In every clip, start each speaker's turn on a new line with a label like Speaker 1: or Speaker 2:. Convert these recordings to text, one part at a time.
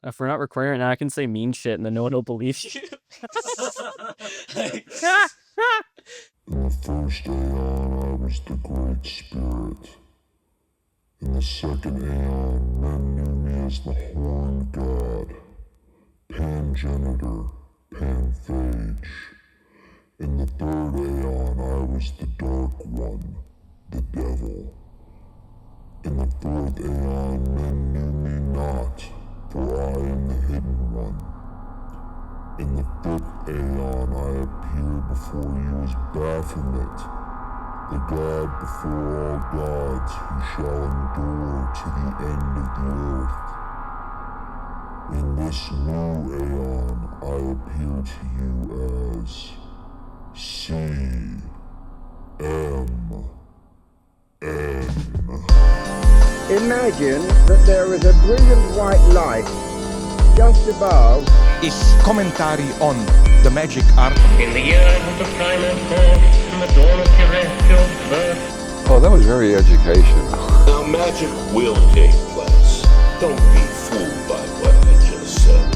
Speaker 1: If we're not recording it now, I can say mean shit and then no one will believe you.
Speaker 2: In the first aeon, I was the Great Spirit. In the second aeon, men knew me as the Horned God, Pangenitor, Panphage. In the third aeon, I was the Dark One, the Devil. In the fourth aeon, men knew me not, for I am the Hidden One. In the fifth aeon, I appeared before you as Baphomet, the God before all gods who shall endure to the end of the earth. In this new aeon, I appear to you as CMN.
Speaker 3: Imagine that there is a brilliant white light just above.
Speaker 4: Is commentary on the magic art.
Speaker 5: In the year of the primal force and the dawn of terrestrial birth.
Speaker 6: Oh, that was very educational.
Speaker 7: Now magic will take place. Don't be fooled by what I just said.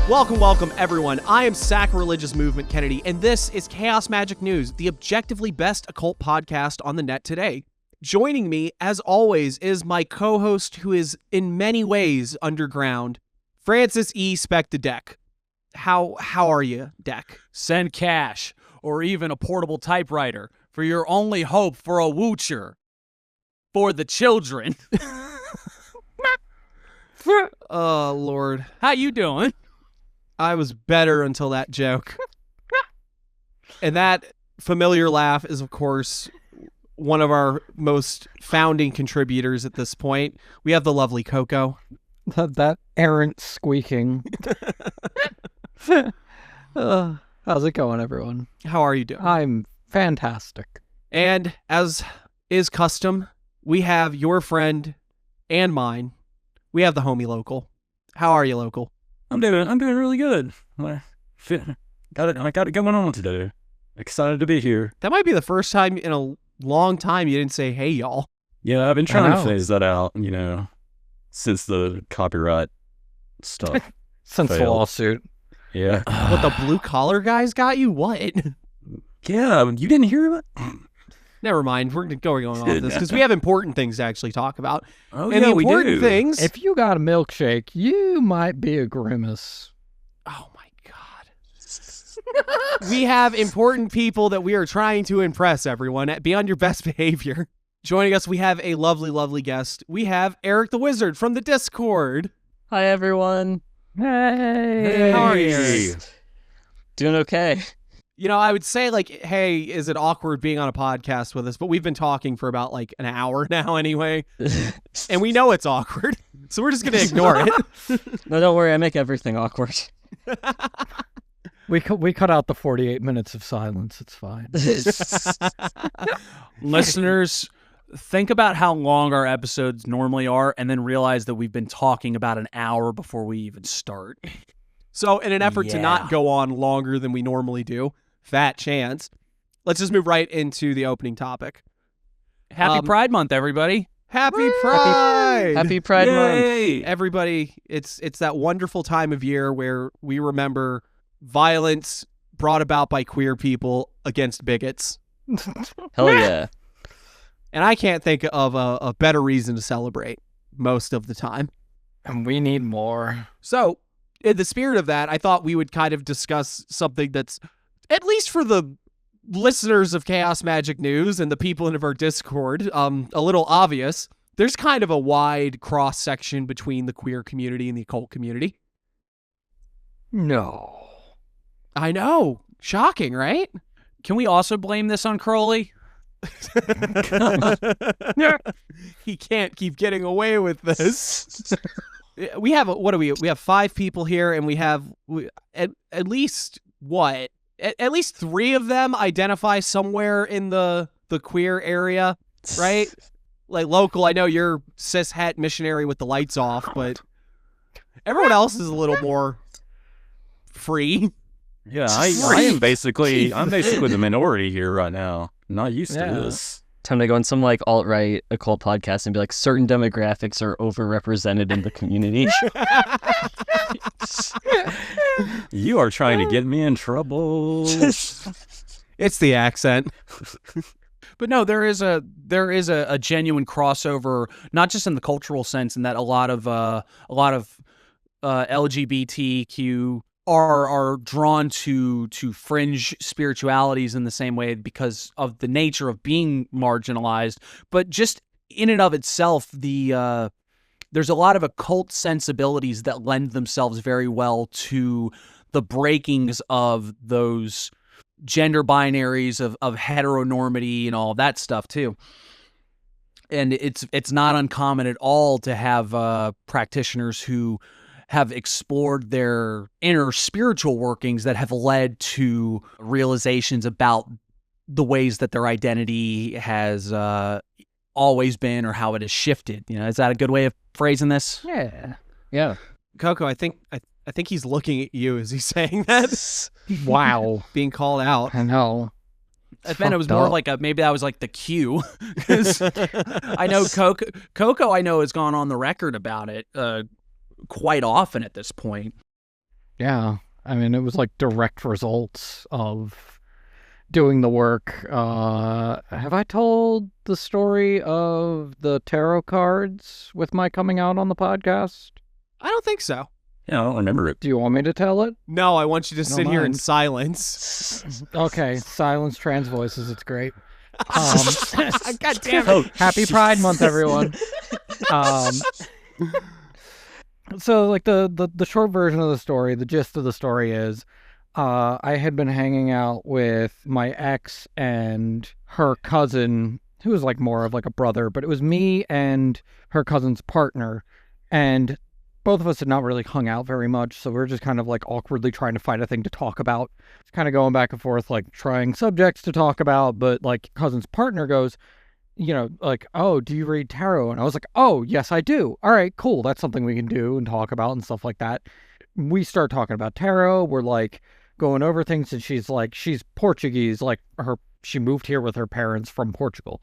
Speaker 8: Welcome, everyone. I am Sacrilegious Movement Kennedy, and this is Chaos Magic News, the objectively best occult podcast on the net today. Joining me, as always, is my co-host, who is in many ways underground, Francis E. Spec the Deck. How are you, Deck?
Speaker 9: Send cash, or even a portable typewriter, for your only hope for a woocher. For the children.
Speaker 8: Oh, Lord.
Speaker 9: How you doing?
Speaker 8: I was better until that joke. And that familiar laugh is, of course, one of our most founding contributors at this point. We have the lovely Coco.
Speaker 10: That errant squeaking. How's it going, everyone?
Speaker 8: How are you doing?
Speaker 10: I'm fantastic.
Speaker 8: And as is custom, we have your friend and mine. We have the homie Local. How are you, Local?
Speaker 1: I'm doing really good. I got it going on today. Excited to be here.
Speaker 8: That might be the first time in a long time you didn't say, hey, y'all.
Speaker 1: Yeah, I've been trying to phase that out, since the copyright stuff.
Speaker 10: Since the lawsuit.
Speaker 1: Yeah.
Speaker 8: What, the blue collar guys got you? What?
Speaker 1: Yeah, you didn't hear about it?
Speaker 8: Never mind. We're going on with this because we have important things to actually talk about.
Speaker 1: Oh,
Speaker 8: and
Speaker 1: yeah,
Speaker 8: the important things.
Speaker 10: If you got a milkshake, you might be a grimace.
Speaker 8: Oh my God. We have important people that we are trying to impress, everyone. Be on your best behavior. Joining us, we have a lovely, lovely guest. We have Eric the Wizard from the Discord.
Speaker 1: Hi, everyone.
Speaker 10: Hey.
Speaker 8: How are you, Eric?
Speaker 1: Doing okay.
Speaker 8: I would say, hey, is it awkward being on a podcast with us? But we've been talking for about, an hour now anyway. And we know it's awkward. So we're just going to ignore it.
Speaker 1: No, don't worry. I make everything awkward.
Speaker 10: We cut out the 48 minutes of silence. It's fine.
Speaker 9: Listeners, think about how long our episodes normally are and then realize that we've been talking about an hour before we even start.
Speaker 8: So in an effort to not go on longer than we normally do, fat chance, let's just move right into the opening topic.
Speaker 9: Happy Pride Month, everybody.
Speaker 8: Happy Pride!
Speaker 1: Happy Pride Month.
Speaker 8: Everybody, it's that wonderful time of year where we remember violence brought about by queer people against bigots.
Speaker 1: Hell yeah.
Speaker 8: And I can't think of a better reason to celebrate most of the time.
Speaker 10: And we need more.
Speaker 8: So, in the spirit of that, I thought we would kind of discuss something that's, at least for the listeners of Chaos Magic News and the people in our Discord, a little obvious. There's kind of a wide cross-section between the queer community and the occult community.
Speaker 10: No.
Speaker 8: I know. Shocking, right?
Speaker 9: Can we also blame this on Crowley?
Speaker 8: He can't keep getting away with this. We have, we have 5 people here, and we have at least, at least 3 of them identify somewhere in the queer area, right? Like, Local, I know you're cis het missionary with the lights off, but everyone else is a little more free.
Speaker 1: Yeah, I'm basically the minority here right now. Not used to this.
Speaker 6: Time to go on some like alt-right occult podcast and be like, certain demographics are overrepresented in the community.
Speaker 1: You are trying to get me in trouble.
Speaker 8: It's the accent.
Speaker 9: But no, there is a genuine crossover, not just in the cultural sense, in that a lot of LGBTQ are drawn to fringe spiritualities in the same way because of the nature of being marginalized. But just in and of itself, there's a lot of occult sensibilities that lend themselves very well to the breakings of those gender binaries of heteronormity and all that stuff too. And it's not uncommon at all to have practitioners who have explored their inner spiritual workings that have led to realizations about the ways that their identity has always been or how it has shifted. You know, is that a good way of phrasing this?
Speaker 10: Yeah.
Speaker 8: Coco, I think he's looking at you as he's saying that.
Speaker 10: Wow.
Speaker 8: Being called out.
Speaker 10: I know.
Speaker 9: I meant it was more like maybe that was like the cue. Because I know Coco I know has gone on the record about it quite often at this point.
Speaker 10: Yeah. I mean, it was like direct results of doing the work. Have I told the story of the tarot cards with my coming out on the podcast?
Speaker 8: I don't think so.
Speaker 1: Yeah, I don't remember it.
Speaker 10: Do you want me to tell it?
Speaker 8: No, I want you to sit here in
Speaker 10: mind.
Speaker 8: silence.
Speaker 10: Okay, silence trans voices. It's great.
Speaker 8: God damn it.
Speaker 10: Happy Pride Month, everyone. So, like, the short version of the story, the gist of the story is, I had been hanging out with my ex and her cousin, who was like more of like a brother, but it was me and her cousin's partner, and both of us had not really hung out very much, so we were just kind of like awkwardly trying to find a thing to talk about. It's kind of going back and forth, like trying subjects to talk about, but like cousin's partner goes, you know, like, oh, do you read tarot? And I was like, oh, yes, I do. All right, cool. That's something we can do and talk about and stuff like that. We start talking about tarot. We're like going over things, and she's like, she's Portuguese, like she moved here with her parents from Portugal.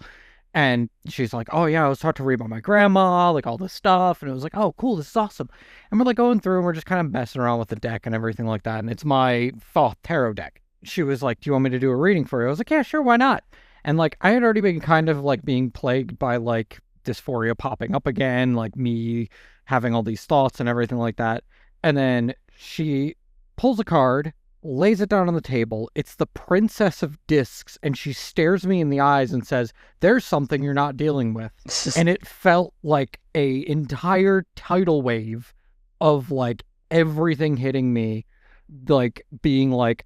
Speaker 10: And she's like, oh yeah, I was taught to read by my grandma, like all this stuff. And it was like, oh, cool, this is awesome. And we're like going through and we're just kind of messing around with the deck and everything like that. And it's my Thoth tarot deck. She was like, do you want me to do a reading for you? I was like, yeah, sure, why not? And like, I had already been kind of like being plagued by like dysphoria popping up again, like me having all these thoughts and everything like that. And then she pulls a card, lays it down on the table. It's the Princess of Discs, and she stares me in the eyes and says, there's something you're not dealing with. And it felt like a entire tidal wave of like everything hitting me, like being like,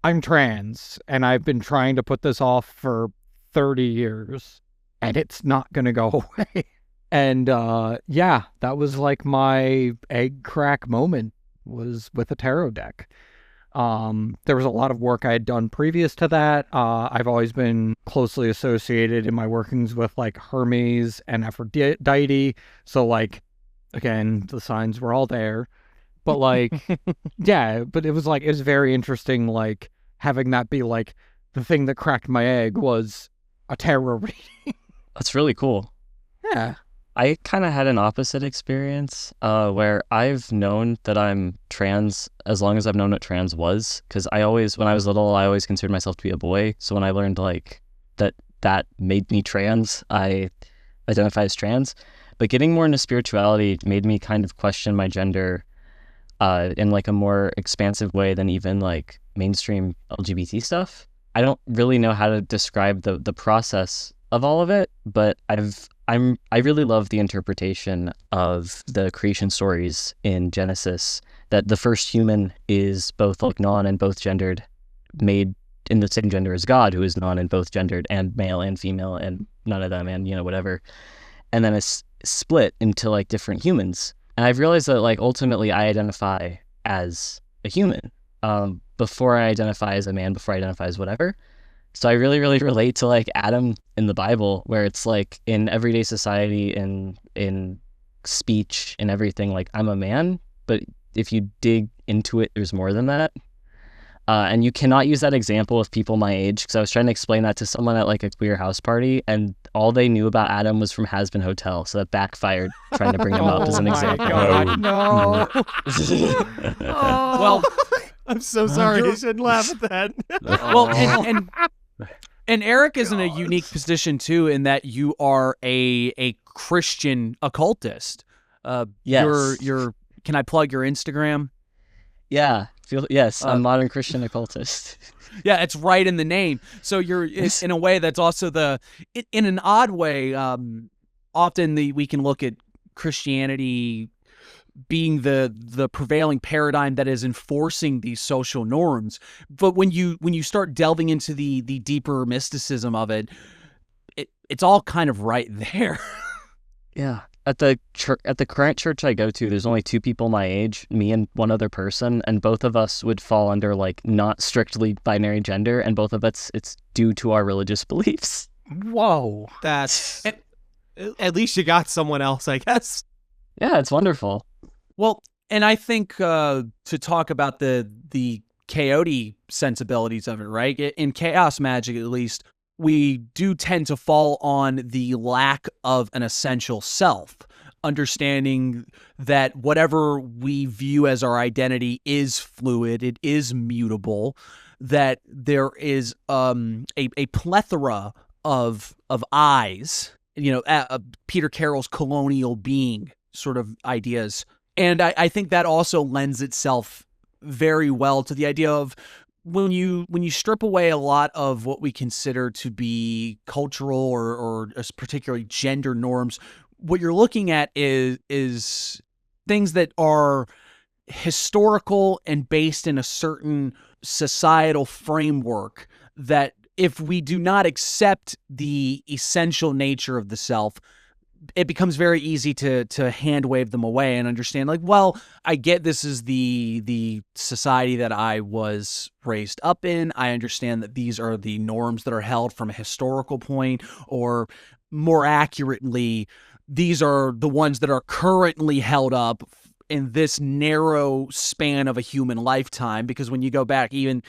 Speaker 10: I'm trans, and I've been trying to put this off for 30 years, and it's not going to go away. And yeah, that was like my egg crack moment, was with a tarot deck. There was a lot of work I had done previous to that. I've always been closely associated in my workings with like Hermes and Aphrodite. So like, again, the signs were all there, but like, yeah, but it was very interesting. Like having that be like the thing that cracked my egg was a tarot reading.
Speaker 6: That's really cool.
Speaker 10: Yeah.
Speaker 6: I kind of had an opposite experience where I've known that I'm trans as long as I've known what trans was. Because when I was little, I always considered myself to be a boy. So when I learned like that made me trans, I identify as trans. But getting more into spirituality made me kind of question my gender in like a more expansive way than even like mainstream LGBT stuff. I don't really know how to describe the process of all of it, but I really love the interpretation of the creation stories in Genesis, that the first human is both like non and both gendered, made in the same gender as God, who is non and both gendered, and male and female, and none of them, and whatever. And then it's split into like different humans. And I've realized that like ultimately I identify as a human before I identify as a man, before I identify as whatever. So I really, really relate to like Adam in the Bible, where it's like in everyday society, in speech and everything, like I'm a man, but if you dig into it, there's more than that. And you cannot use that example with people my age, because I was trying to explain that to someone at like a queer house party, and all they knew about Adam was from Has Been Hotel, so that backfired trying to bring him up as an example.
Speaker 10: God, no.
Speaker 8: Well, I'm so sorry. I shouldn't laugh at that. Well, and Eric is in a unique position too, in that you are a Christian occultist.
Speaker 6: Yes.
Speaker 8: You're. Can I plug your Instagram?
Speaker 6: Yeah. Yes, I'm modern Christian occultist.
Speaker 8: Yeah, it's right in the name. So you're in a way that's also in an odd way. Often we can look at Christianity being the prevailing paradigm that is enforcing these social norms. But when you start delving into the deeper mysticism of it, it's all kind of right there.
Speaker 6: Yeah. At the current church I go to, there's only 2 people my age, me and one other person, and both of us would fall under like not strictly binary gender, and both of it's due to our religious beliefs.
Speaker 10: Whoa.
Speaker 8: That's at least you got someone else, I guess.
Speaker 6: Yeah, it's wonderful.
Speaker 8: Well, and I think to talk about the chaotic sensibilities of it, right? In chaos magic, at least, we do tend to fall on the lack of an essential self, understanding that whatever we view as our identity is fluid, it is mutable, that there is a plethora of eyes, Peter Carroll's colonial being sort of ideas. And I think that also lends itself very well to the idea of when you strip away a lot of what we consider to be cultural or particularly gender norms, what you're looking at is things that are historical and based in a certain societal framework, that if we do not accept the essential nature of the self, it becomes very easy to hand wave them away and understand, like, well, I get this is the society that I was raised up in. I understand that these are the norms that are held from a historical point, or more accurately, these are the ones that are currently held up in this narrow span of a human lifetime. Because when you go back even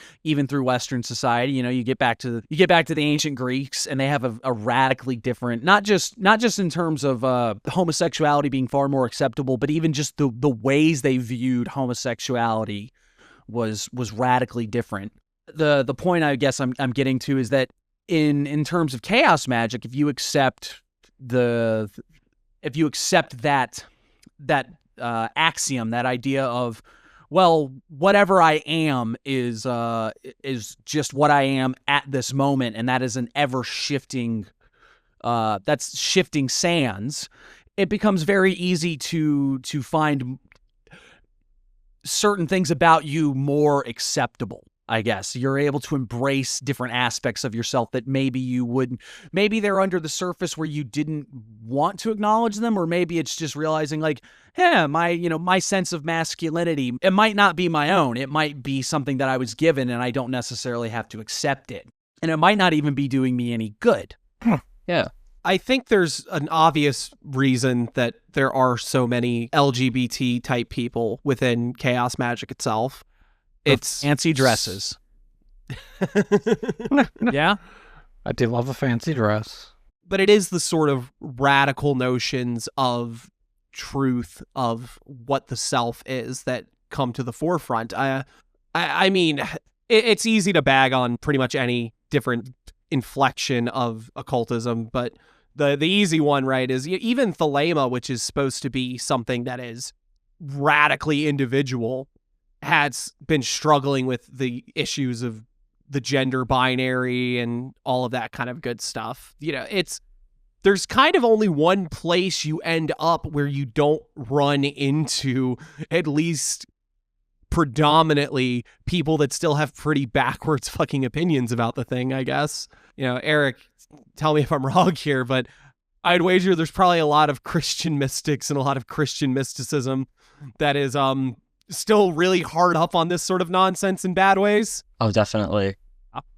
Speaker 8: through Western society, you get back to the ancient Greeks, and they have a radically different, not just in terms of homosexuality being far more acceptable, but even just the ways they viewed homosexuality was radically different. The point I guess I'm getting to is that in terms of chaos magic, if you accept that axiom, that idea of, well, whatever I am is just what I am at this moment, and that is an ever shifting, that's shifting sands. It becomes very easy to find certain things about you more acceptable. I guess you're able to embrace different aspects of yourself that maybe you wouldn't. Maybe they're under the surface where you didn't want to acknowledge them, or maybe it's just realizing, like, my sense of masculinity, it might not be my own. It might be something that I was given, and I don't necessarily have to accept it. And it might not even be doing me any good.
Speaker 6: Yeah.
Speaker 11: I think there's an obvious reason that there are so many LGBT type people within chaos magic itself. It's
Speaker 8: fancy dresses. Yeah?
Speaker 10: I do love a fancy dress.
Speaker 11: But it is the sort of radical notions of truth of what the self is that come to the forefront. I mean, it's easy to bag on pretty much any different inflection of occultism, but the easy one, right, is even Thelema, which is supposed to be something that is radically individual, has been struggling with the issues of the gender binary and all of that kind of good stuff. There's kind of only one place you end up where you don't run into at least predominantly people that still have pretty backwards fucking opinions about the thing, I guess. Eric, tell me if I'm wrong here, but I'd wager there's probably a lot of Christian mystics and a lot of Christian mysticism that is still really hard up on this sort of nonsense in bad ways.
Speaker 6: Oh, definitely.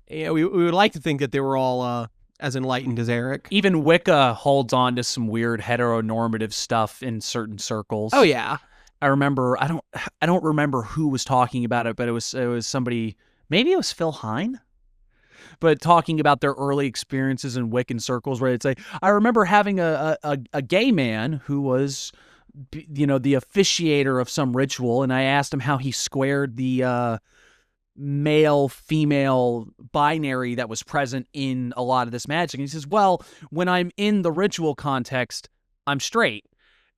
Speaker 11: Yeah, we would like to think that they were all as enlightened as Eric.
Speaker 8: Even Wicca holds on to some weird heteronormative stuff in certain circles.
Speaker 11: Oh yeah.
Speaker 8: I remember, I don't remember who was talking about it, but it was somebody
Speaker 9: maybe it was Phil Hine, but talking about their early experiences in Wiccan circles, where it's like, I remember having a gay man who was, the officiator of some ritual, and I asked him how he squared the male-female binary that was present in a lot of this magic. And he says, well, when I'm in the ritual context, I'm straight.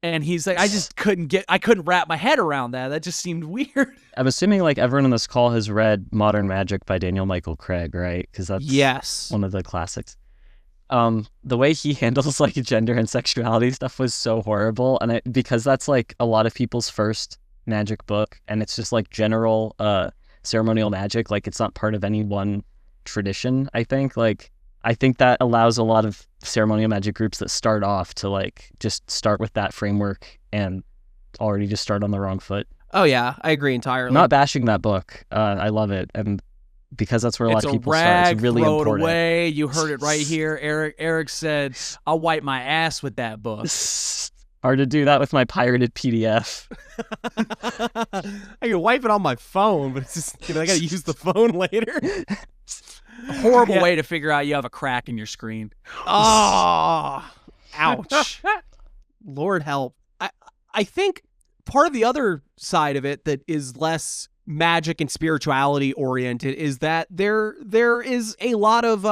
Speaker 9: And he's like, I couldn't wrap my head around that. That just seemed weird.
Speaker 6: I'm assuming like everyone on this call has read Modern Magic by Daniel Michael Craig, right? Because that's one of the classics. The way he handles like gender and sexuality stuff was so horrible. And because that's like a lot of people's first magic book, and it's just like general ceremonial magic, like it's not part of any one tradition, I think. Like, I think that allows a lot of ceremonial magic groups that start off to like just start with that framework and already just start on the wrong foot.
Speaker 11: Oh yeah, I agree entirely.
Speaker 6: I'm not bashing that book. I love it, and because that's where a lot of people start. It's really
Speaker 9: throw
Speaker 6: important.
Speaker 9: It away. You heard it right here. Eric said, "I'll wipe my ass with that book."
Speaker 6: Hard to do that with my pirated PDF.
Speaker 11: I can wipe it on my phone, but it's just I gotta use the phone later.
Speaker 9: Horrible way to figure out you have a crack in your screen.
Speaker 11: Oh, ouch. Lord help. I think part of the other side of it that is less magic and spirituality oriented is that there is a lot of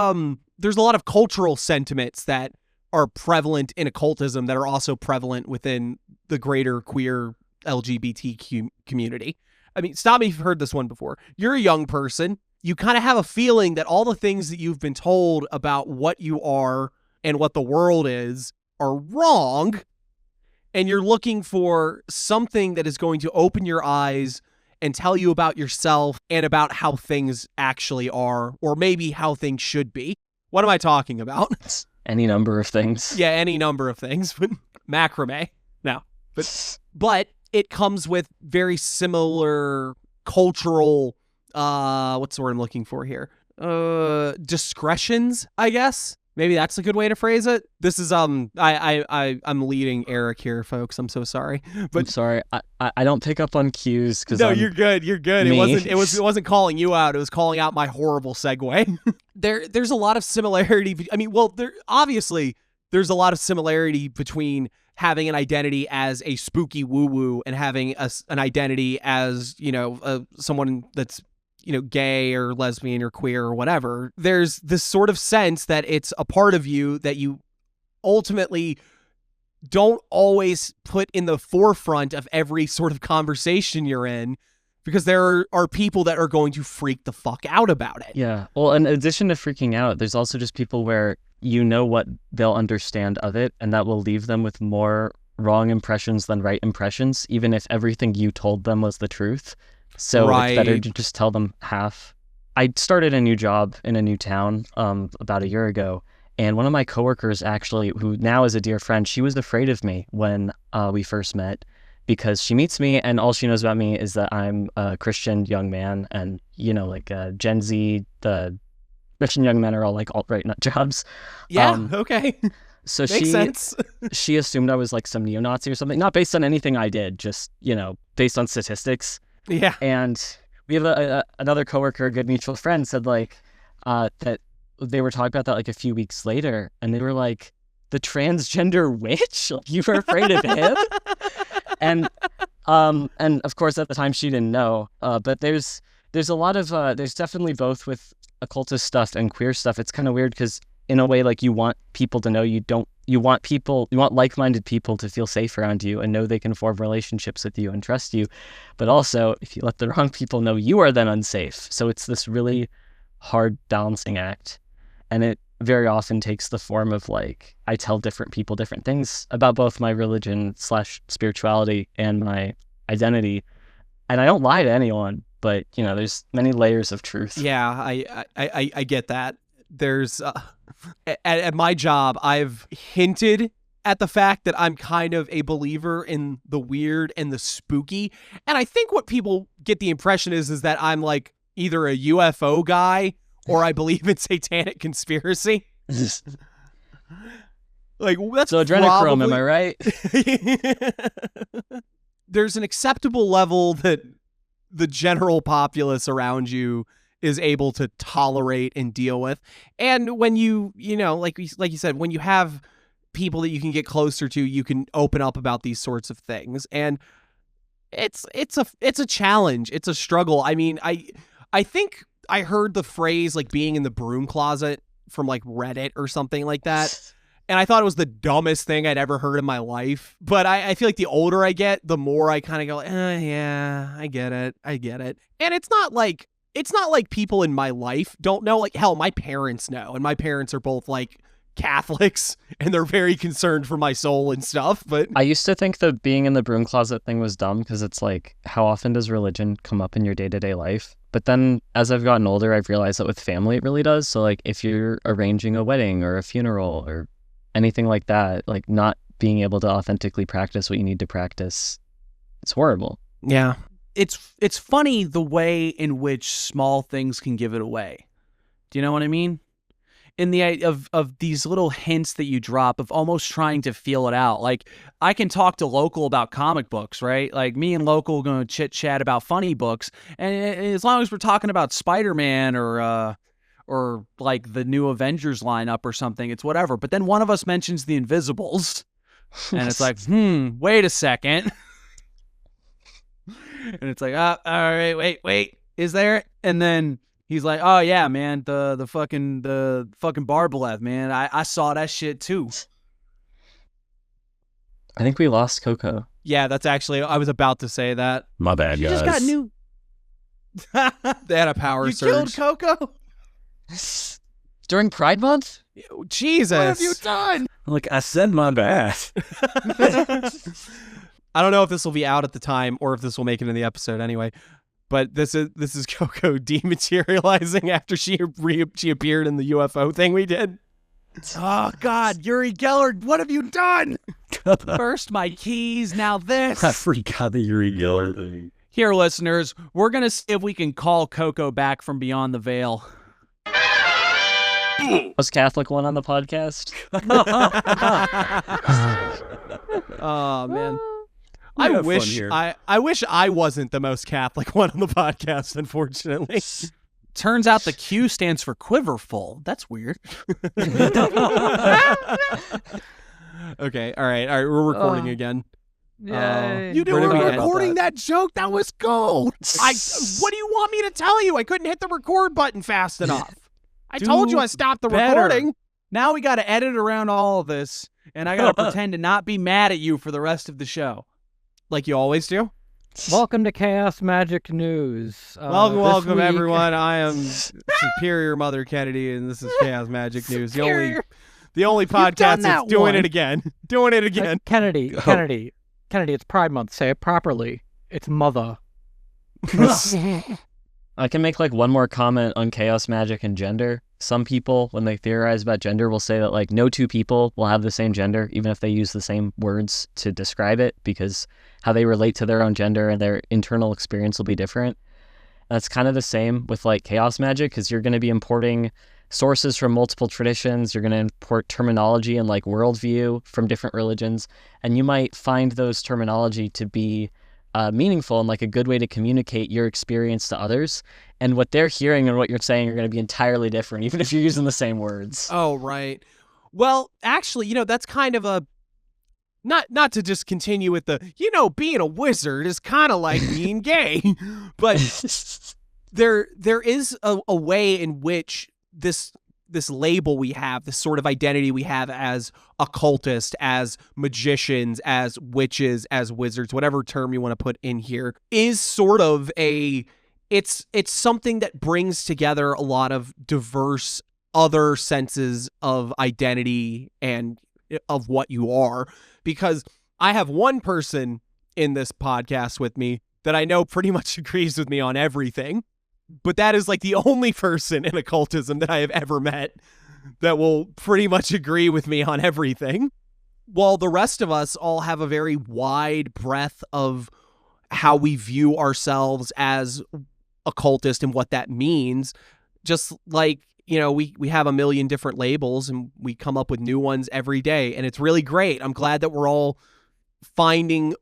Speaker 11: there's a lot of cultural sentiments that are prevalent in occultism that are also prevalent within the greater queer LGBTQ community. I mean, stop me if you've heard this one before. You're a young person. You kind of have a feeling that all the things that you've been told about what you are and what the world is are wrong, and you're looking for something that is going to open your eyes and tell you about yourself and about how things actually are, or maybe how things should be. What am I talking about?
Speaker 6: Any number of things.
Speaker 11: Yeah, any number of things, but macrame. No. But it comes with very similar cultural what's the word I'm looking for here? Discretions, I guess. Maybe that's a good way to phrase it. This is I'm leading Eric here, folks. I'm so sorry. But
Speaker 6: I'm sorry. I don't pick up on cues because
Speaker 11: no, you're good. You're good.
Speaker 6: Me.
Speaker 11: It wasn't calling you out. It was calling out my horrible segue. There's a lot of similarity. I mean, well, there's a lot of similarity between having an identity as a spooky woo-woo and having an identity as, someone that's, gay or lesbian or queer or whatever. There's this sort of sense that it's a part of you that you ultimately don't always put in the forefront of every sort of conversation you're in, because there are people that are going to freak the fuck out about it.
Speaker 6: Yeah. Well, in addition to freaking out, there's also just people where what they'll understand of it, and that will leave them with more wrong impressions than right impressions, even if everything you told them was the truth. So It's better to just tell them half. I started a new job in a new town about a year ago, and one of my coworkers actually, who now is a dear friend, she was afraid of me when we first met, because she meets me and all she knows about me is that I'm a Christian young man, and Gen Z, the Christian young men are all like alt-right nut jobs.
Speaker 11: Yeah, okay.
Speaker 6: So
Speaker 11: Makes sense.
Speaker 6: She assumed I was like some neo-Nazi or something, not based on anything I did, just, based on statistics.
Speaker 11: Yeah.
Speaker 6: And we have another coworker, a good mutual friend, said that they were talking about that like a few weeks later, and they were like, the transgender witch? Like, you were afraid of him? And of course at the time she didn't know. But there's a lot of there's definitely both with occultist stuff and queer stuff. It's kind of weird because in a way, like, you want people to know you want like-minded people to feel safe around you and know they can form relationships with you and trust you. But also, if you let the wrong people know, you are then unsafe. So it's this really hard balancing act. And it very often takes the form of, like, I tell different people different things about both my religion / spirituality and my identity. And I don't lie to anyone, but, there's many layers of truth.
Speaker 11: Yeah, I get that. There's at my job, I've hinted at the fact that I'm kind of a believer in the weird and the spooky. And I think what people get the impression is that I'm like either a UFO guy or I believe in satanic conspiracy. Like, that's
Speaker 6: so adrenochrome, am I right?
Speaker 11: There's an acceptable level that the general populace around you is able to tolerate and deal with. And when you know, like you said, when you have people that you can get closer to, you can open up about these sorts of things. And it's a challenge. It's a struggle. I mean, I think I heard the phrase like being in the broom closet from like Reddit or something like that. And I thought it was the dumbest thing I'd ever heard in my life. But I feel like the older I get, the more I kind of go, yeah, I get it. And it's not like people in my life don't know. Like, hell, my parents know. And my parents are both like Catholics, and they're very concerned for my soul and stuff. But
Speaker 6: I used to think the being in the broom closet thing was dumb because it's like, how often does religion come up in your day-to-day life? But then as I've gotten older, I've realized that with family, it really does. So like if you're arranging a wedding or a funeral or anything like that, like not being able to authentically practice what you need to practice, it's horrible.
Speaker 11: yeah,
Speaker 9: It's funny the way in which small things can give it away. Do you know what I mean? In the of these little hints that you drop of almost trying to feel it out. Like I can talk to Local about comic books, right? Like me and Local are going to chit chat about funny books, and as long as we're talking about Spider-Man or like the new Avengers lineup or something, it's whatever. But then one of us mentions the Invisibles, and it's like, wait a second. And it's like, all right, wait, is there? And then he's like, oh yeah, man, the fucking Barbaleth, man. I saw that shit too.
Speaker 6: I think we lost Coco.
Speaker 11: yeah, that's actually, I was about to say that.
Speaker 1: My bad, guys.
Speaker 9: Just got new.
Speaker 11: They had a power
Speaker 9: You
Speaker 11: surge.
Speaker 9: killed Coco?
Speaker 6: During Pride Month?
Speaker 11: Jesus.
Speaker 9: What have you done?
Speaker 1: Like I said, my bad.
Speaker 11: I don't know if this will be out at the time or if this will make it in the episode anyway. But this is Coco dematerializing after she appeared in the UFO thing we did.
Speaker 9: Oh God, Uri Geller, what have you done? First my keys, now this.
Speaker 1: I forgot the Uri Geller thing.
Speaker 9: Here, listeners, we're gonna see if we can call Coco back from beyond the veil.
Speaker 6: Was Catholic one on the podcast?
Speaker 11: Oh man.
Speaker 1: We
Speaker 11: I
Speaker 1: have fun
Speaker 11: wish
Speaker 1: here.
Speaker 11: I wish I wasn't the most Catholic one on the podcast, unfortunately.
Speaker 9: Turns out the Q stands for quiverful. That's weird.
Speaker 11: Okay, all right, we're recording again.
Speaker 10: Yay.
Speaker 9: You
Speaker 11: Where did we end
Speaker 9: recording that joke. That was gold.
Speaker 11: What do you want me to tell you? I couldn't hit the record button fast enough. I
Speaker 9: Do
Speaker 11: told you I stopped the
Speaker 9: better.
Speaker 11: recording.
Speaker 9: Now we got to edit around all of this, and I got to pretend to not be mad at you for the rest of the show.
Speaker 11: Like you always do.
Speaker 10: Welcome to Chaos Magic News.
Speaker 11: Welcome,
Speaker 10: this week-
Speaker 11: everyone. I am Superior Mother Kennedy, and this is Chaos Magic News. The only
Speaker 10: done
Speaker 11: podcast
Speaker 10: that
Speaker 11: that's doing
Speaker 10: one.
Speaker 11: it again. Doing it again.
Speaker 10: Kennedy, it's Pride Month. Say it properly. It's Mother.
Speaker 6: I can make like one more comment on chaos magic and gender. Some people, when they theorize about gender, will say that like no two people will have the same gender, even if they use the same words to describe it, because how they relate to their own gender and their internal experience will be different. That's kind of the same with like chaos magic, because you're going to be importing sources from multiple traditions. You're going to import terminology and like worldview from different religions, and you might find those terminology to be meaningful and like a good way to communicate your experience to others. And what they're hearing and what you're saying are going to be entirely different, even if you're using the same words.
Speaker 11: Oh, right. Well, actually, that's kind of a not to just continue with the, being a wizard is kind of like being gay, but there is a way in which this label we have, this sort of identity we have as occultist, as magicians, as witches, as wizards, whatever term you want to put in here, is sort of it's something that brings together a lot of diverse other senses of identity and of what you are. Because I have one person in this podcast with me that I know pretty much agrees with me on everything. But that is like the only person in occultism that I have ever met that will pretty much agree with me on everything. While the rest of us all have a very wide breadth of how we view ourselves as occultist and what that means. Just like, we have a million different labels and we come up with new ones every day. And it's really great. I'm glad that we're all finding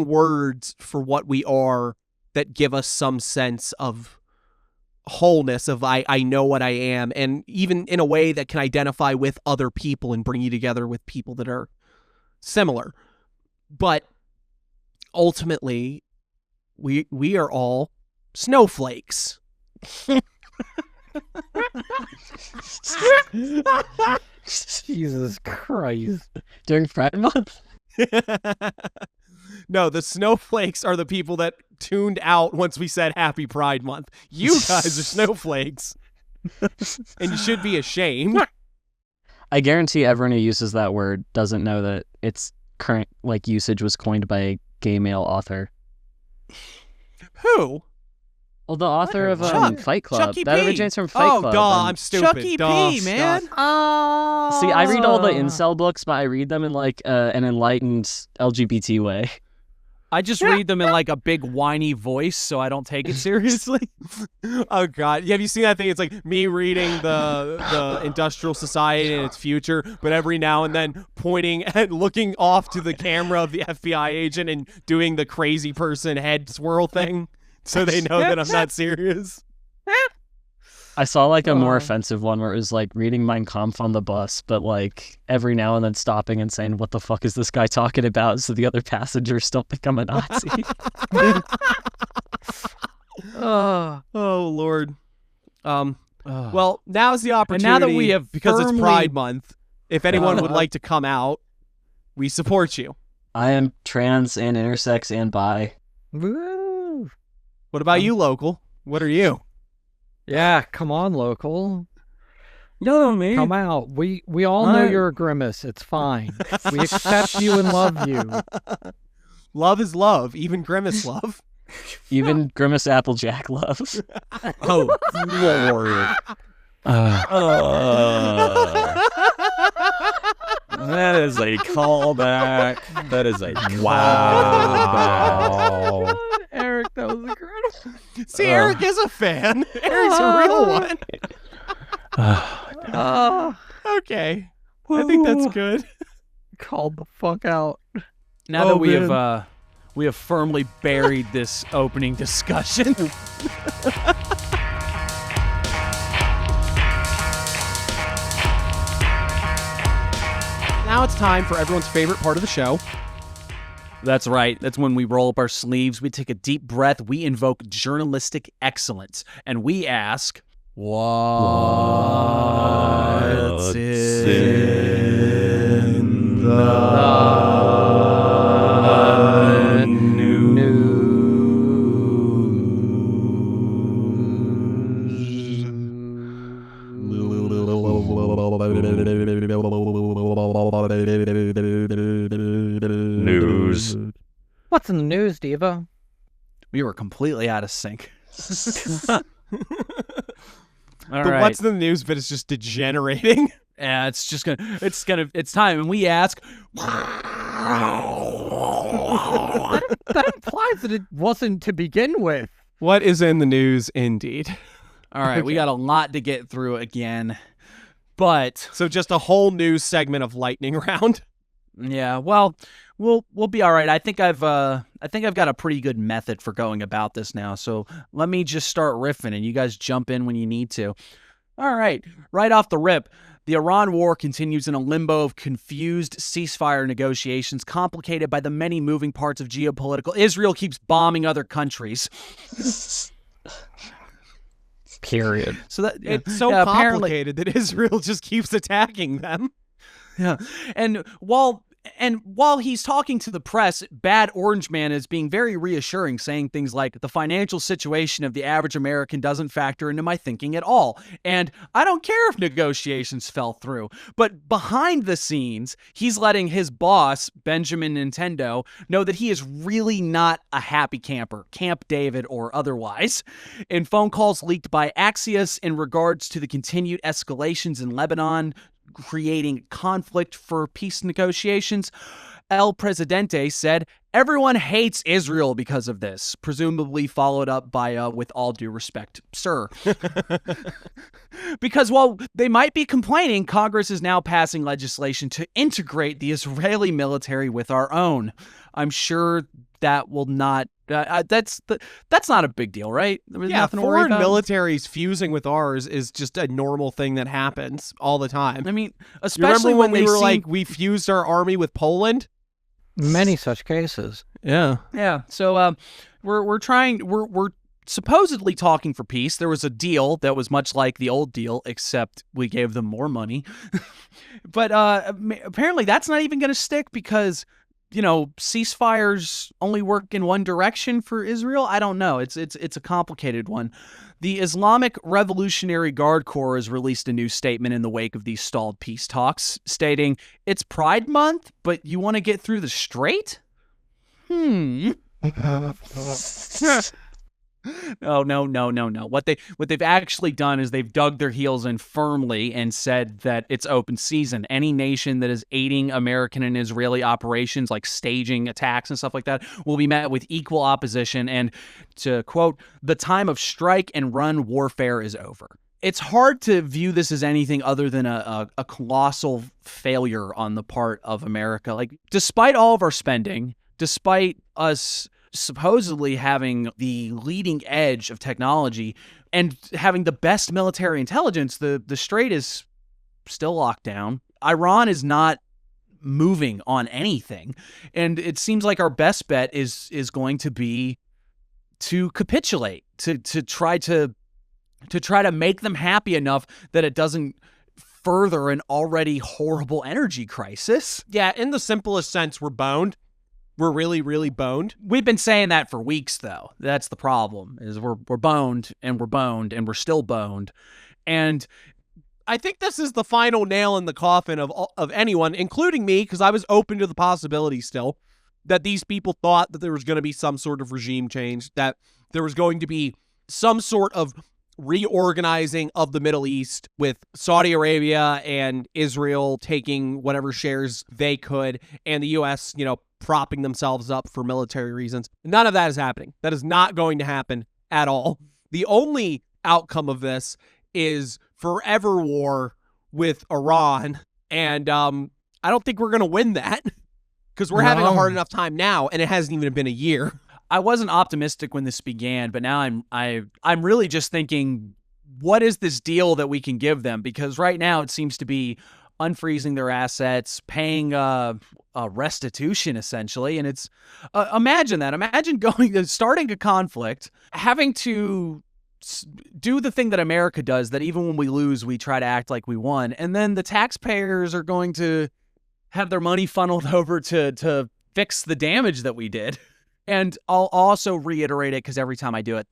Speaker 11: words for what we are that give us some sense of wholeness of I know what I am, and even in a way that can identify with other people and bring you together with people that are similar. But ultimately, we are all snowflakes.
Speaker 10: Jesus Christ.
Speaker 6: During Pride Month?
Speaker 11: No, the snowflakes are the people that tuned out once we said Happy Pride Month. You guys are snowflakes. And you should be ashamed.
Speaker 6: I guarantee everyone who uses that word doesn't know that its current usage was coined by a gay male author.
Speaker 11: Who?
Speaker 6: Well, the author of Fight Club.
Speaker 11: Chucky
Speaker 6: That
Speaker 11: P.
Speaker 6: originates from Fight Club.
Speaker 11: Oh, God, I'm stupid.
Speaker 8: Chucky P, man.
Speaker 6: See, I read all the incel books, but I read them in an enlightened LGBT way.
Speaker 9: I just read them in a big whiny voice, so I don't take it seriously.
Speaker 11: Oh God! Have you seen that thing? It's like me reading the Industrial Society and its future, but every now and then pointing and looking off to the camera of the FBI agent and doing the crazy person head swirl thing, so they know that I'm not serious.
Speaker 6: I saw a more offensive one where it was reading Mein Kampf on the bus, but every now and then stopping and saying, "What the fuck is this guy talking about?" So the other passengers don't think I'm a Nazi.
Speaker 11: Oh Lord. Well, now's the opportunity.
Speaker 9: And now that we have
Speaker 11: because it's
Speaker 9: firmly-
Speaker 11: Pride Month, if anyone would like to come out, we support you.
Speaker 6: I am trans and intersex and bi.
Speaker 10: Woo.
Speaker 11: What about you, local? What are you?
Speaker 10: Yeah, come on, local.
Speaker 1: No, me.
Speaker 10: Come out. We all know you're a grimace. It's fine. We accept you and love you.
Speaker 11: Love is love, even grimace love.
Speaker 6: Even Grimace Applejack love.
Speaker 1: Oh, Lord. That is a callback. That is a wow.
Speaker 10: Eric, that was incredible.
Speaker 11: See, Eric is a fan. Eric's a real one. Okay. I think that's good.
Speaker 10: Called the fuck out.
Speaker 9: Now that we have firmly buried this opening discussion.
Speaker 11: Now it's time for everyone's favorite part of the show.
Speaker 9: That's right. That's when we roll up our sleeves, we take a deep breath, we invoke journalistic excellence, and we ask, what's in the news?
Speaker 1: News.
Speaker 10: What's in the news, Diva?
Speaker 9: We were completely out of sync. All
Speaker 11: But
Speaker 9: right.
Speaker 11: what's the news bit is just degenerating.
Speaker 9: Yeah, it's time, and we ask.
Speaker 10: That implies that it wasn't to begin with.
Speaker 11: What is in the news, indeed?
Speaker 9: All right, we got a lot to get through again, but
Speaker 11: So just a whole news segment of lightning round.
Speaker 9: yeah, well, we'll be all right. I think I've got a pretty good method for going about this now. So let me just start riffing, and you guys jump in when you need to. All right, right off the rip. The Iran war continues in a limbo of confused ceasefire negotiations, complicated by the many moving parts of geopolitical. Israel keeps bombing other countries.
Speaker 10: Period.
Speaker 9: So that
Speaker 11: It's so
Speaker 9: apparently,
Speaker 11: complicated that Israel just keeps attacking them.
Speaker 9: yeah. And while he's talking to the press, Bad Orange Man is being very reassuring, saying things like, the financial situation of the average American doesn't factor into my thinking at all. And I don't care if negotiations fell through. But behind the scenes, he's letting his boss, Benjamin Nintendo, know that he is really not a happy camper, Camp David or otherwise. In phone calls leaked by Axios in regards to the continued escalations in Lebanon, creating conflict for peace negotiations, El Presidente said, everyone hates Israel because of this, presumably followed up by, with all due respect, sir. Because while they might be complaining, Congress is now passing legislation to integrate the Israeli military with our own. I'm sure that will not. That's not a big deal, right? There's
Speaker 11: Yeah,
Speaker 9: nothing to worry
Speaker 11: foreign
Speaker 9: about.
Speaker 11: militaries fusing with ours is just a normal thing that happens all the time.
Speaker 9: I mean,
Speaker 11: You
Speaker 9: especially
Speaker 11: remember when we
Speaker 9: they
Speaker 11: were
Speaker 9: seem-
Speaker 11: like, we fused our army with Poland?
Speaker 10: Many such cases.
Speaker 11: Yeah.
Speaker 9: Yeah. So we're supposedly talking for peace. There was a deal that was much like the old deal, except we gave them more money. But apparently that's not even going to stick because, ceasefires only work in one direction for Israel. I don't know. It's a complicated one. The Islamic Revolutionary Guard Corps has released a new statement in the wake of these stalled peace talks, stating, "It's Pride Month, but you want to get through the strait? Oh, no. What they've actually done is they've dug their heels in firmly and said that it's open season. Any nation that is aiding American and Israeli operations, like staging attacks and stuff like that, will be met with equal opposition. And to quote, the time of strike and run warfare is over." It's hard to view this as anything other than a colossal failure on the part of America. Like, despite all of our spending, despite us supposedly having the leading edge of technology and having the best military intelligence, the strait is still locked down. Iran is not moving on anything. And it seems like our best bet is going to be to capitulate, to try to make them happy enough that it doesn't further an already horrible energy crisis.
Speaker 11: Yeah, in the simplest sense, we're boned. We're really, really boned.
Speaker 9: We've been saying that for weeks, though. That's the problem, is we're boned, and we're still boned. And
Speaker 11: I think this is the final nail in the coffin of anyone, including me, because I was open to the possibility still that these people thought that there was going to be some sort of regime change, that there was going to be some sort of reorganizing of the Middle East with Saudi Arabia and Israel taking whatever shares they could, and the U.S., propping themselves up for military reasons. None of that is happening. That is not going to happen at all. The only outcome of this is forever war with Iran, and I don't think we're going to win that because we're having a hard enough time now, and it hasn't even been a year.
Speaker 9: I wasn't optimistic when this began, but now I'm really just thinking, what is this deal that we can give them? Because right now it seems to be unfreezing their assets, paying restitution essentially, and it's imagine starting a conflict, having to do the thing that America does, that even when we lose, we try to act like we won, and then the taxpayers are going to have their money funneled over to fix the damage that we did. And I'll also reiterate it because every time I do it,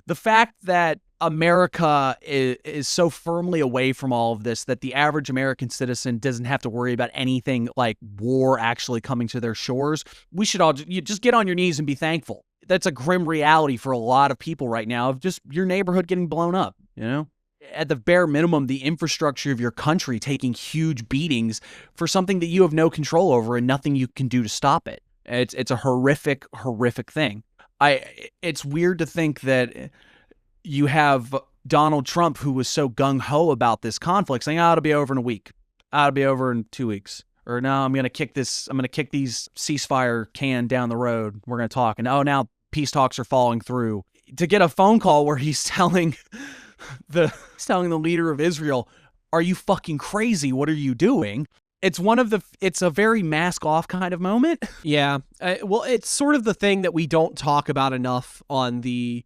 Speaker 9: the fact that America is so firmly away from all of this that the average American citizen doesn't have to worry about anything like war actually coming to their shores, we should all just get on your knees and be thankful. That's a grim reality for a lot of people right now, of just your neighborhood getting blown up, At the bare minimum, the infrastructure of your country taking huge beatings for something that you have no control over and nothing you can do to stop it. It's a horrific thing. It's weird to think that you have Donald Trump, who was so gung-ho about this conflict, saying, it'll be over in a week. It'll be over in 2 weeks. Or no, I'm going to kick these ceasefire can down the road. We're going to talk. And now peace talks are falling through. To get a phone call where he's telling the leader of Israel, "Are you fucking crazy? What are you doing?" It's a very mask off kind of moment.
Speaker 11: Yeah. Well, it's sort of the thing that we don't talk about enough on the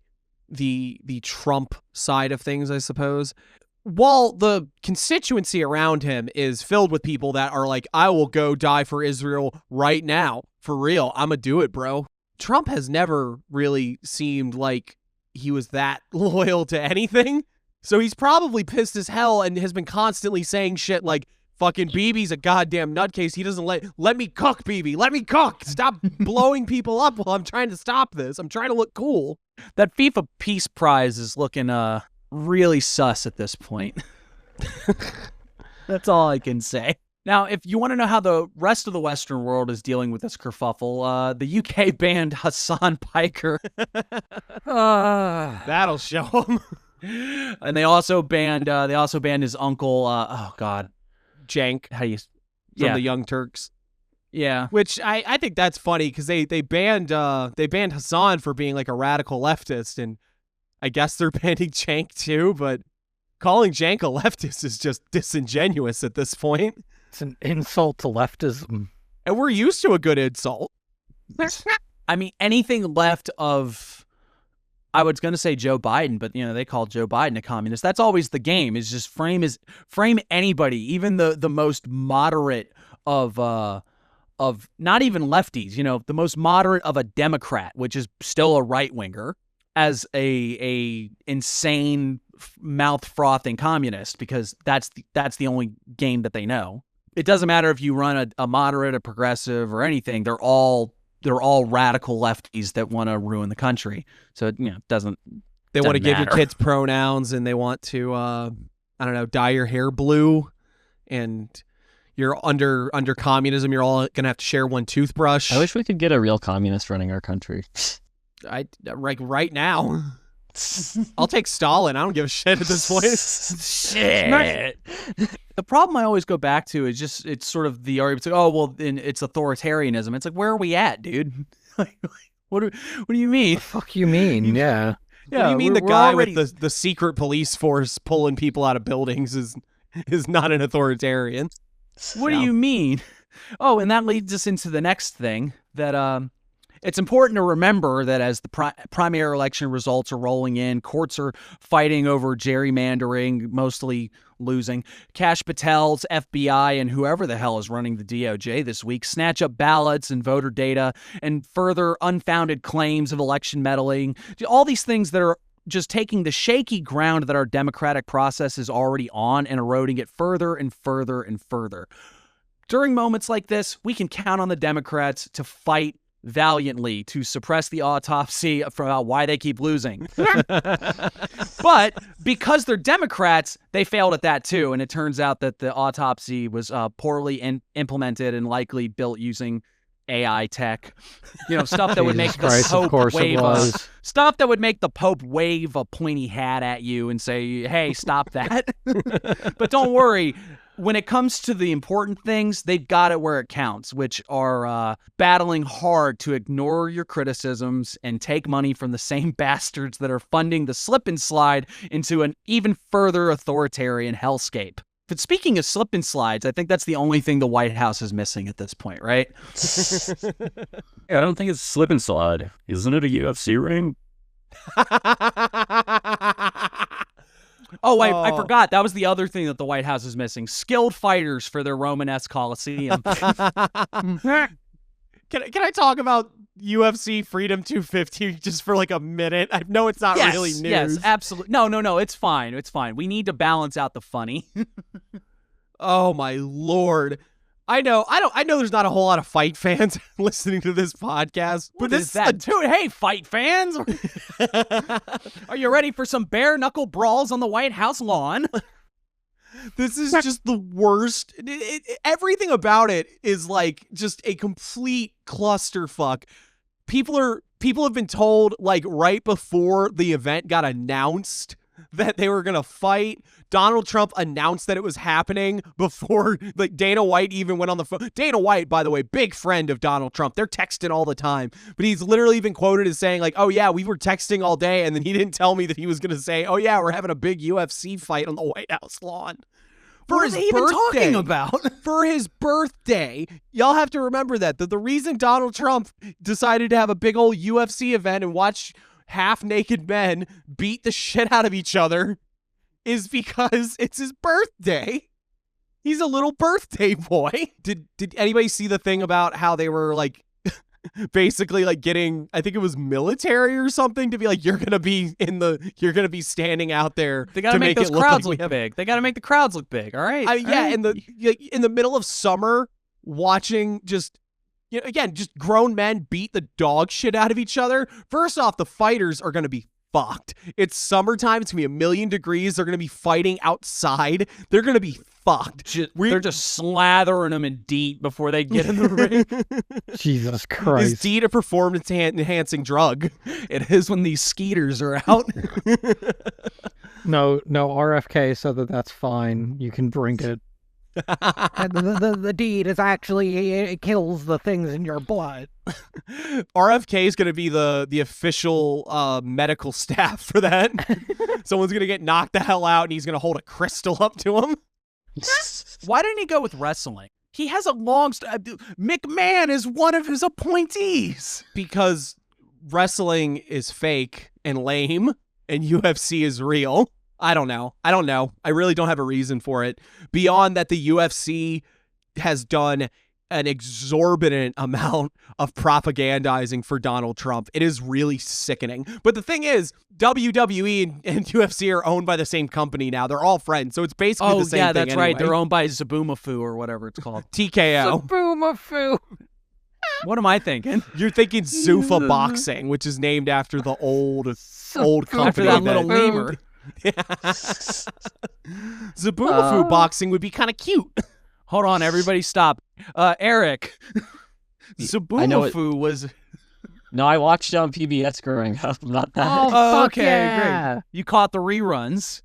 Speaker 11: Trump side of things, I suppose. While the constituency around him is filled with people that are like, I will go die for Israel right now. For real. I'm gonna do it, bro. Trump has never really seemed like he was that loyal to anything. So he's probably pissed as hell and has been constantly saying shit like, fucking Bibi's a goddamn nutcase. He doesn't let me cook, Bibi. Let me cook. Stop blowing people up while I'm trying to stop this. I'm trying to look cool.
Speaker 9: That FIFA Peace Prize is looking really sus at this point. That's all I can say. Now, if you want to know how the rest of the Western world is dealing with this kerfuffle, the UK banned Hassan Piker.
Speaker 11: That'll show him.
Speaker 9: And they also banned his uncle. Oh God.
Speaker 11: Cenk
Speaker 9: How do you?
Speaker 11: From the Young Turks.
Speaker 9: Yeah.
Speaker 11: Which I think that's funny because they banned Hassan for being like a radical leftist, and I guess they're banning Jank too, but calling Jank a leftist is just disingenuous at this point.
Speaker 10: It's an insult to leftism.
Speaker 11: And we're used to a good insult.
Speaker 9: I mean, anything left of, I was going to say Joe Biden, but they call Joe Biden a communist. That's always the game, is just frame anybody, even the most moderate of not even lefties, the most moderate of a Democrat, which is still a right winger, as a insane mouth frothing communist, because that's the only game that they know. It doesn't matter if you run a moderate, a progressive, or anything. They're all radical lefties that want to ruin the country. So it doesn't.
Speaker 11: They want to give
Speaker 9: matter.
Speaker 11: your kids pronouns, and they want to I don't know, dye your hair blue, and you're under communism. You're all gonna have to share one toothbrush.
Speaker 6: I wish we could get a real communist running our country.
Speaker 11: Right now. I'll take Stalin. I don't give a shit at this point.
Speaker 9: Shit. The problem I always go back to is just, it's sort of the argument, it's authoritarianism. It's like, where are we at, dude? What do you mean?
Speaker 10: The fuck you mean? Yeah.
Speaker 11: What do you mean the guy with the secret police force pulling people out of buildings is not an authoritarian?
Speaker 9: What do you mean? Oh, and that leads us into the next thing, that it's important to remember that as the primary election results are rolling in, courts are fighting over gerrymandering, mostly losing. Kash Patel's FBI and whoever the hell is running the DOJ this week snatch up ballots and voter data and further unfounded claims of election meddling. All these things that are just taking the shaky ground that our democratic process is already on and eroding it further and further and further. During moments like this, we can count on the Democrats to fight valiantly to suppress the autopsy for why they keep losing. But because they're Democrats, they failed at that too. And it turns out that the autopsy was poorly implemented and likely built using AI tech. Stuff that would make the Pope wave stuff that would make the Pope wave a pointy hat at you and say, "Hey, stop that." But don't worry. When it comes to the important things, they've got it where it counts, which are battling hard to ignore your criticisms and take money from the same bastards that are funding the slip and slide into an even further authoritarian hellscape. But speaking of slip and slides, I think that's the only thing the White House is missing at this point, right?
Speaker 1: Yeah, I don't think it's slip and slide. Isn't it a UFC ring?
Speaker 9: Oh, I forgot. That was the other thing that the White House is missing. Skilled fighters for their Romanesque Coliseum.
Speaker 11: Can I talk about UFC Freedom 250 just for like a minute? I know it's not really news.
Speaker 9: Yes, absolutely. No. It's fine. It's fine. We need to balance out the funny.
Speaker 11: Oh my Lord. I know there's not a whole lot of fight fans listening to this podcast.
Speaker 9: But this is that, dude? Hey, fight fans! Are you ready for some bare knuckle brawls on the White House lawn?
Speaker 11: This is just the worst. Everything about it is like just a complete clusterfuck. People have been told like right before the event got announced that they were gonna fight. Donald Trump announced that it was happening before like Dana White even went on the phone. Dana White, by the way, big friend of Donald Trump. They're texting all the time. But he's literally been quoted as saying like, "Oh yeah, we were texting all day," and then he didn't tell me that he was gonna say, "Oh yeah, we're having a big UFC fight on the White House lawn."
Speaker 9: What is he even talking about?
Speaker 11: For his birthday. Y'all have to remember that the reason Donald Trump decided to have a big old UFC event and watch half-naked men beat the shit out of each other is because it's his birthday. He's a little birthday boy. Did anybody see the thing about how they were like basically like getting, I think it was military or something, to be like, you're gonna be standing out there.
Speaker 9: They gotta
Speaker 11: to
Speaker 9: make those
Speaker 11: it
Speaker 9: crowds
Speaker 11: look
Speaker 9: look big. They gotta make the crowds look big. All right.
Speaker 11: In the middle of summer, watching just grown men beat the dog shit out of each other. First off, the fighters are gonna be fucked. It's summertime. It's gonna be 1,000,000 degrees. They're gonna be fighting outside. They're gonna be fucked.
Speaker 9: They're just slathering them in DEET before they get in the ring.
Speaker 10: Jesus Christ.
Speaker 11: Is DEET a performance enhancing drug?
Speaker 9: It is when these skeeters are out.
Speaker 10: No, RFK said that's fine. You can drink it. And the deed is actually, it kills the things in your blood.
Speaker 11: RFK is going to be the official medical staff for that. Someone's going to get knocked the hell out, and he's going to hold a crystal up to him.
Speaker 9: Why didn't he go with wrestling? He has a long... McMahon is one of his appointees.
Speaker 11: Because wrestling is fake and lame, and UFC is real. I don't know. I really don't have a reason for it. Beyond that, the UFC has done an exorbitant amount of propagandizing for Donald Trump. It is really sickening. But the thing is, WWE and UFC are owned by the same company now. They're all friends, so it's basically the same thing.
Speaker 9: Oh, yeah, that's right.
Speaker 11: anyway.
Speaker 9: They're owned by Zaboomafoo or whatever it's called.
Speaker 11: TKO.
Speaker 10: Zaboomafoo.
Speaker 9: What am I thinking?
Speaker 11: You're thinking Zuffa Boxing, which is named after the old company.
Speaker 9: After that little lemur.
Speaker 11: Zaboomafoo Boxing would be kind of cute.
Speaker 9: Hold on, everybody stop. Eric,
Speaker 6: Zaboomafoo
Speaker 9: was...
Speaker 6: No, I watched it on PBS growing up. Not that.
Speaker 10: Oh,
Speaker 9: okay,
Speaker 10: yeah.
Speaker 9: great. You caught the reruns.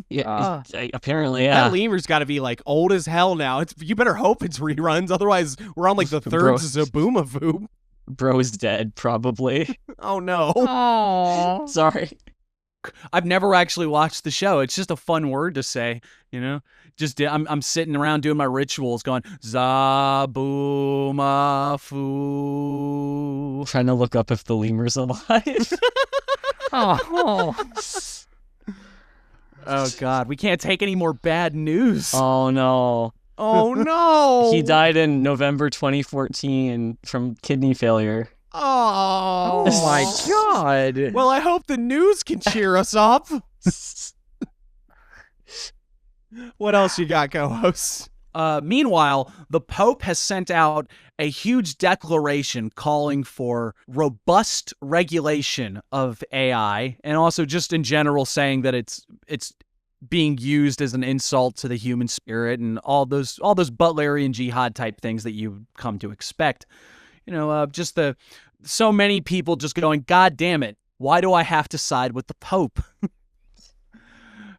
Speaker 6: Yeah, apparently, yeah.
Speaker 11: That lemur's got to be like old as hell now. You better hope it's reruns, otherwise we're on like the third
Speaker 6: Bro.
Speaker 11: Zaboomafoo.
Speaker 6: Bro's dead, probably.
Speaker 11: Oh no.
Speaker 10: Oh.
Speaker 6: Sorry.
Speaker 9: I've never actually watched the show. It's just a fun word to say, you know? Just I'm sitting around doing my rituals going, Zaboomafoo.
Speaker 6: Trying to look up if the lemur's alive.
Speaker 10: Oh.
Speaker 9: Oh, God. We can't take any more bad news.
Speaker 6: Oh, no.
Speaker 11: Oh no.
Speaker 6: He died in November 2014 from kidney failure.
Speaker 11: Oh.
Speaker 10: Oh my God.
Speaker 11: Well, I hope the news can cheer us up. What else you got, co-hosts?
Speaker 9: Meanwhile, the Pope has sent out a huge declaration calling for robust regulation of AI, and also just in general saying that it's being used as an insult to the human spirit and all those Butlerian jihad type things that you've come to expect. You know, just so many people just going, God damn it, why do I have to side with the Pope?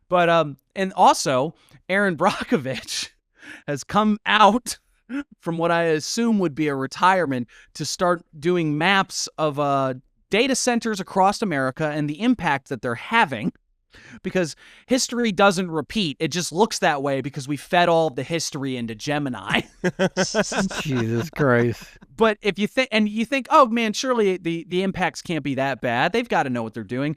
Speaker 9: But and also Aaron Brockovich has come out from what I assume would be a retirement to start doing maps of data centers across America and the impact that they're having, because history doesn't repeat. It just looks that way because we fed all the history into Gemini.
Speaker 10: Jesus Christ.
Speaker 9: But if you think, oh man, surely the impacts can't be that bad. They've got to know what they're doing.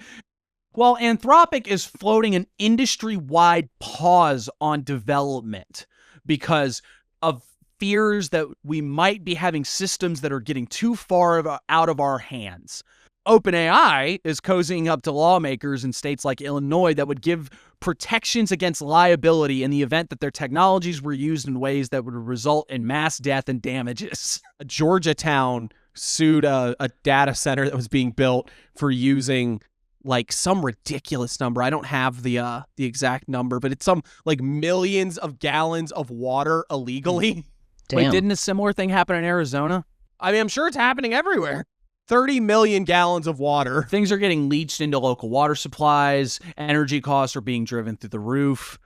Speaker 9: Well, Anthropic is floating an industry-wide pause on development because of fears that we might be having systems that are getting too far out of our hands. OpenAI is cozying up to lawmakers in states like Illinois that would give protections against liability in the event that their technologies were used in ways that would result in mass death and damages.
Speaker 11: A Georgia town sued a data center that was being built for using like some ridiculous number. I don't have the exact number, but it's some like millions of gallons of water illegally.
Speaker 6: Damn.
Speaker 9: Wait, didn't a similar thing happen in Arizona?
Speaker 11: I mean, I'm sure it's happening everywhere. 30 million gallons of water.
Speaker 9: Things are getting leached into local water supplies. Energy costs are being driven through the roof.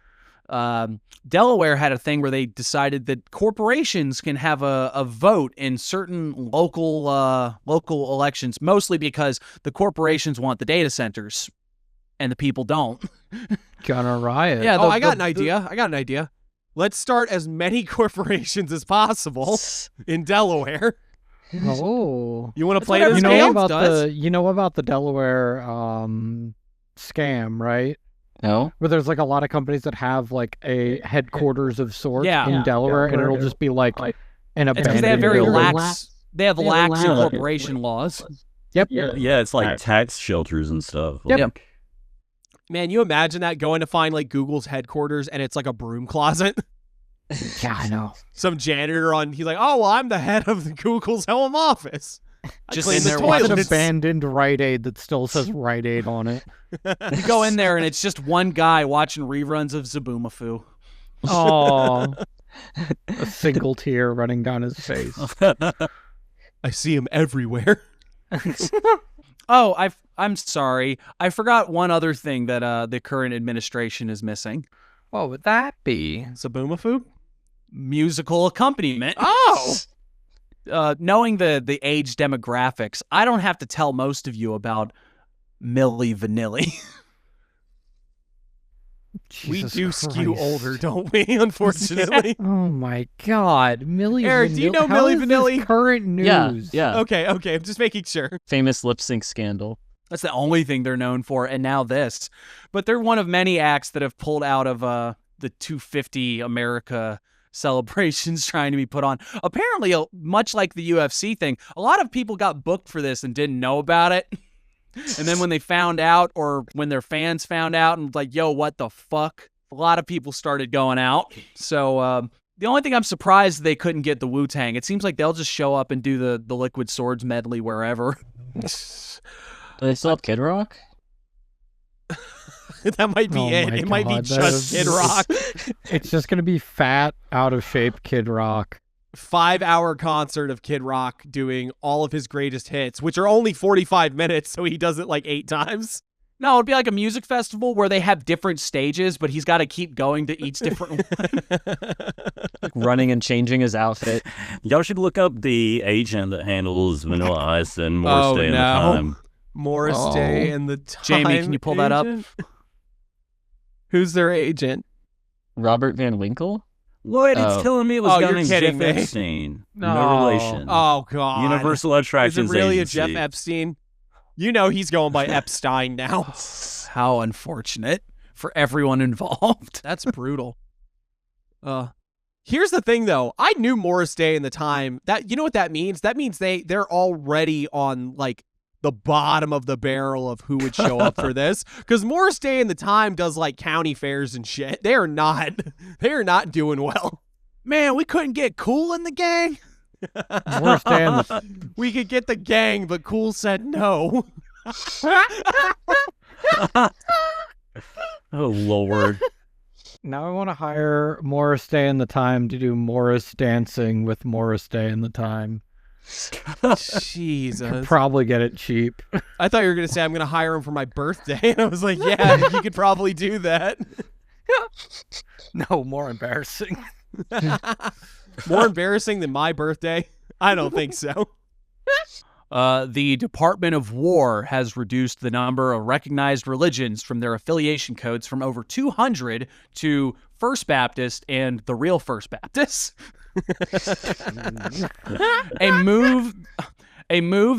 Speaker 9: Delaware had a thing where they decided that corporations can have a vote in certain local elections, mostly because the corporations want the data centers and the people don't.
Speaker 10: Gonna riot.
Speaker 9: Yeah.
Speaker 11: I got an idea. Let's start as many corporations as possible in Delaware.
Speaker 10: Oh.
Speaker 11: You want to
Speaker 9: That's
Speaker 11: play
Speaker 9: what
Speaker 11: this
Speaker 10: You know
Speaker 11: game?
Speaker 10: about
Speaker 9: does.
Speaker 10: the Delaware scam, right?
Speaker 6: No?
Speaker 10: Where there's like a lot of companies that have like a headquarters of sorts in Delaware, and it'll just be like an
Speaker 9: It's because
Speaker 10: abandoned
Speaker 9: they have very
Speaker 10: building.
Speaker 9: lax. They have lax incorporation laws.
Speaker 10: Yep.
Speaker 1: Yeah, it's like tax shelters and stuff.
Speaker 10: Yep.
Speaker 1: Like,
Speaker 11: Man, you imagine that going to find like Google's headquarters and it's like a broom closet.
Speaker 10: Yeah, I know.
Speaker 11: Some janitor he's like, oh, well, I'm the head of the Google's home office. I
Speaker 9: Just
Speaker 11: clean
Speaker 9: in
Speaker 11: the
Speaker 9: there
Speaker 10: It's
Speaker 9: watching
Speaker 10: an
Speaker 11: toilets.
Speaker 10: abandoned Rite Aid that still says Rite Aid on it.
Speaker 9: You go in there and it's just one guy watching reruns of Zaboomafoo.
Speaker 10: Oh, a single tear running down his face.
Speaker 11: I see him everywhere.
Speaker 9: Oh, I'm sorry. I forgot one other thing that the current administration is missing.
Speaker 10: What would that be?
Speaker 11: Zaboomafoo?
Speaker 9: musical accompaniment.
Speaker 11: Oh!
Speaker 9: Knowing the age demographics, I don't have to tell most of you about Milli Vanilli.
Speaker 11: We
Speaker 10: Jesus
Speaker 11: do skew
Speaker 10: Christ.
Speaker 11: older, don't we? Unfortunately.
Speaker 10: Oh my God, Millie.
Speaker 11: Eric, do you know
Speaker 10: How
Speaker 11: Milli
Speaker 10: is this
Speaker 11: Vanilli?
Speaker 10: current news.
Speaker 6: Yeah.
Speaker 11: Okay, I'm just making sure.
Speaker 6: Famous lip sync scandal.
Speaker 9: That's the only thing they're known for, and now this. But they're one of many acts that have pulled out of the 250 America celebrations trying to be put on. Apparently, much like the UFC thing, a lot of people got booked for this and didn't know about it. And then when they found out, or when their fans found out and was like, yo, what the fuck? A lot of people started going out. So the only thing I'm surprised they couldn't get the Wu-Tang. It seems like they'll just show up and do the Liquid Swords medley wherever.
Speaker 6: Do they still have Kid Rock?
Speaker 11: That might be
Speaker 10: Oh
Speaker 11: it.
Speaker 10: my
Speaker 11: It might be
Speaker 10: God,
Speaker 11: just Kid Rock.
Speaker 10: It's just gonna be fat, out of shape Kid Rock.
Speaker 11: 5-hour concert of Kid Rock doing all of his greatest hits, which are only 45 minutes, so he does it like 8 times.
Speaker 9: No, it'd be like a music festival where they have different stages, but he's got to keep going to each different one.
Speaker 6: Like running and changing his outfit.
Speaker 1: Y'all should look up the agent that handles Vanilla Ice and Morris Day in the Time.
Speaker 11: Morris Day and the Time.
Speaker 9: Jamie, can you pull that up?
Speaker 11: Who's their agent?
Speaker 6: Robert Van Winkle?
Speaker 1: What? It's telling me it was a guy
Speaker 11: you're
Speaker 1: named
Speaker 11: kidding
Speaker 1: Jeff
Speaker 11: me.
Speaker 1: Epstein.
Speaker 10: No.
Speaker 1: No relation.
Speaker 11: Oh, God.
Speaker 1: Universal
Speaker 11: Is
Speaker 1: Attractions
Speaker 11: it really
Speaker 1: Agency.
Speaker 11: a Jeff Epstein? You know he's going by Epstein now.
Speaker 9: How unfortunate for everyone involved.
Speaker 11: That's brutal. Here's the thing, though. I knew Morris Day in the Time. That, you know what that means? That means they're already on like the bottom of the barrel of who would show up for this. Because Morris Day in the Time does like county fairs and shit. They are not doing well.
Speaker 9: Man, we couldn't get Cool in the gang.
Speaker 10: Morris Day and the
Speaker 11: We could get the gang, but Cool said no.
Speaker 1: Oh, Lord.
Speaker 10: Now I want to hire Morris Day and the Time to do Morris dancing with Morris Day and the Time. Could
Speaker 11: Jesus.
Speaker 10: probably get it cheap.
Speaker 11: I thought you were going to say I'm going to hire him for my birthday. And I was like, yeah, you could probably do that.
Speaker 10: No, more embarrassing.
Speaker 11: More embarrassing than my birthday? I don't think so.
Speaker 9: The Department of War has reduced the number of recognized religions from their affiliation codes from over 200 to First Baptist and the real First Baptist. A move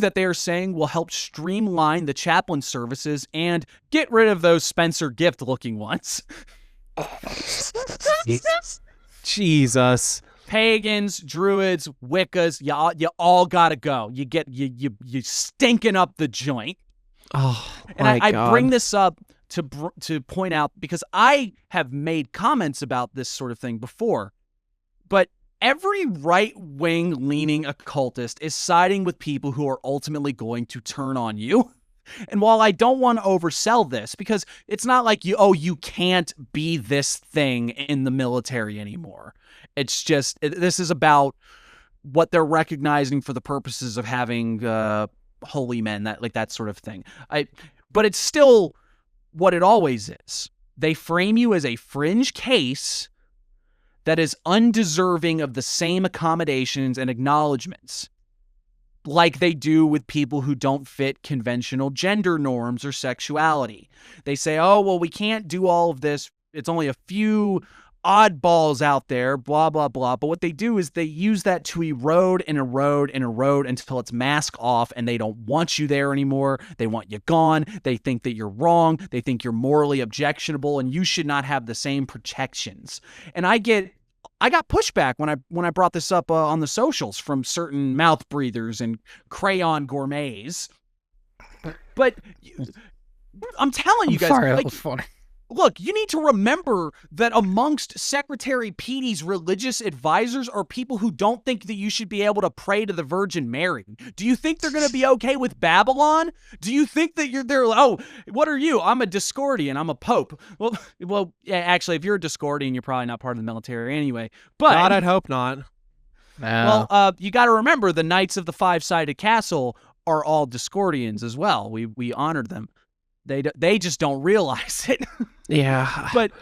Speaker 9: that they are saying will help streamline the chaplain services and get rid of those Spencer Gift looking ones.
Speaker 11: Jesus.
Speaker 9: Pagans, druids, Wiccas, you all gotta go. You stinking up the joint.
Speaker 11: Oh,
Speaker 9: And
Speaker 11: my
Speaker 9: I
Speaker 11: God.
Speaker 9: bring this up to point out because I have made comments about this sort of thing before, but every right-wing leaning occultist is siding with people who are ultimately going to turn on you. And while I don't want to oversell this, because it's not like you can't be this thing in the military anymore. It's just, this is about what they're recognizing for the purposes of having holy men, that sort of thing. But it's still what it always is. They frame you as a fringe case that is undeserving of the same accommodations and acknowledgments, like they do with people who don't fit conventional gender norms or sexuality. They say, oh, well, we can't do all of this. It's only a few oddballs out there, blah, blah, blah. But what they do is they use that to erode and erode and erode until it's mask off and they don't want you there anymore. They want you gone. They think that you're wrong. They think you're morally objectionable and you should not have the same protections. And I got pushback when I brought this up on the socials from certain mouth breathers and crayon gourmets. But I'm telling you guys,
Speaker 10: Sorry, that
Speaker 9: like,
Speaker 10: was funny.
Speaker 9: look, you need to remember that amongst Secretary Petey's religious advisors are people who don't think that you should be able to pray to the Virgin Mary. Do you think they're going to be okay with Babylon? Do you think that they're oh, what are you? I'm a Discordian. I'm a pope. Well, yeah, actually, if you're a Discordian, you're probably not part of the military anyway. But
Speaker 11: God, I'd hope not.
Speaker 9: well, you got to remember the Knights of the Five-Sided Castle are all Discordians as well. We honored them. They just don't realize it.
Speaker 11: Yeah.
Speaker 9: But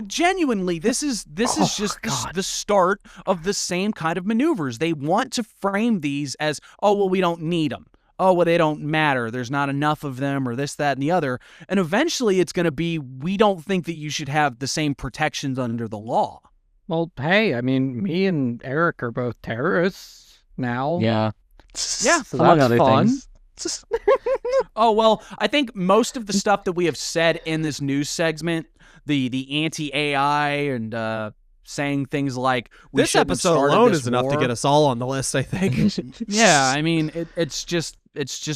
Speaker 9: genuinely, this is just the start of the same kind of maneuvers. They want to frame these as, oh, well, we don't need them. Oh, well, they don't matter. There's not enough of them, or this, that, and the other. And eventually it's going to be, we don't think that you should have the same protections under the law.
Speaker 10: Well, hey, I mean, me and Eric are both terrorists now.
Speaker 6: Yeah.
Speaker 10: Yeah, so
Speaker 6: among
Speaker 10: that's
Speaker 6: other
Speaker 10: fun.
Speaker 6: things.
Speaker 9: Oh, well, I think most of the stuff that we have said in this news segment, the anti-AI and saying things like
Speaker 11: this episode alone is enough to get us all on the list, I think.
Speaker 9: Yeah, I mean, it's just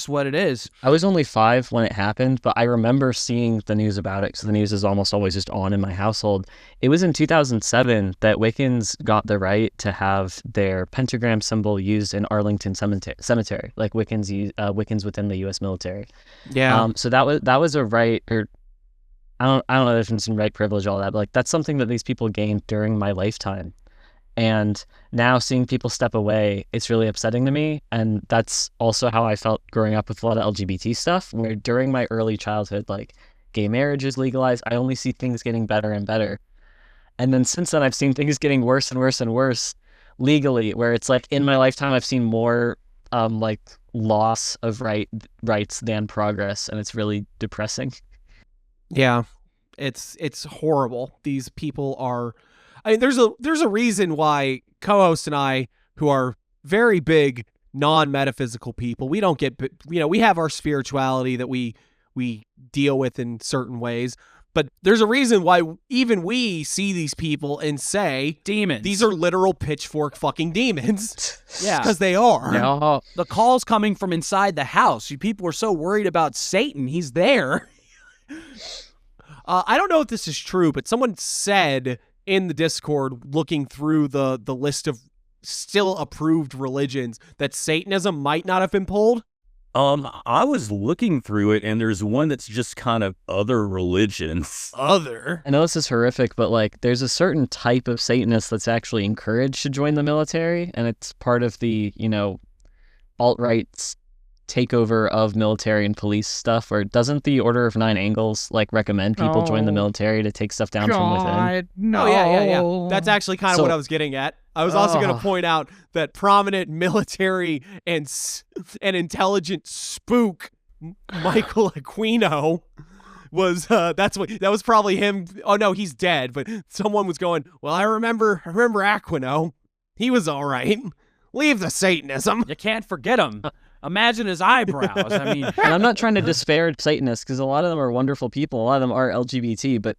Speaker 9: what it is.
Speaker 6: I was only 5 when it happened, but I remember seeing the news about it because the news is almost always just on in my household. It was in 2007 that Wiccans got the right to have their pentagram symbol used in Arlington Cemetery, like Wiccans within the U.S. military.
Speaker 11: Yeah.
Speaker 6: So that was a right, or I don't know the difference in right, privilege, all that, but like that's something that these people gained during my lifetime. And now seeing people step away, it's really upsetting to me. And that's also how I felt growing up with a lot of LGBT stuff, where during my early childhood, like gay marriage is legalized. I only see things getting better and better. And then since then, I've seen things getting worse and worse and worse legally, where it's like in my lifetime, I've seen more like loss of rights than progress. And it's really depressing.
Speaker 11: Yeah, it's horrible. These people are, I mean, there's a reason why co-host and I, who are very big non-metaphysical people, we don't get, we have our spirituality that we deal with in certain ways, but there's a reason why even we see these people and say,
Speaker 9: demons.
Speaker 11: These are literal pitchfork fucking demons.
Speaker 9: Yeah.
Speaker 11: Because they are.
Speaker 9: Yeah. The call's coming from inside the house. You people are so worried about Satan. He's there.
Speaker 11: I don't know if this is true, but someone said in the Discord, looking through the list of still approved religions, that Satanism might not have been pulled.
Speaker 1: I was looking through it, and there's one that's just kind of other religions.
Speaker 11: Other?
Speaker 6: I know this is horrific, but like there's a certain type of Satanist that's actually encouraged to join the military, and it's part of the, alt-right's takeover of military and police stuff, or doesn't the Order of Nine Angles like recommend people join the military to take stuff down from within?
Speaker 10: No.
Speaker 11: Oh, yeah. That's actually kind of what I was getting at. I was also going to point out that prominent military and intelligent spook Michael Aquino was that was probably him. Oh no, he's dead. But someone was going, well, I remember Aquino. He was all right. Leave the Satanism.
Speaker 9: You can't forget him. Imagine his eyebrows. I mean,
Speaker 6: and I'm not trying to disparage Satanists because a lot of them are wonderful people. A lot of them are LGBT, but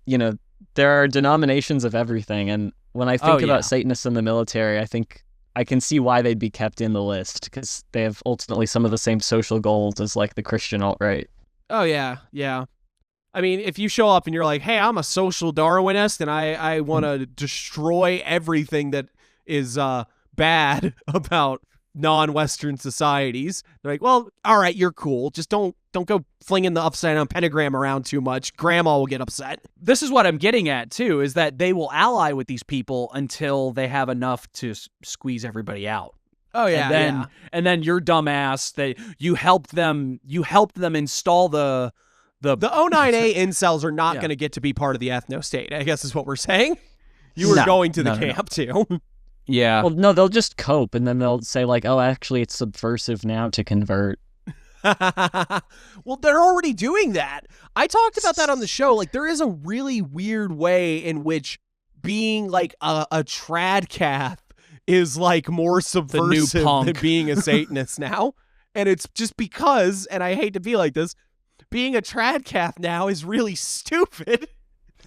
Speaker 6: there are denominations of everything. And when I think about Satanists in the military, I think I can see why they'd be kept in the list because they have ultimately some of the same social goals as like the Christian alt-right.
Speaker 11: Oh yeah. I mean, if you show up and you're like, hey, I'm a social Darwinist and I want to destroy everything that is bad about non-Western societies, they're like, well, all right, you're cool. Just don't go flinging the upside down pentagram around too much. Grandma will get upset.
Speaker 9: This is what I'm getting at too, is that they will ally with these people until they have enough to squeeze everybody out.
Speaker 11: Oh yeah,
Speaker 9: and then your dumbass, that you helped them install the
Speaker 11: 09A incels are not going to get to be part of the ethno-state, I guess is what we're saying. You were going to the camp too.
Speaker 9: Yeah.
Speaker 6: Well, no, they'll just cope, and then they'll say like, oh, actually, it's subversive now to convert.
Speaker 11: Well, they're already doing that. I talked about that on the show. Like, there is a really weird way in which being like a trad cath is like more subversive than being a Satanist now. And it's just because, and I hate to be like this, being a trad cath now is really stupid.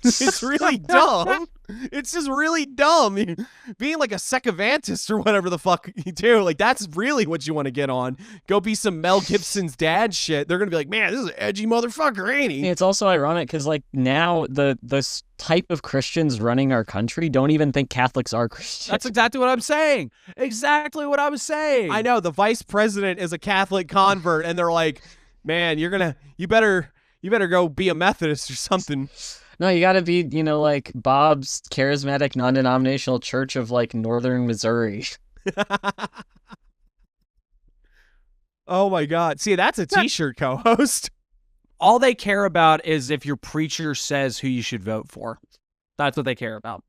Speaker 11: It's really dumb. It's just really dumb. Being like a Secavantist or whatever the fuck you do, like that's really what you want to get on. Go be some Mel Gibson's dad shit. They're gonna be like, man, this is an edgy motherfucker, ain't he?
Speaker 6: It's also ironic because like now the type of Christians running our country don't even think Catholics are Christians.
Speaker 9: That's exactly what I'm saying. Exactly what I was saying.
Speaker 11: I know the vice president is a Catholic convert, and they're like, man, you better go be a Methodist or something.
Speaker 6: No, you gotta be, like Bob's charismatic non-denominational church of like northern Missouri.
Speaker 11: Oh my God. See, that's a t-shirt co-host.
Speaker 9: all they care about is if your preacher says who you should vote for. That's what they care about.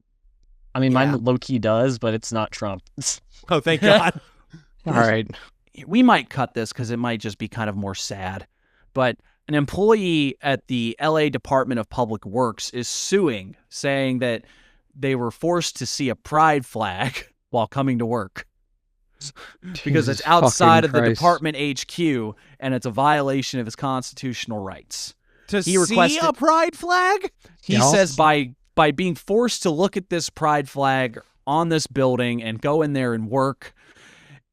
Speaker 6: I mean, mine low-key does, but it's not Trump.
Speaker 11: Oh, thank God.
Speaker 10: All right.
Speaker 9: We might cut this because it might just be kind of more sad. But an employee at the LA Department of Public Works is suing, saying that they were forced to see a pride flag while coming to work. Because
Speaker 10: Jesus
Speaker 9: it's outside of the
Speaker 10: fucking Christ.
Speaker 9: department HQ, and it's a violation of his constitutional rights.
Speaker 11: To
Speaker 9: He
Speaker 11: see
Speaker 9: requested-
Speaker 11: a pride flag?
Speaker 9: He
Speaker 10: Yeah.
Speaker 9: says by being forced to look at this pride flag on this building and go in there and work,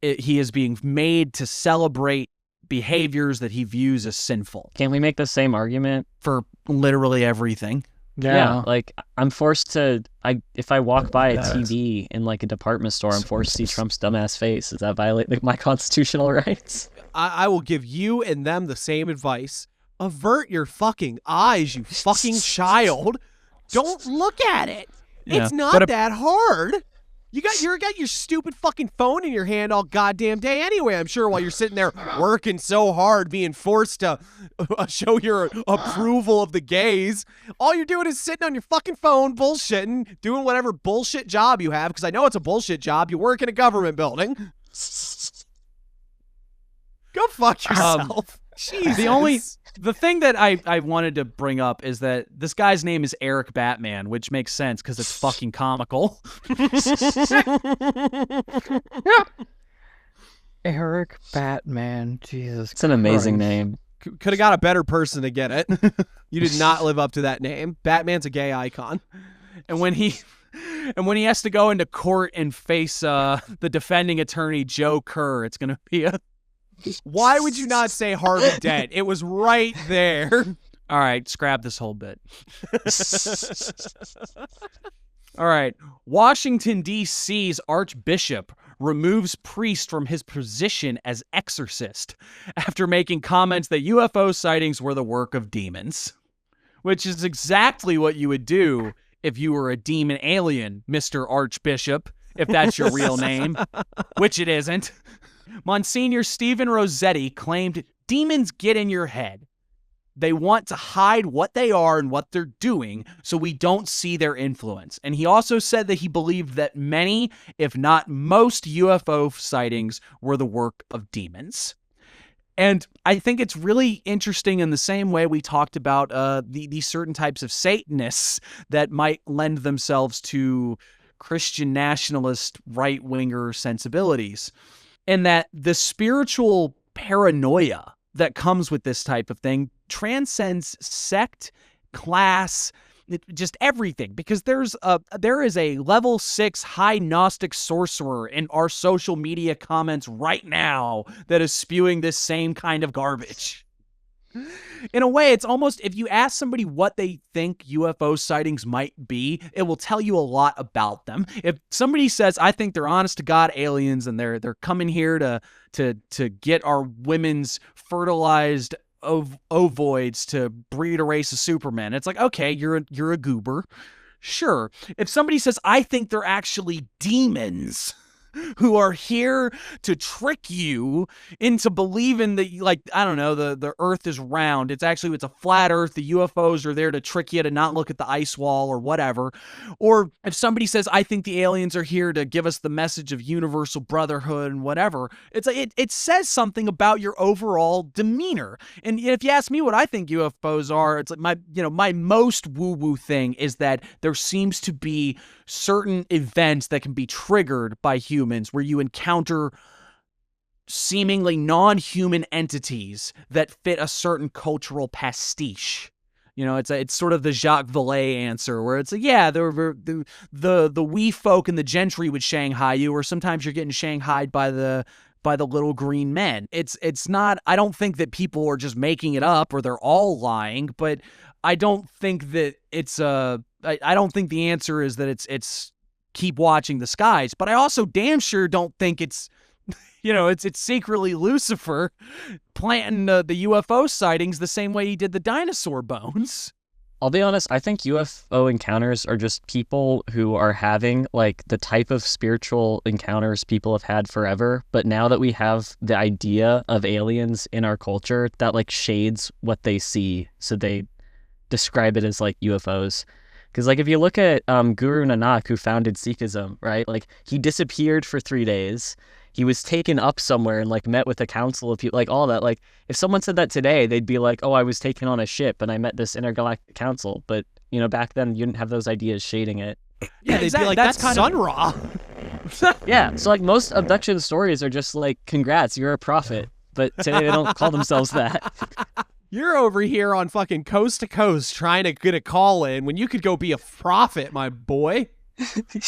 Speaker 9: he is being made to celebrate behaviors that he views as sinful
Speaker 6: Can't we make the same argument?
Speaker 9: for literally everything.
Speaker 10: Yeah.
Speaker 6: Like I'm forced to. If I walk by a TV in like a department store, I'm forced to see Trump's dumbass face. Does that violate like, my constitutional rights?
Speaker 11: I will give you and them the same advice. Avert your fucking eyes, you fucking child. Don't look at it. It's
Speaker 9: Yeah.
Speaker 11: not
Speaker 9: But
Speaker 11: that hard. You got your stupid fucking phone in your hand all goddamn day anyway, I'm sure, while you're sitting there working so hard, being forced to show your approval of the gays. All you're doing is sitting on your fucking phone, bullshitting, doing whatever bullshit job you have, because I know it's a bullshit job. You work in a government building. Go fuck yourself. Jesus.
Speaker 9: The thing that I wanted to bring up is that this guy's name is Eric Batman, which makes sense because it's fucking comical.
Speaker 10: Eric Batman. Jesus.
Speaker 6: It's an amazing
Speaker 10: Christ.
Speaker 6: name.
Speaker 11: Could have got a better person to get it. You did not live up to that name. Batman's a gay icon.
Speaker 9: And when he has to go into court and face the defending attorney Joe Kerr, it's gonna be a.
Speaker 11: Why would you not say Harvey Dent? It was right there.
Speaker 9: All right, scrap this whole bit. All right, Washington D.C.'s Archbishop removes priest from his position as exorcist after making comments that UFO sightings were the work of demons, which is exactly what you would do if you were a demon alien, Mr. Archbishop, if that's your real name, which it isn't. Monsignor Stephen Rossetti claimed demons get in your head. They want to hide what they are and what they're doing so we don't see their influence. And he also said that he believed that many, if not most, UFO sightings were the work of demons. And I think it's really interesting in the same way we talked about these certain types of Satanists that might lend themselves to Christian nationalist right-winger sensibilities. And that the spiritual paranoia that comes with this type of thing transcends sect, class, just everything. Because there is a level 6 high Gnostic sorcerer in our social media comments right now that is spewing this same kind of garbage. In a way, it's almost, if you ask somebody what they think UFO sightings might be, it will tell you a lot about them. If somebody says, I think they're honest to God aliens and they're coming here to get our women's fertilized ovoids to breed a race of Supermen, it's like, okay, you're a goober. Sure. If somebody says, I think they're actually demons who are here to trick you into believing that, like, I don't know, the earth is round. It's a flat earth. The UFOs are there to trick you to not look at the ice wall or whatever. Or if somebody says, I think the aliens are here to give us the message of universal brotherhood and whatever, it's like, it says something about your overall demeanor. And if you ask me what I think UFOs are, it's like my most woo-woo thing is that there seems to be certain events that can be triggered by humans where you encounter seemingly non-human entities that fit a certain cultural pastiche. You know, it's sort of the Jacques Vallée answer where it's like, yeah, the wee folk and the gentry would Shanghai you, or sometimes you're getting shanghaied by the little green men. It's not, I don't think that people are just making it up or they're all lying, but I don't think that it's I don't think the answer is that it's keep watching the skies, but I also damn sure don't think it's, it's secretly Lucifer planting the UFO sightings the same way he did the dinosaur bones.
Speaker 6: I'll be honest, I think UFO encounters are just people who are having like the type of spiritual encounters people have had forever. But now that we have the idea of aliens in our culture, that like shades what they see. So they describe it as like UFOs. Because like if you look at Guru Nanak, who founded Sikhism, right? Like he disappeared for 3 days. He was taken up somewhere and like met with a council of people, like all that. Like if someone said that today, they'd be like, oh, I was taken on a ship and I met this intergalactic council. But, you know, back then you didn't have those ideas shading it.
Speaker 11: Yeah, they'd be like, that's Sun Ra.
Speaker 6: Yeah, so like most abduction stories are just like, congrats, you're a prophet. But today they don't call themselves that.
Speaker 11: You're over here on fucking coast to coast trying to get a call in when you could go be a prophet, my boy.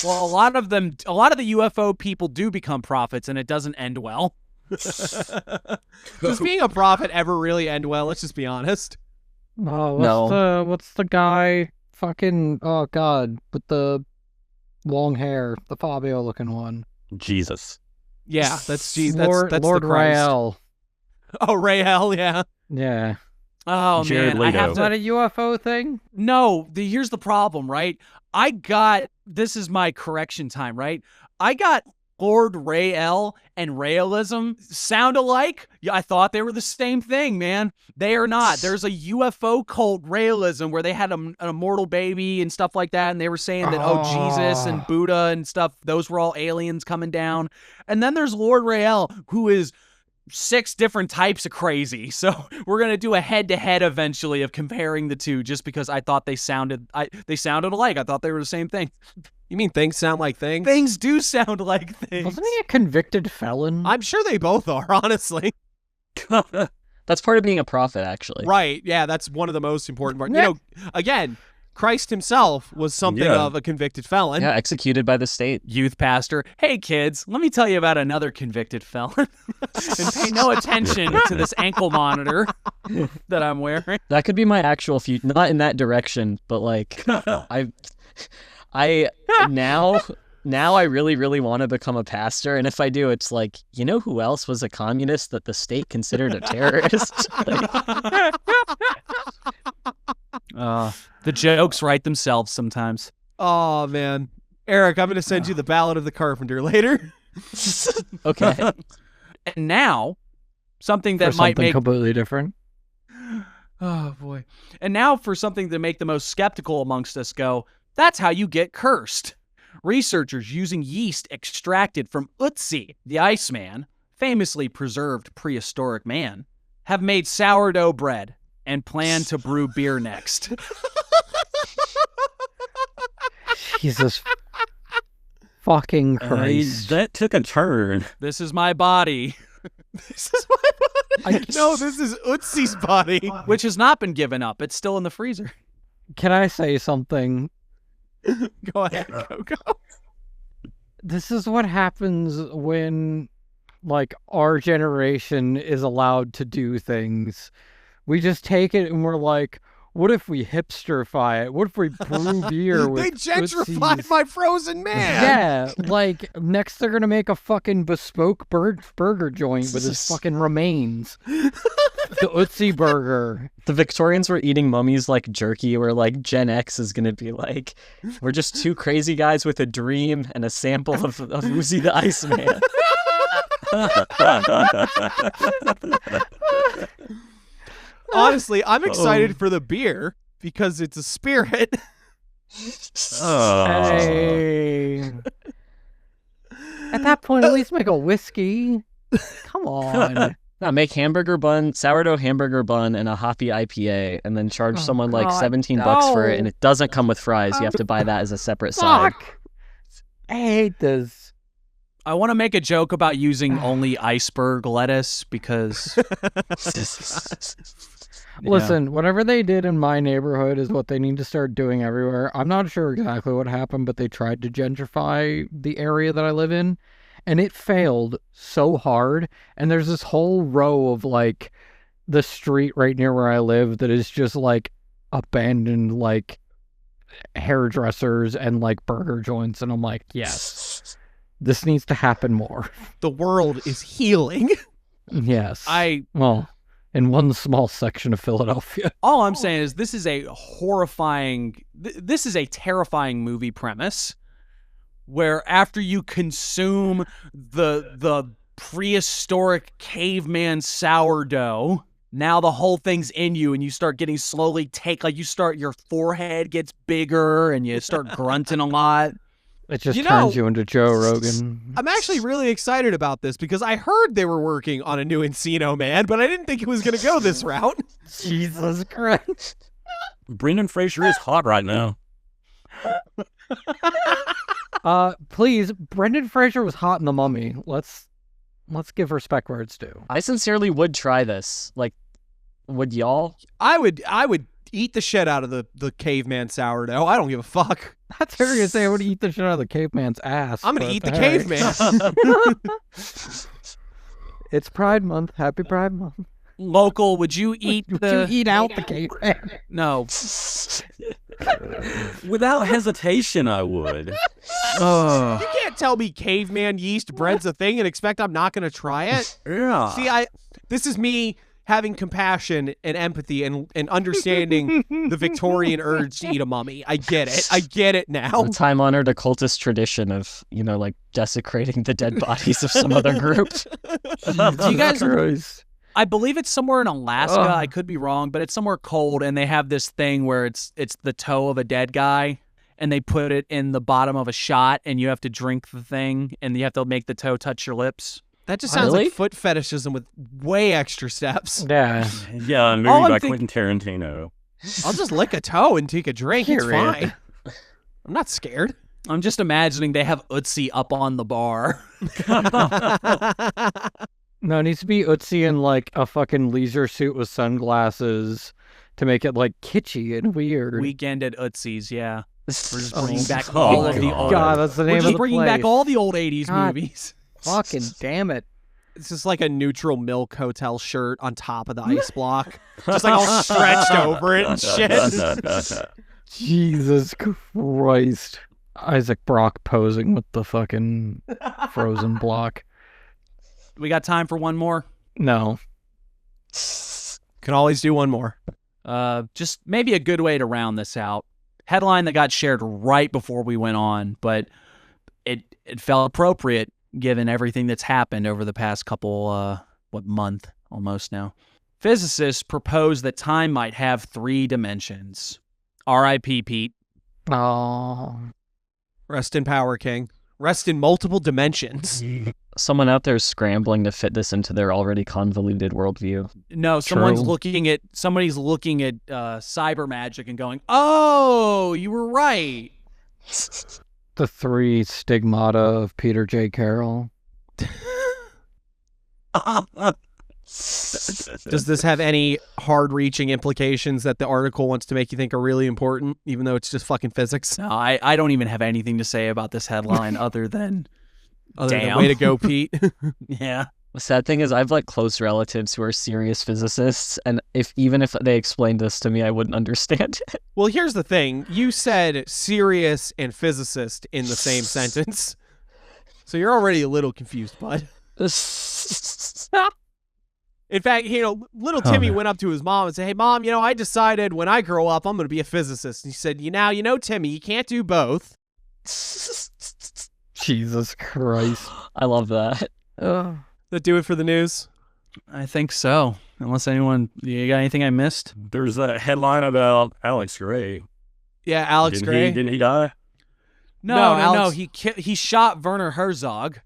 Speaker 9: Well, a lot of the UFO people do become prophets, and it doesn't end well.
Speaker 11: Does being a prophet ever really end well? Let's just be honest.
Speaker 10: Oh, what's the guy? Fucking, oh god, with the long hair, the Fabio looking one.
Speaker 1: Jesus.
Speaker 11: Yeah, that's
Speaker 10: Lord
Speaker 11: the Christ.
Speaker 10: Rael.
Speaker 11: Oh, Rael, yeah.
Speaker 10: Yeah.
Speaker 9: Oh
Speaker 1: Jared
Speaker 9: man,
Speaker 1: Leto.
Speaker 10: Is that a UFO thing?
Speaker 9: No, here's the problem, right? This is my correction time, right? I got Lord Rael and Raelism sound alike. Yeah, I thought they were the same thing, man. They are not. There's a UFO cult, Raelism, where they had an immortal baby and stuff like that, and they were saying that, Jesus and Buddha and stuff, those were all aliens coming down. And then there's Lord Rael, who is 6 different types of crazy. So we're going to do a head-to-head eventually of comparing the two, just because I thought they sounded alike. I thought they were the same thing.
Speaker 11: You mean things sound like things?
Speaker 9: Things do sound like things.
Speaker 10: Wasn't he a convicted felon?
Speaker 11: I'm sure they both are, honestly.
Speaker 6: That's part of being a prophet, actually.
Speaker 11: Right, yeah, that's one of the most important parts. You know, again, Christ himself was something of a convicted felon.
Speaker 6: Yeah, executed by the state.
Speaker 9: Youth pastor. Hey, kids, let me tell you about another convicted felon. And pay no attention to this ankle monitor that I'm wearing.
Speaker 6: That could be my actual future. Not in that direction, but like, I now I really, really want to become a pastor. And if I do, it's like, you know who else was a communist that the state considered a terrorist?
Speaker 9: The jokes write themselves sometimes.
Speaker 11: Oh, man. Eric, I'm going to send you the Ballad of the Carpenter later.
Speaker 6: Okay.
Speaker 9: And now, something that
Speaker 10: For
Speaker 9: might
Speaker 10: something
Speaker 9: make...
Speaker 10: completely different.
Speaker 9: Oh, boy. And now for something to make the most skeptical amongst us go, that's how you get cursed. Researchers using yeast extracted from Utsi, the Iceman, famously preserved prehistoric man, have made sourdough bread and plan to brew beer next.
Speaker 10: Jesus fucking Christ.
Speaker 1: That took a turn.
Speaker 9: This is my body.
Speaker 11: This is my body. No, this is Utsi's body.
Speaker 9: Which has not been given up. It's still in the freezer.
Speaker 10: Can I say something?
Speaker 11: Go ahead. Go.
Speaker 10: This is what happens when, like, our generation is allowed to do things. We just take it and we're like, what if we hipsterify it? What if we brew beer with
Speaker 11: They gentrified
Speaker 10: Utsi's?
Speaker 11: my frozen man.
Speaker 10: Yeah, like, next they're gonna make a fucking bespoke burger joint with his fucking remains. The Utsi burger.
Speaker 6: The Victorians were eating mummies like jerky, where like Gen X is gonna be like, we're just 2 crazy guys with a dream and a sample of Uzi the Iceman.
Speaker 11: Honestly, I'm excited for the beer because it's a spirit.
Speaker 10: Hey. At that point, at least make a whiskey. Come on.
Speaker 6: No, make sourdough hamburger bun, and a hoppy IPA, and then charge someone like
Speaker 10: God,
Speaker 6: $17 for it,
Speaker 10: no.
Speaker 6: and it doesn't come with fries. You have to buy that as a separate side.
Speaker 10: Fuck. I hate this.
Speaker 9: I want to make a joke about using only iceberg lettuce because...
Speaker 10: Listen, whatever they did in my neighborhood is what they need to start doing everywhere. I'm not sure exactly what happened, but they tried to gentrify the area that I live in, and it failed so hard. And there's this whole row of, like, the street right near where I live that is just, like, abandoned, like, hairdressers and, like, burger joints. And I'm like, yes, this needs to happen more.
Speaker 11: The world is healing.
Speaker 10: Yes. Well, in one small section of Philadelphia.
Speaker 9: All I'm saying is this is a horrifying, this is a terrifying movie premise where after you consume the prehistoric caveman sourdough, now the whole thing's in you and you start getting slowly your forehead gets bigger and you start grunting a lot.
Speaker 10: It just turns you into Joe Rogan.
Speaker 11: I'm actually really excited about this because I heard they were working on a new Encino Man, but I didn't think it was going to go this route.
Speaker 10: Jesus Christ.
Speaker 1: Brendan Fraser is hot right now.
Speaker 10: Please, Brendan Fraser was hot in The Mummy. Let's give respect where it's due.
Speaker 6: I sincerely would try this. Like, would y'all?
Speaker 11: I would eat the shit out of the caveman sourdough. I don't give a fuck.
Speaker 10: That's fair to say I would eat the shit out of the caveman's ass.
Speaker 11: I'm going to eat the
Speaker 10: hey.
Speaker 11: caveman.
Speaker 10: It's Pride Month. Happy Pride Month.
Speaker 9: Local, would you eat
Speaker 10: Would you eat out the caveman?
Speaker 9: No.
Speaker 1: Without hesitation, I would.
Speaker 11: You can't tell me caveman yeast bread's a thing and expect I'm not going to try it.
Speaker 1: Yeah.
Speaker 11: See, this is me having compassion and empathy and understanding the Victorian urge to eat a mummy. I get it. I get it now.
Speaker 6: The time-honored occultist tradition of, like desecrating the dead bodies of some other group.
Speaker 9: Do you guys... I believe it's somewhere in Alaska. I could be wrong, but it's somewhere cold, and they have this thing where it's the toe of a dead guy, and they put it in the bottom of a shot, and you have to drink the thing, and you have to make the toe touch your lips.
Speaker 11: That just sounds like foot fetishism with way extra steps.
Speaker 10: Yeah.
Speaker 1: Yeah, a movie by Quentin Tarantino.
Speaker 11: I'll just lick a toe and take a drink. It's fine. I'm not scared.
Speaker 9: I'm just imagining they have Ötzi up on the bar.
Speaker 10: No, it needs to be Ötzi in like a fucking leisure suit with sunglasses to make it like kitschy and weird.
Speaker 9: Weekend at Ötzi's, yeah. We're just
Speaker 10: Oh,
Speaker 9: bringing back
Speaker 10: oh
Speaker 9: all
Speaker 10: my
Speaker 9: of the
Speaker 10: God.
Speaker 9: old.
Speaker 10: God, that's the name
Speaker 9: We're
Speaker 10: of
Speaker 9: just
Speaker 10: the
Speaker 9: bringing
Speaker 10: place.
Speaker 9: back all the old '80s
Speaker 10: God.
Speaker 9: movies.
Speaker 10: Fucking damn it.
Speaker 11: It's just like a neutral Milk Hotel shirt on top of the ice block. Just like all stretched over it and shit.
Speaker 10: Jesus Christ. Isaac Brock posing with the fucking frozen block.
Speaker 9: We got time for one more?
Speaker 10: No.
Speaker 11: Can always do one more.
Speaker 9: Just maybe a good way to round this out. Headline that got shared right before we went on, but it felt appropriate given everything that's happened over the past couple, month almost now. Physicists propose that time might have 3 dimensions. R.I.P. Pete.
Speaker 10: Oh.
Speaker 11: Rest in power, King. Rest in multiple dimensions.
Speaker 6: Someone out there is scrambling to fit this into their already convoluted worldview.
Speaker 9: No, somebody's looking at cyber magic and going, "Oh, you were right."
Speaker 10: The 3 stigmata of Peter J. Carroll.
Speaker 11: Does this have any hard-reaching implications that the article wants to make you think are really important, even though it's just fucking physics?
Speaker 9: No, I don't even have anything to say about this headline other than damn.
Speaker 11: Way to go, Pete.
Speaker 9: Yeah.
Speaker 6: The sad thing is I have like close relatives who are serious physicists, and even if they explained this to me, I wouldn't understand it.
Speaker 11: Well, here's the thing. You said serious and physicist in the same sentence. So you're already a little confused, bud. In fact, little Timmy went up to his mom and said, "Hey, Mom, I decided when I grow up, I'm going to be a physicist." And he said, Timmy, you can't do both.
Speaker 10: Jesus Christ.
Speaker 6: I love that.
Speaker 11: That do it for the news?
Speaker 9: I think so. Unless you got anything I missed?
Speaker 1: There's a headline about Alex Gray.
Speaker 11: Yeah, Alex Gray.
Speaker 1: Didn't he die?
Speaker 9: No. He shot Werner Herzog.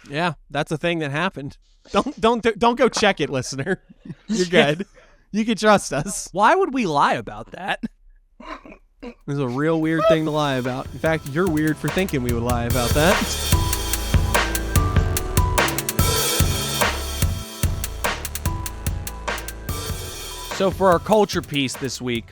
Speaker 11: Yeah, that's a thing that happened. Don't go check it, listener. You're good. You can trust us.
Speaker 9: Why would we lie about that?
Speaker 11: It's a real weird thing to lie about. In fact, you're weird for thinking we would lie about that.
Speaker 9: So for our culture piece this week,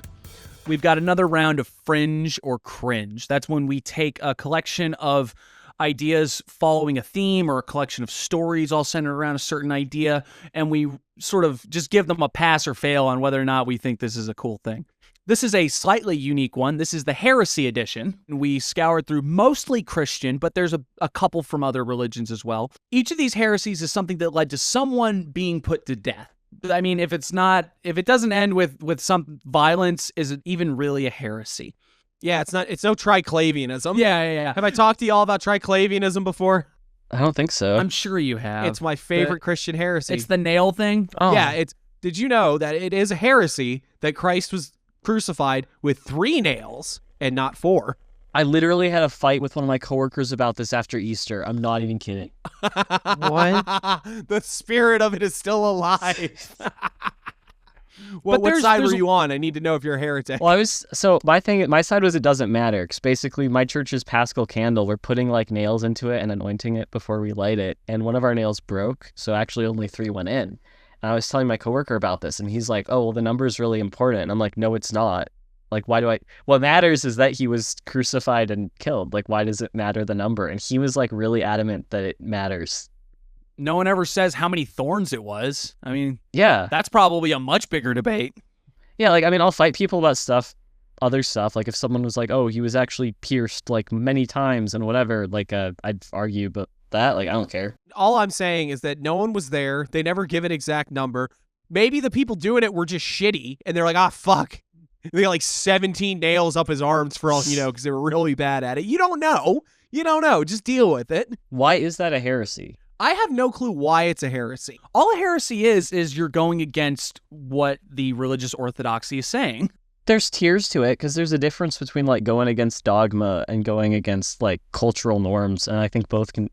Speaker 9: we've got another round of Fringe or Cringe. That's when we take a collection of ideas following a theme or a collection of stories all centered around a certain idea, and we sort of just give them a pass or fail on whether or not we think this is a cool thing. This is a slightly unique one. This is the Heresy edition. We scoured through mostly Christian, but there's a couple from other religions as well. Each of these heresies is something that led to someone being put to death. I mean, if it doesn't end with some violence, is it even really a heresy?
Speaker 11: Yeah, it's no triclavianism.
Speaker 9: Yeah.
Speaker 11: Have I talked to y'all about triclavianism before?
Speaker 6: I don't think so.
Speaker 9: I'm sure you have.
Speaker 11: It's my favorite Christian heresy.
Speaker 9: It's the nail thing?
Speaker 6: Oh.
Speaker 11: Yeah, did you know that it is a heresy that Christ was crucified with 3 nails and not 4?
Speaker 6: I literally had a fight with one of my coworkers about this after Easter. I'm not even kidding.
Speaker 9: What?
Speaker 11: The spirit of it is still alive. Well,
Speaker 9: But
Speaker 11: what side
Speaker 9: there's-
Speaker 11: were you on? I need to know if you're a heretic.
Speaker 6: Well, my side was it doesn't matter, because basically my church's Paschal candle, we're putting like nails into it and anointing it before we light it, and one of our nails broke, so actually only 3 went in. And I was telling my coworker about this, and he's like, "Oh, well, the number is really important." And I'm like, "No, it's not. Like, why do I? What matters is that he was crucified and killed. Like, why does it matter the number?" And he was like really adamant that it matters.
Speaker 9: No one ever says how many thorns it was. I mean,
Speaker 6: Yeah.
Speaker 9: that's probably a much bigger debate.
Speaker 6: Yeah, like, I mean, I'll fight people about other stuff. Like, if someone was like, "Oh, he was actually pierced, like, many times and whatever," like, I'd argue, but that, like, I don't care.
Speaker 11: All I'm saying is that no one was there. They never give an exact number. Maybe the people doing it were just shitty, and they're like, "Ah, fuck." They got like 17 nails up his arms for all you know, because they were really bad at it. You don't know. Just deal with it.
Speaker 6: Why is that a heresy?
Speaker 11: I have no clue why it's a heresy.
Speaker 9: All a heresy is you're going against what the religious orthodoxy is saying.
Speaker 6: There's tiers to it, because there's a difference between, like, going against dogma and going against, like, cultural norms, and I think both can...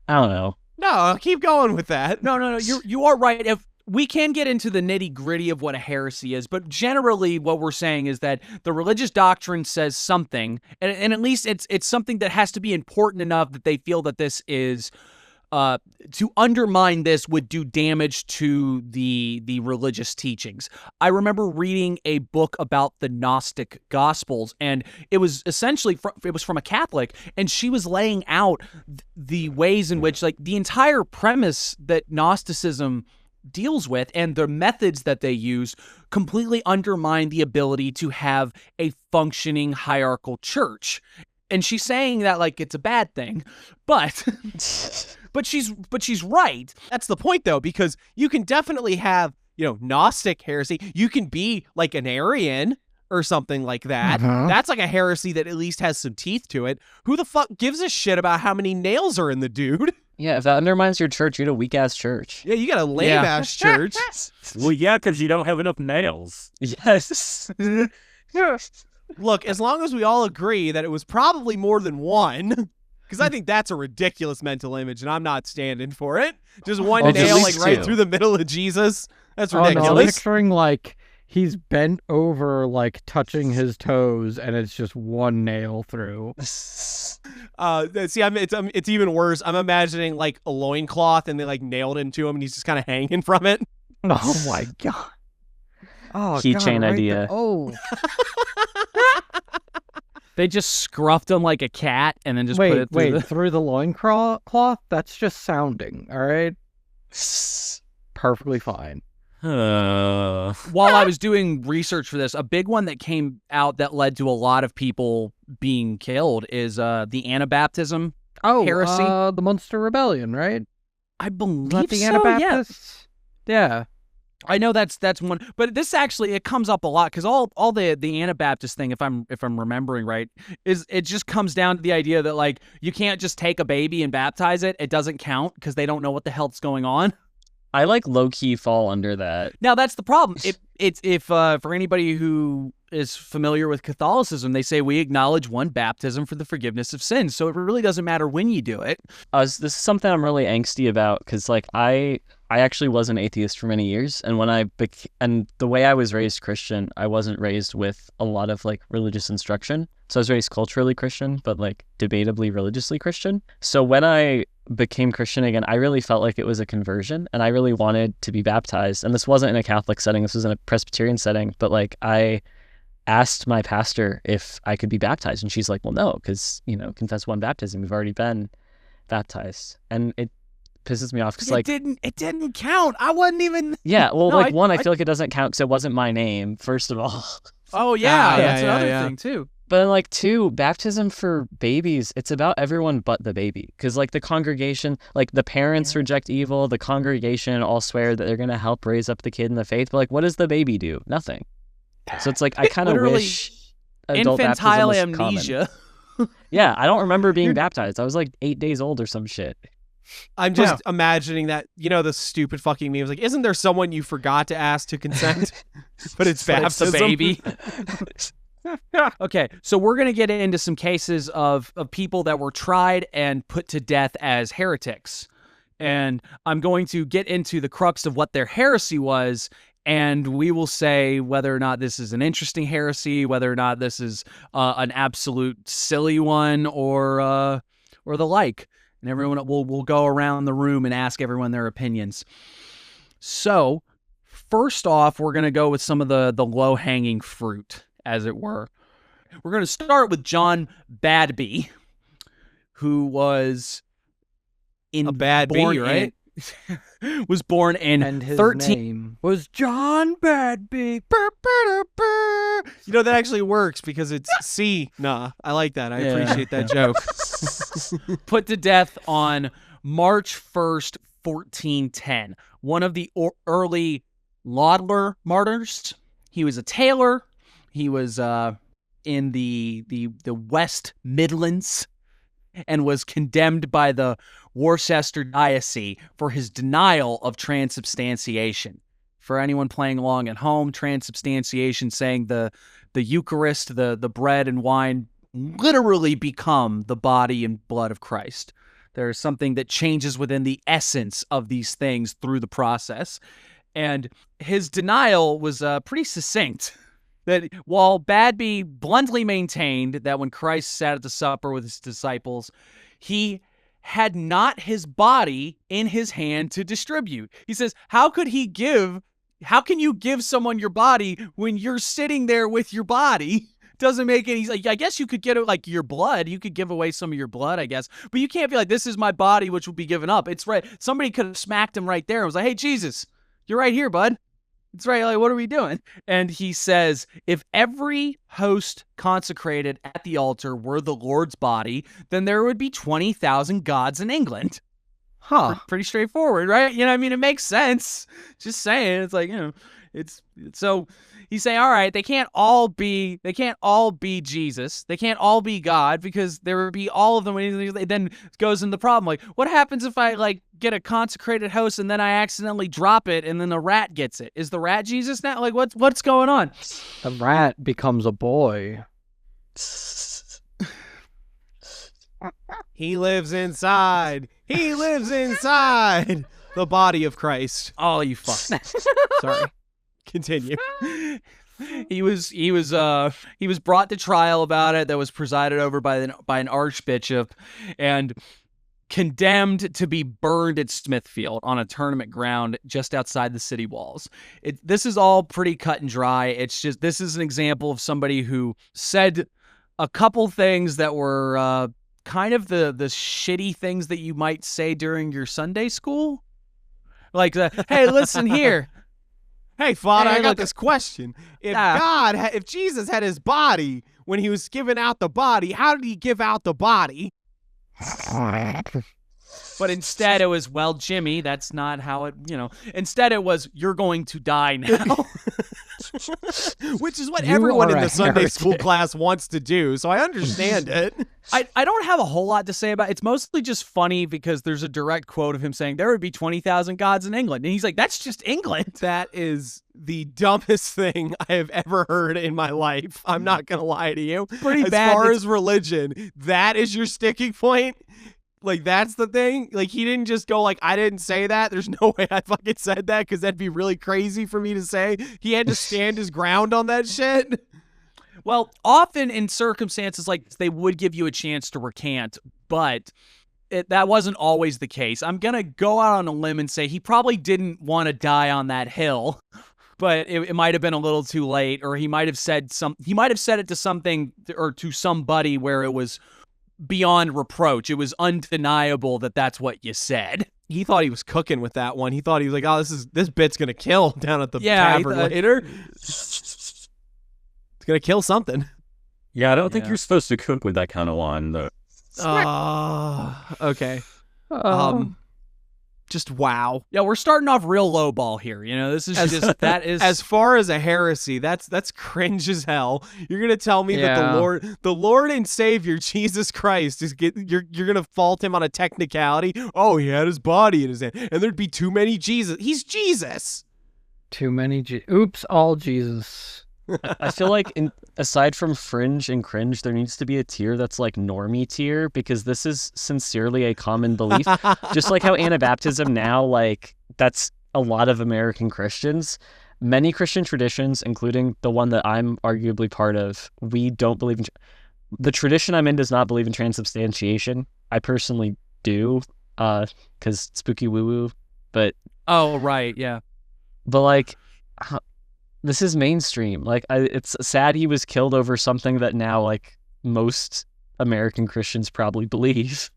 Speaker 6: I don't know.
Speaker 11: No, keep going with that.
Speaker 9: No. You are right. If we can get into the nitty gritty of what a heresy is, but generally what we're saying is that the religious doctrine says something, and at least it's something that has to be important enough that they feel that this is to undermine this would do damage to the religious teachings. I remember reading a book about the Gnostic Gospels, and it was essentially from a Catholic, and she was laying out the ways in which, like, the entire premise that Gnosticism deals with and the methods that they use completely undermine the ability to have a functioning hierarchical church. And she's saying that like it's a bad thing, but but she's right.
Speaker 11: That's the point, though, because you can definitely have, Gnostic heresy. You can be like an Arian or something like that. That's like a heresy that at least has some teeth to it. Who the fuck gives a shit about how many nails are in the dude?
Speaker 6: Yeah, if that undermines your church, you had a weak-ass church.
Speaker 11: Yeah, you got a lame-ass church.
Speaker 1: Well, yeah, because you don't have enough nails.
Speaker 6: Yes.
Speaker 11: Look, as long as we all agree that it was probably more than one, because I think that's a ridiculous mental image, and I'm not standing for it. Just one
Speaker 6: Well,
Speaker 11: nail,
Speaker 6: at
Speaker 11: like
Speaker 6: least
Speaker 11: right
Speaker 6: 2.
Speaker 11: through the middle of Jesus. That's
Speaker 10: Oh, no, I'm
Speaker 11: ridiculous.
Speaker 10: picturing like he's bent over, like touching his toes, and it's just one nail through.
Speaker 11: See, it's even worse. I'm imagining like a loincloth, and they like nailed him to him, and he's just kind of hanging from it.
Speaker 10: Oh my god. Oh,
Speaker 6: Keychain
Speaker 10: God, right
Speaker 6: idea.
Speaker 10: there. Oh,
Speaker 9: They just scruffed him like a cat and then just put it through
Speaker 10: through the loincloth? That's just sounding, all right? Perfectly fine.
Speaker 9: While I was doing research for this, a big one that came out that led to a lot of people being killed is the Anabaptism heresy.
Speaker 10: The Munster Rebellion, right?
Speaker 9: I believe
Speaker 10: Not the
Speaker 9: so,
Speaker 10: Anabaptists? Yeah.
Speaker 9: I know that's one, but this actually it comes up a lot because all the Anabaptist thing, if I'm remembering right, is it just comes down to the idea that like you can't just take a baby and baptize it; it doesn't count because they don't know what the hell's going on.
Speaker 6: I like low key fall under that.
Speaker 9: Now that's the problem. If for anybody who is familiar with Catholicism, they say we acknowledge one baptism for the forgiveness of sins, so it really doesn't matter when you do it.
Speaker 6: This is something I'm really angsty about because like I actually was an atheist for many years, and when and the way I was raised Christian, I wasn't raised with a lot of like religious instruction. So I was raised culturally Christian, but like debatably religiously Christian. So when I became Christian again, I really felt like it was a conversion, and I really wanted to be baptized. And this wasn't in a Catholic setting; this was in a Presbyterian setting. But like I asked my pastor if I could be baptized, and she's like, "Well, no, because confess one baptism. You've already been baptized," and it pisses me off because like
Speaker 9: it didn't count. I wasn't even.
Speaker 6: Yeah, well,
Speaker 9: No,
Speaker 6: I feel like it doesn't count because it wasn't my name, first of all.
Speaker 9: Oh yeah,
Speaker 11: yeah,
Speaker 9: that's
Speaker 11: yeah,
Speaker 9: another
Speaker 11: yeah.
Speaker 9: thing too.
Speaker 6: But like two, baptism for babies, it's about everyone but the baby. Because like the congregation, like the parents reject evil, the congregation all swear that they're going to help raise up the kid in the faith. But like, what does the baby do? Nothing. So it's like, I kind of
Speaker 9: Literally,
Speaker 6: wish adult
Speaker 9: infantile
Speaker 6: baptism was
Speaker 9: amnesia.
Speaker 6: common. Yeah, I don't remember being baptized. I was like 8 days old or some shit.
Speaker 11: I'm just imagining that, the stupid fucking memes. Like, isn't there someone you forgot to ask to consent? But it's baptism.
Speaker 9: the baby. Okay, so we're going to get into some cases of people that were tried and put to death as heretics. And I'm going to get into the crux of what their heresy was, and we will say whether or not this is an interesting heresy, whether or not this is an absolute silly one, or the like. And everyone will go around the room and ask everyone their opinions. So, first off, we're going to go with some of the low-hanging fruit, as it were. We're going to start with John Badby, who was
Speaker 11: A bad bee, right?
Speaker 9: was born in
Speaker 10: And his
Speaker 9: 13.
Speaker 10: name was John Badby.
Speaker 11: That actually works because it's C. Nah, I like that. I appreciate that joke.
Speaker 9: Put to death on March 1st, 1410. One of the early Laudler martyrs. He was a tailor. He was in the West Midlands and was condemned by the Worcester Diocese for his denial of transubstantiation. For anyone playing along at home, transubstantiation, saying the Eucharist, the bread and wine, literally become the body and blood of Christ. There's something that changes within the essence of these things through the process. And his denial was pretty succinct. That while Badby bluntly maintained that when Christ sat at the supper with his disciples, he had not his body in his hand to distribute. He says, how can you give someone your body when you're sitting there with your body? Doesn't make any, like, I guess you could get it like your blood. You could give away some of your blood, I guess. But you can't be like, this is my body, which will be given up. It's right. Somebody could have smacked him right there and was like, hey, Jesus, you're right here, bud. It's right. Like, what are we doing? And he says, if every host consecrated at the altar were the Lord's body, then there would be 20,000 gods in England.
Speaker 10: Huh.
Speaker 9: Pretty straightforward, right? It makes sense. Just saying. It's like, it's so he's saying, all right, they can't all be Jesus. They can't all be God, because there would be all of them. It then goes into the problem. Like, what happens if I get a consecrated host and then I accidentally drop it and then the rat gets it? Is the rat Jesus now? Like, what's going on?
Speaker 10: The rat becomes a boy.
Speaker 11: He lives inside. He lives inside the body of Christ.
Speaker 9: Oh, you fuck.
Speaker 11: Sorry. Continue.
Speaker 9: He was brought to trial about it, that was presided over by an archbishop, and condemned to be burned at Smithfield on a tournament ground just outside the city walls. This is all pretty cut and dry. It's just, this is an example of somebody who said a couple things that were kind of the shitty things that you might say during your Sunday school. Like, hey, listen here.
Speaker 11: Hey, Father,
Speaker 9: Hey,
Speaker 11: I got
Speaker 9: look-
Speaker 11: this question. If Jesus had his body when he was giving out the body, how did he give out the body?
Speaker 9: But instead it was, well, Jimmy, that's not how it, instead it was, you're going to die now.
Speaker 11: Which is what
Speaker 10: You
Speaker 11: everyone
Speaker 10: are
Speaker 11: in
Speaker 10: a
Speaker 11: the Sunday school
Speaker 10: heretic.
Speaker 11: class wants to do, so I understand it.
Speaker 9: I don't have a whole lot to say about it. It's mostly just funny because there's a direct quote of him saying there would be 20,000 gods in England. And he's like, that's just England.
Speaker 11: That is the dumbest thing I have ever heard in my life. I'm not going to lie to you.
Speaker 9: Pretty
Speaker 11: as
Speaker 9: bad.
Speaker 11: far as religion, that is your sticking point. Like, that's the thing. Like, he didn't just go like, I didn't say that. There's no way I fucking said that, because that'd be really crazy for me to say. He had to stand his ground on that shit.
Speaker 9: Well, often in circumstances like this, they would give you a chance to recant, but that wasn't always the case. I'm going to go out on a limb and say he probably didn't want to die on that hill, but it might have been a little too late, or he might have said it to something or to somebody where it was beyond reproach. It was undeniable that that's what you said.
Speaker 11: He thought he was cooking with that one. He thought he was like, oh, this bit's going to kill down at the
Speaker 9: Yeah,
Speaker 11: tavern later. It's gonna kill something.
Speaker 1: Yeah, I don't think
Speaker 9: Yeah.
Speaker 1: you're supposed to cook with that kind of wine, though.
Speaker 11: Okay. Just wow.
Speaker 9: Yeah, we're starting off real low ball here. You know, this is just that is
Speaker 11: As far as a heresy, that's cringe as hell. You're gonna tell me that
Speaker 10: Yeah.
Speaker 11: the Lord and Savior Jesus Christ you're gonna fault him on a technicality? Oh, he had his body in his hand, and there'd be too many Jesus. He's Jesus.
Speaker 10: Too many. Oops, all Jesus.
Speaker 6: I feel like aside from Fringe and Cringe, there needs to be a tier that's like normie tier, because this is sincerely a common belief. Just like how Anabaptism now, like, that's a lot of American Christians. Many Christian traditions, including the one that I'm arguably part of, we don't believe in... The tradition I'm in does not believe in transubstantiation. I personally do, because spooky woo-woo, but...
Speaker 9: oh right, yeah.
Speaker 6: But, like... This is mainstream. Like, it's sad he was killed over something that now, like, most American Christians probably believe.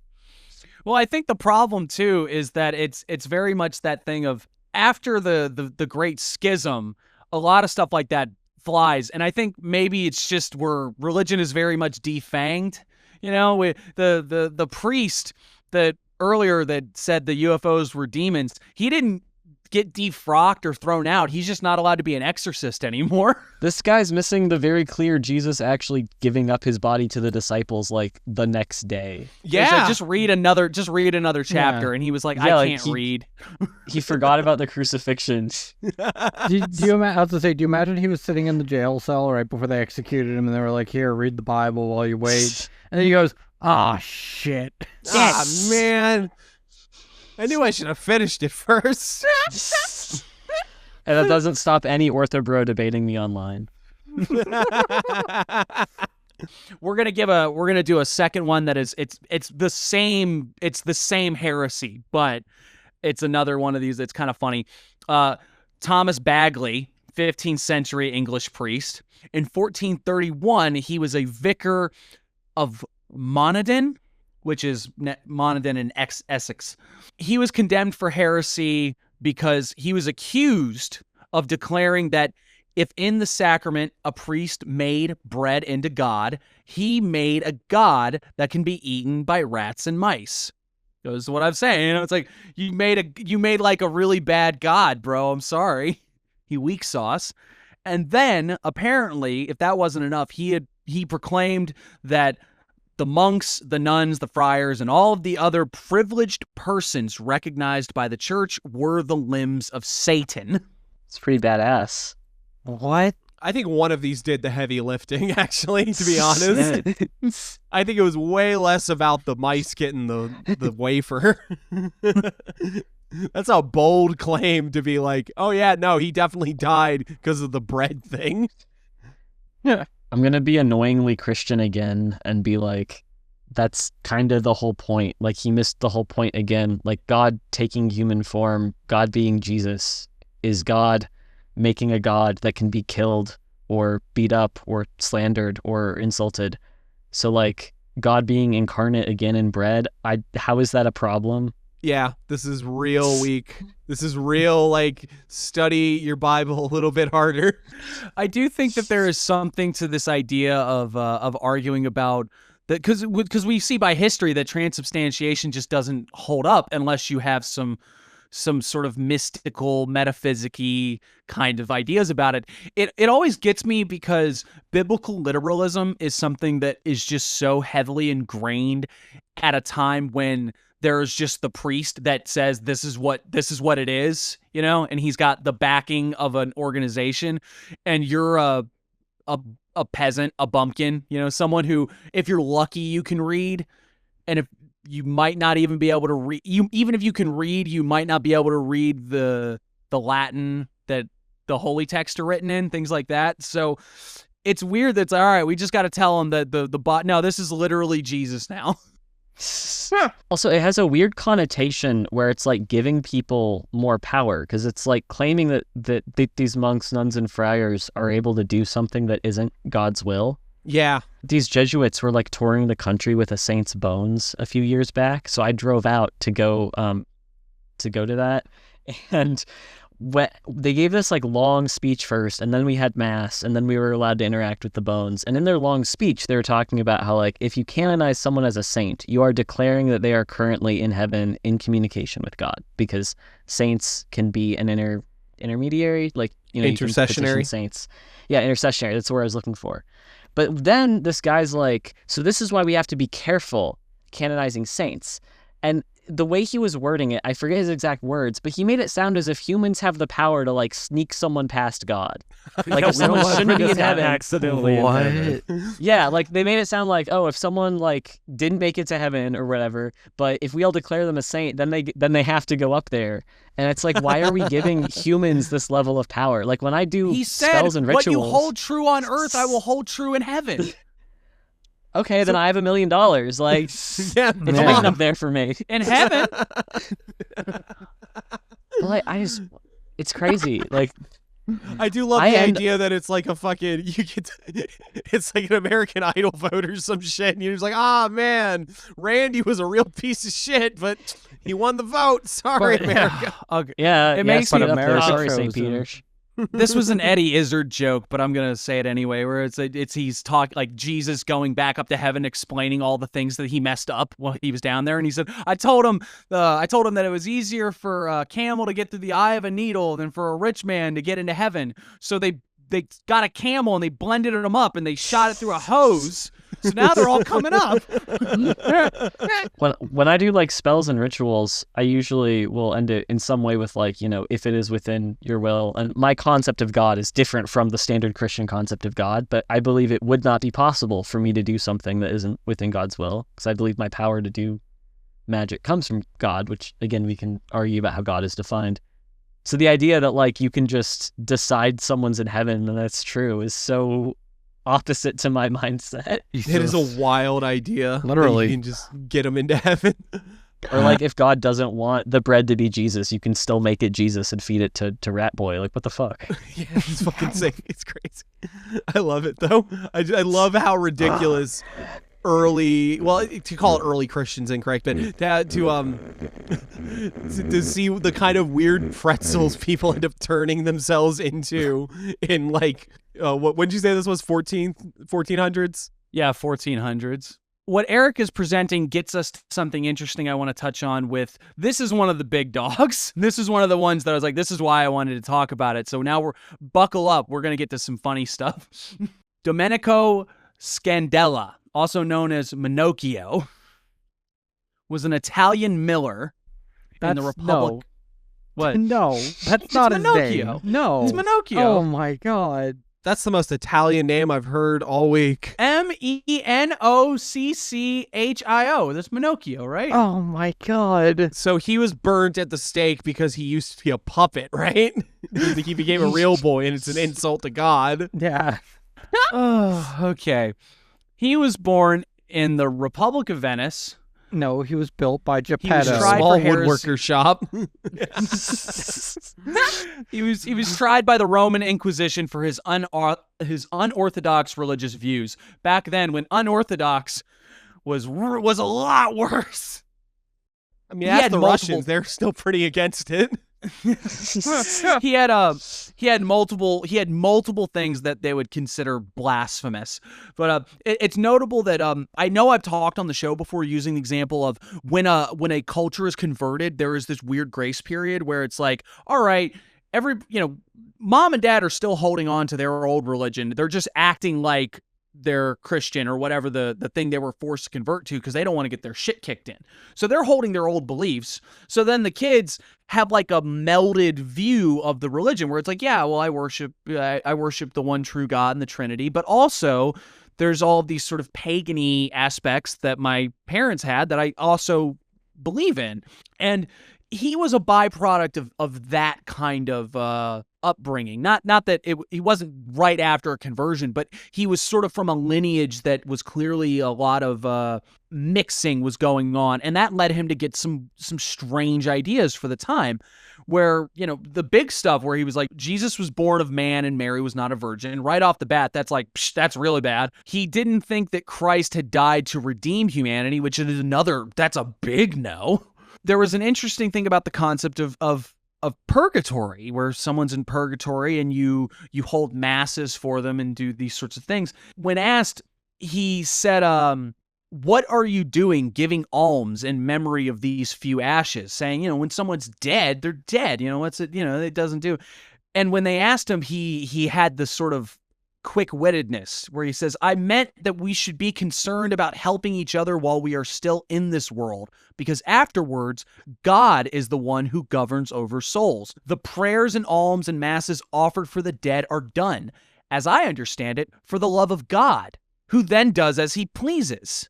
Speaker 9: Well, I think the problem too is that it's very much that thing of after the Great Schism, a lot of stuff like that flies, and I think maybe it's just where religion is very much defanged. You know, the priest that earlier that said the UFOs were demons, he didn't get defrocked or thrown out. He's just not allowed to be an exorcist anymore.
Speaker 6: This guy's missing the very clear Jesus actually giving up his body to the disciples, like, the next day.
Speaker 11: Yeah.
Speaker 9: Just read another chapter, and he was like,
Speaker 6: Yeah,
Speaker 9: I
Speaker 6: like,
Speaker 9: can't read.
Speaker 6: He forgot about the crucifixion.
Speaker 10: do you I was to say, do you imagine he was sitting in the jail cell right before they executed him, and they were like, "Here, read the Bible while you wait," and then he goes, "Ah, shit."
Speaker 11: Ah, man. I knew I should have finished it first.
Speaker 6: And that doesn't stop any orthobro debating me online.
Speaker 9: We're gonna do a second one that is it's the same heresy, but it's another one of these that's kind of funny. Thomas Bagley, 15th century English priest. In 1431, he was a vicar of Monadin, which is Monadin in Essex. He was condemned for heresy because he was accused of declaring that if in the sacrament a priest made bread into God, he made a God that can be eaten by rats and mice. That's what I'm saying. You know, it's like you made like a really bad God, bro. I'm sorry. He weak sauce. And then apparently, if that wasn't enough, he proclaimed that the monks, the nuns, the friars, and all of the other privileged persons recognized by the church were the limbs of Satan.
Speaker 6: It's pretty badass.
Speaker 10: What?
Speaker 11: I think one of these did the heavy lifting, actually, to be honest. I think it was way less about the mice getting the wafer. That's a bold claim to be like, oh yeah, no, he definitely died because of the bread thing.
Speaker 10: Yeah.
Speaker 6: I'm going to be annoyingly Christian again and be like, that's kind of the whole point. Like, he missed the whole point again. Like, God taking human form, God being Jesus, is God making a God that can be killed or beat up or slandered or insulted. So, like, God being incarnate again in bread, how is that a problem?
Speaker 11: Yeah, this is real weak. This is real, like, study your Bible a little bit harder.
Speaker 9: I do think that there is something to this idea of arguing about that, because we see by history that transubstantiation just doesn't hold up unless you have some sort of mystical, metaphysic-y kind of ideas about it. It always gets me because biblical literalism is something that is just so heavily ingrained at a time when there's just the priest that says this is what it is, you know, and he's got the backing of an organization, and you're a peasant, a bumpkin, you know, someone who, if you're lucky, you can read, and if you might not even be able to read, even if you can read, you might not be able to read the Latin that the holy texts are written in, things like that. So it's weird that's all right. We just got to tell them that no, this is literally Jesus now.
Speaker 6: Also, it has a weird connotation where it's like giving people more power, because it's like claiming that these monks, nuns, and friars are able to do something that isn't God's will.
Speaker 11: Yeah.
Speaker 6: These Jesuits were like touring the country with a saint's bones a few years back, so I drove out to go to that. And they gave this like long speech first, and then we had mass, and then we were allowed to interact with the bones. And in their long speech, they were talking about how like if you canonize someone as a saint, you are declaring that they are currently in heaven in communication with God, because saints can be an intermediary, like, you know,
Speaker 11: intercessionary
Speaker 6: saints. Yeah, intercessionary. That's what I was looking for. But then this guy's like, so this is why we have to be careful canonizing saints. And the way he was wording it, I forget his exact words, but he made it sound as if humans have the power to like sneak someone past God. Like if someone shouldn't be in heaven,
Speaker 1: accidentally.
Speaker 10: What?
Speaker 6: yeah, like they made it sound like, oh, if someone like didn't make it to heaven or whatever, but if we all declare them a saint, then they have to go up there. And it's like, why are we giving humans this level of power? Like when I do
Speaker 9: He said,
Speaker 6: spells and rituals,
Speaker 9: what you hold true on earth, I will hold true in heaven.
Speaker 6: okay, then I have $1 million. Like, it's waiting up there for me.
Speaker 9: In heaven.
Speaker 6: Like, it's crazy. Like,
Speaker 11: I do love the idea that it's like a fucking, it's like an American Idol vote or some shit, and you're just like, ah, man, Randy was a real piece of shit, but he won the vote. Sorry, America.
Speaker 6: Yeah,
Speaker 9: it makes me
Speaker 6: America. Sorry, St. Peter.
Speaker 9: This was an Eddie Izzard joke, but I'm gonna say it anyway. Where it's he's talking like Jesus going back up to heaven, explaining all the things that he messed up while he was down there, and he said, "I told him that it was easier for a camel to get through the eye of a needle than for a rich man to get into heaven. So they got a camel and they blended them up and they shot it through a hose." So now they're all coming up.
Speaker 6: When I do like spells and rituals, I usually will end it in some way with like, you know, if it is within your will. And my concept of God is different from the standard Christian concept of God, but I believe it would not be possible for me to do something that isn't within God's will, because I believe my power to do magic comes from God, which again, we can argue about how God is defined. So the idea that like you can just decide someone's in heaven and that's true is so opposite to my mindset.
Speaker 11: It is a wild idea.
Speaker 10: Literally.
Speaker 11: You can just get them into heaven.
Speaker 6: Or like if God doesn't want the bread to be Jesus, you can still make it Jesus and feed it to Rat Boy. Like, what the fuck?
Speaker 11: Yeah, it's fucking sick. It's crazy. I love it though. I love how ridiculous early, well, to call it early Christians incorrect, but to see the kind of weird pretzels people end up turning themselves into in like when did you say this was 1400s?
Speaker 9: Yeah, 1400s. What Eric is presenting gets us to something interesting I want to touch on with, this is one of the big dogs. This is one of the ones that I was like, this is why I wanted to talk about it. So now buckle up. We're going to get to some funny stuff. Domenico Scandella, also known as Minocchio, was an Italian miller in the Republic.
Speaker 10: No.
Speaker 9: What?
Speaker 10: No, that's not his
Speaker 9: Minocchio.
Speaker 10: name. No.
Speaker 9: It's Minocchio.
Speaker 10: Oh my god.
Speaker 11: That's the most Italian name I've heard all week.
Speaker 9: Menocchio. That's Minocchio, right?
Speaker 10: Oh my god.
Speaker 11: So he was burnt at the stake because he used to be a puppet, right? He became a real boy, and it's an insult to God.
Speaker 10: Yeah.
Speaker 9: Oh, okay. He was born in the Republic of Venice.
Speaker 10: No, he was built by
Speaker 9: He was
Speaker 10: Geppetto.
Speaker 9: tried
Speaker 11: Small
Speaker 9: for heresy.
Speaker 11: woodworker shop.
Speaker 9: He was tried by the Roman Inquisition for his unorthodox religious views. Back then, when unorthodox was a lot worse.
Speaker 11: I mean, ask the Russians; they're still pretty against it.
Speaker 9: he had multiple things that they would consider blasphemous, but it's notable that I know I've talked on the show before using the example of when a culture is converted, there is this weird grace period where it's like, all right, mom and dad are still holding on to their old religion, they're just acting like they're Christian or whatever the thing they were forced to convert to because they don't want to get their shit kicked in. So they're holding their old beliefs. So then the kids have like a melded view of the religion where it's like, yeah, well, I worship the one true God and the Trinity, but also there's all of these sort of pagan-y aspects that my parents had that I also believe in. And he was a byproduct of that kind of upbringing. Not that he wasn't right after a conversion, but he was sort of from a lineage that was clearly a lot of mixing was going on, and that led him to get some strange ideas for the time. Where, the big stuff where he was like, Jesus was born of man and Mary was not a virgin. Right off the bat, that's like, that's really bad. He didn't think that Christ had died to redeem humanity, which is that's a big no. There was an interesting thing about the concept of purgatory, where someone's in purgatory and you hold masses for them and do these sorts of things. When asked, he said, what are you doing giving alms in memory of these few ashes? Saying, when someone's dead, they're dead. What's it, it doesn't do. And when they asked him, he had this sort of quick-wittedness where he says, I meant that we should be concerned about helping each other while we are still in this world, because afterwards, God is the one who governs over souls. The prayers and alms and masses offered for the dead are done, as I understand it, for the love of God, who then does as he pleases.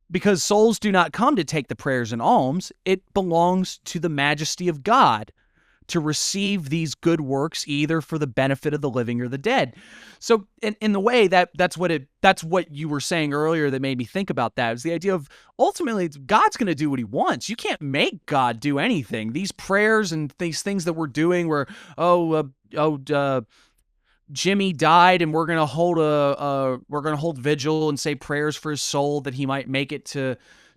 Speaker 9: Because souls do not come to take the prayers and alms, it belongs to the majesty of God to receive these good works either for the benefit of the living or the dead. So in the way that's what you were saying earlier that made me think about that, is the idea of ultimately God's going to do what he wants. You can't make God do anything. These prayers and these things that we're doing where, Jimmy died and we're going to hold vigil and say prayers for his soul that he might make it to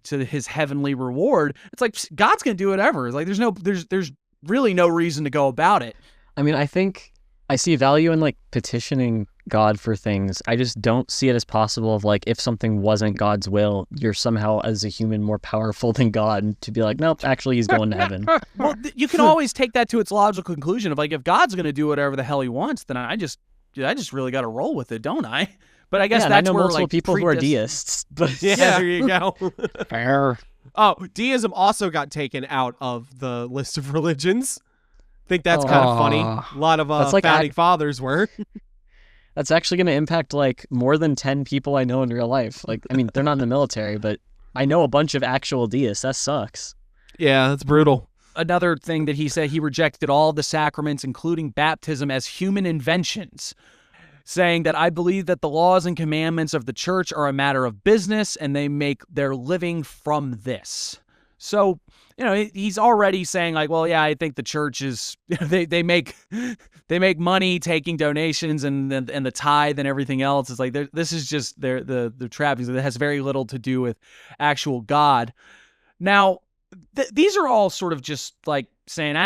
Speaker 9: his heavenly reward. It's like God's going to do whatever. It's like there's really no reason to go about it.
Speaker 6: I mean, I think I see value in like petitioning God for things. I just don't see it as possible of like, if something wasn't God's will, you're somehow as a human more powerful than God to be like, nope, actually he's going to heaven.
Speaker 9: Well, you can always take that to its logical conclusion of like, if God's going to do whatever the hell he wants, then I just really got to roll with it, don't I? But I guess that's
Speaker 6: I know
Speaker 9: where
Speaker 6: multiple people who are deists. But
Speaker 11: Yeah, there you go.
Speaker 10: Fair.
Speaker 11: Oh, deism also got taken out of the list of religions. Think that's kind of funny. A lot of founding fathers were.
Speaker 6: That's actually going to impact like more than 10 people I know in real life. Like, I mean, they're not in the military, but I know a bunch of actual deists. That sucks.
Speaker 11: Yeah, that's brutal.
Speaker 9: Another thing that he said, he rejected all the sacraments, including baptism, as human inventions, saying that I believe that the laws and commandments of the church are a matter of business and they make their living from this. So, he's already saying like, well, yeah, I think the church is, they make money taking donations and the tithe and everything else. It's like, this is just the trappings. It has very little to do with actual God. Now, these are all sort of just like saying,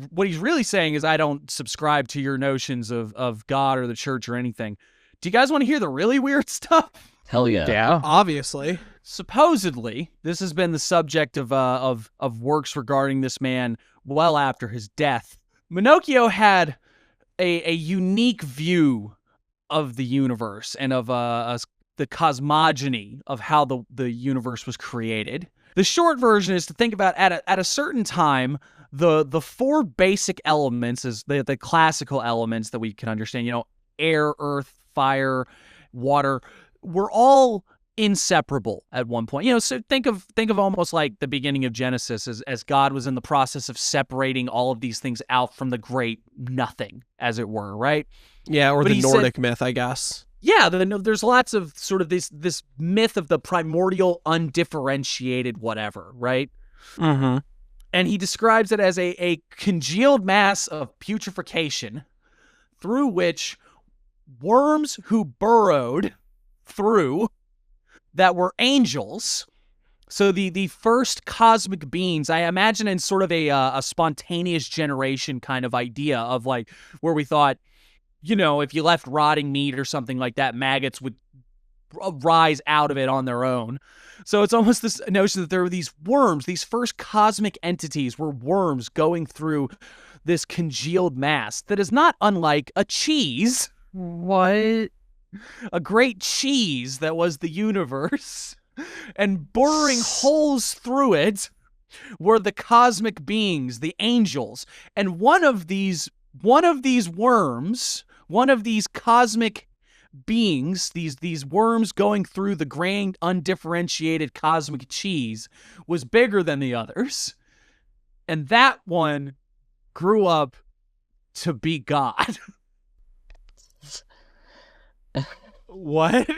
Speaker 9: what he's really saying is I don't subscribe to your notions of God or the church or anything. Do you guys want to hear the really weird stuff?
Speaker 6: Hell yeah.
Speaker 10: Yeah.
Speaker 11: Obviously.
Speaker 9: Supposedly, this has been the subject of works regarding this man well after his death. Minocchio had a unique view of the universe and of the cosmogony of how the universe was created. The short version is to think about at a certain time, the four basic elements, is the classical elements that we can understand, air, earth, fire, water, were all inseparable at one point. So think of almost like the beginning of Genesis as God was in the process of separating all of these things out from the great nothing, as it were, right?
Speaker 11: Yeah, or the Nordic myth, I guess.
Speaker 9: Yeah, there's lots of sort of this myth of the primordial, undifferentiated whatever, right?
Speaker 11: Mm-hmm.
Speaker 9: And he describes it as a congealed mass of putrefaction through which worms who burrowed through that were angels. So the first cosmic beings, I imagine in sort of a spontaneous generation kind of idea of like where we thought, if you left rotting meat or something like that, maggots would rise out of it on their own. So it's almost this notion that there were these worms, these first cosmic entities were worms going through this congealed mass that is not unlike a cheese.
Speaker 10: What?
Speaker 9: A great cheese that was the universe. And boring holes through it were the cosmic beings, the angels. And one of these worms, one of these cosmic beings, these worms going through the grand undifferentiated cosmic cheese, was bigger than the others. And that one grew up to be God.
Speaker 11: What?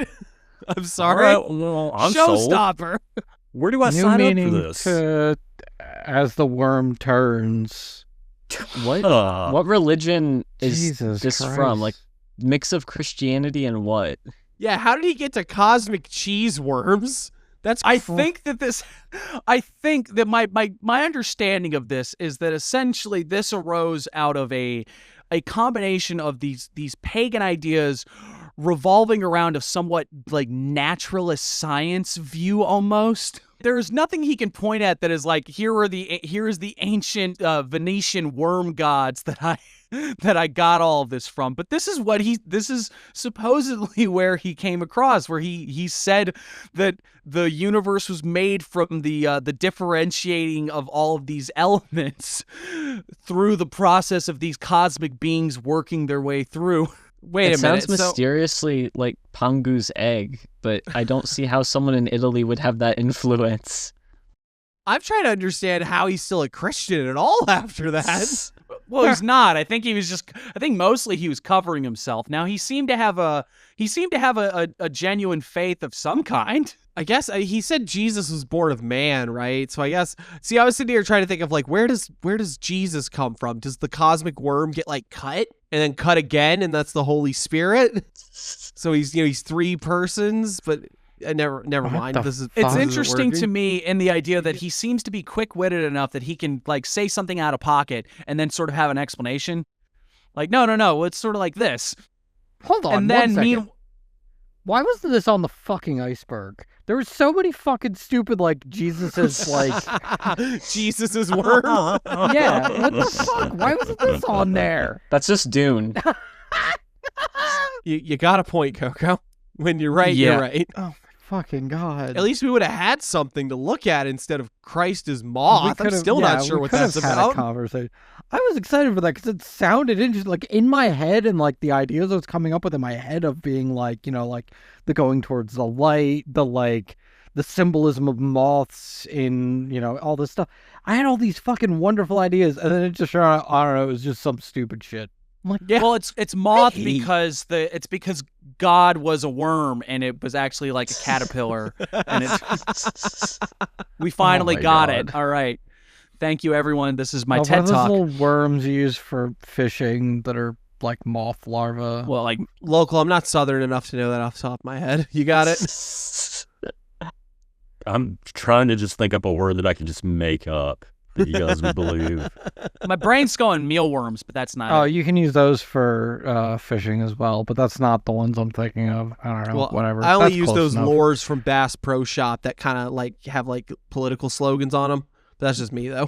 Speaker 11: I'm sorry.
Speaker 1: All right, well, I'm
Speaker 9: Showstopper.
Speaker 1: sold. Where do I
Speaker 10: New
Speaker 1: sign up
Speaker 10: meaning
Speaker 1: for this?
Speaker 10: as the worm turns.
Speaker 6: What religion is
Speaker 10: Jesus
Speaker 6: this
Speaker 10: Christ.
Speaker 6: from? Like, mix of Christianity and what?
Speaker 11: Yeah, how did he get to cosmic cheese worms?
Speaker 9: I think that my understanding of this is that essentially this arose out of a combination of these pagan ideas revolving around a somewhat like naturalist science view almost. There's nothing he can point at that is like, here is the ancient Venetian worm gods that I got all of this from. But this is supposedly where he came across, where he said that the universe was made from the differentiating of all of these elements through the process of these cosmic beings working their way through. Wait a minute.
Speaker 6: It sounds mysteriously like Pangu's egg, but I don't see how someone in Italy would have that influence.
Speaker 11: I'm trying to understand how he's still a Christian at all after that.
Speaker 9: Well, he's not. I think mostly he was covering himself. Now he seemed to have a genuine faith of some kind.
Speaker 11: I guess he said Jesus was born of man, right? So I guess, I was sitting here trying to think of like, where does Jesus come from? Does the cosmic worm get like cut and then cut again, and that's the Holy Spirit? So he's three persons, but never mind.
Speaker 9: It's interesting to me in the idea that he seems to be quick-witted enough that he can like say something out of pocket and then sort of have an explanation. Like, no, it's sort of like this.
Speaker 10: Hold on,
Speaker 9: and then
Speaker 10: 1 second. Why was this on the fucking iceberg? There were so many fucking stupid, like, Jesus's, like...
Speaker 11: Jesus's worm?
Speaker 10: Yeah, what the fuck? Why wasn't this on there?
Speaker 6: That's just Dune.
Speaker 11: You got a point, Coco. When you're right,
Speaker 9: Yeah.
Speaker 11: you're right.
Speaker 10: Oh, my fucking God.
Speaker 11: At least we would have had something to look at instead of Christ as moth. I'm still not sure what that's about.
Speaker 10: A conversation. I was excited for that because it sounded interesting. Like, in my head, and, like, the ideas I was coming up with in my head of being, like, you know, like, the going towards the light, the symbolism of moths in, you know, all this stuff. I had all these fucking wonderful ideas, and then it just, I don't know, it was just some stupid shit. I'm like,
Speaker 9: Well, it's moth because because God was a worm and it was actually like a caterpillar, and we finally got it. All right, thank you, everyone. This is my TED
Speaker 10: what are
Speaker 9: Talk.
Speaker 10: those little worms used for fishing that are like moth larvae?
Speaker 9: Well, like
Speaker 11: local. I'm not Southern enough to know that off the top of my head. You got it?
Speaker 1: I'm trying to just think up a word that I can just make up that you guys would believe.
Speaker 9: my brain's going mealworms, but that's not.
Speaker 10: Oh,
Speaker 9: it.
Speaker 10: you can use those for fishing as well, but that's not the ones I'm thinking of. I don't know,
Speaker 11: Well,
Speaker 10: whatever.
Speaker 11: I only
Speaker 10: That's
Speaker 11: use
Speaker 10: close
Speaker 11: those
Speaker 10: enough.
Speaker 11: lures from Bass Pro Shop that kind of like have like political slogans on them. But that's just me though.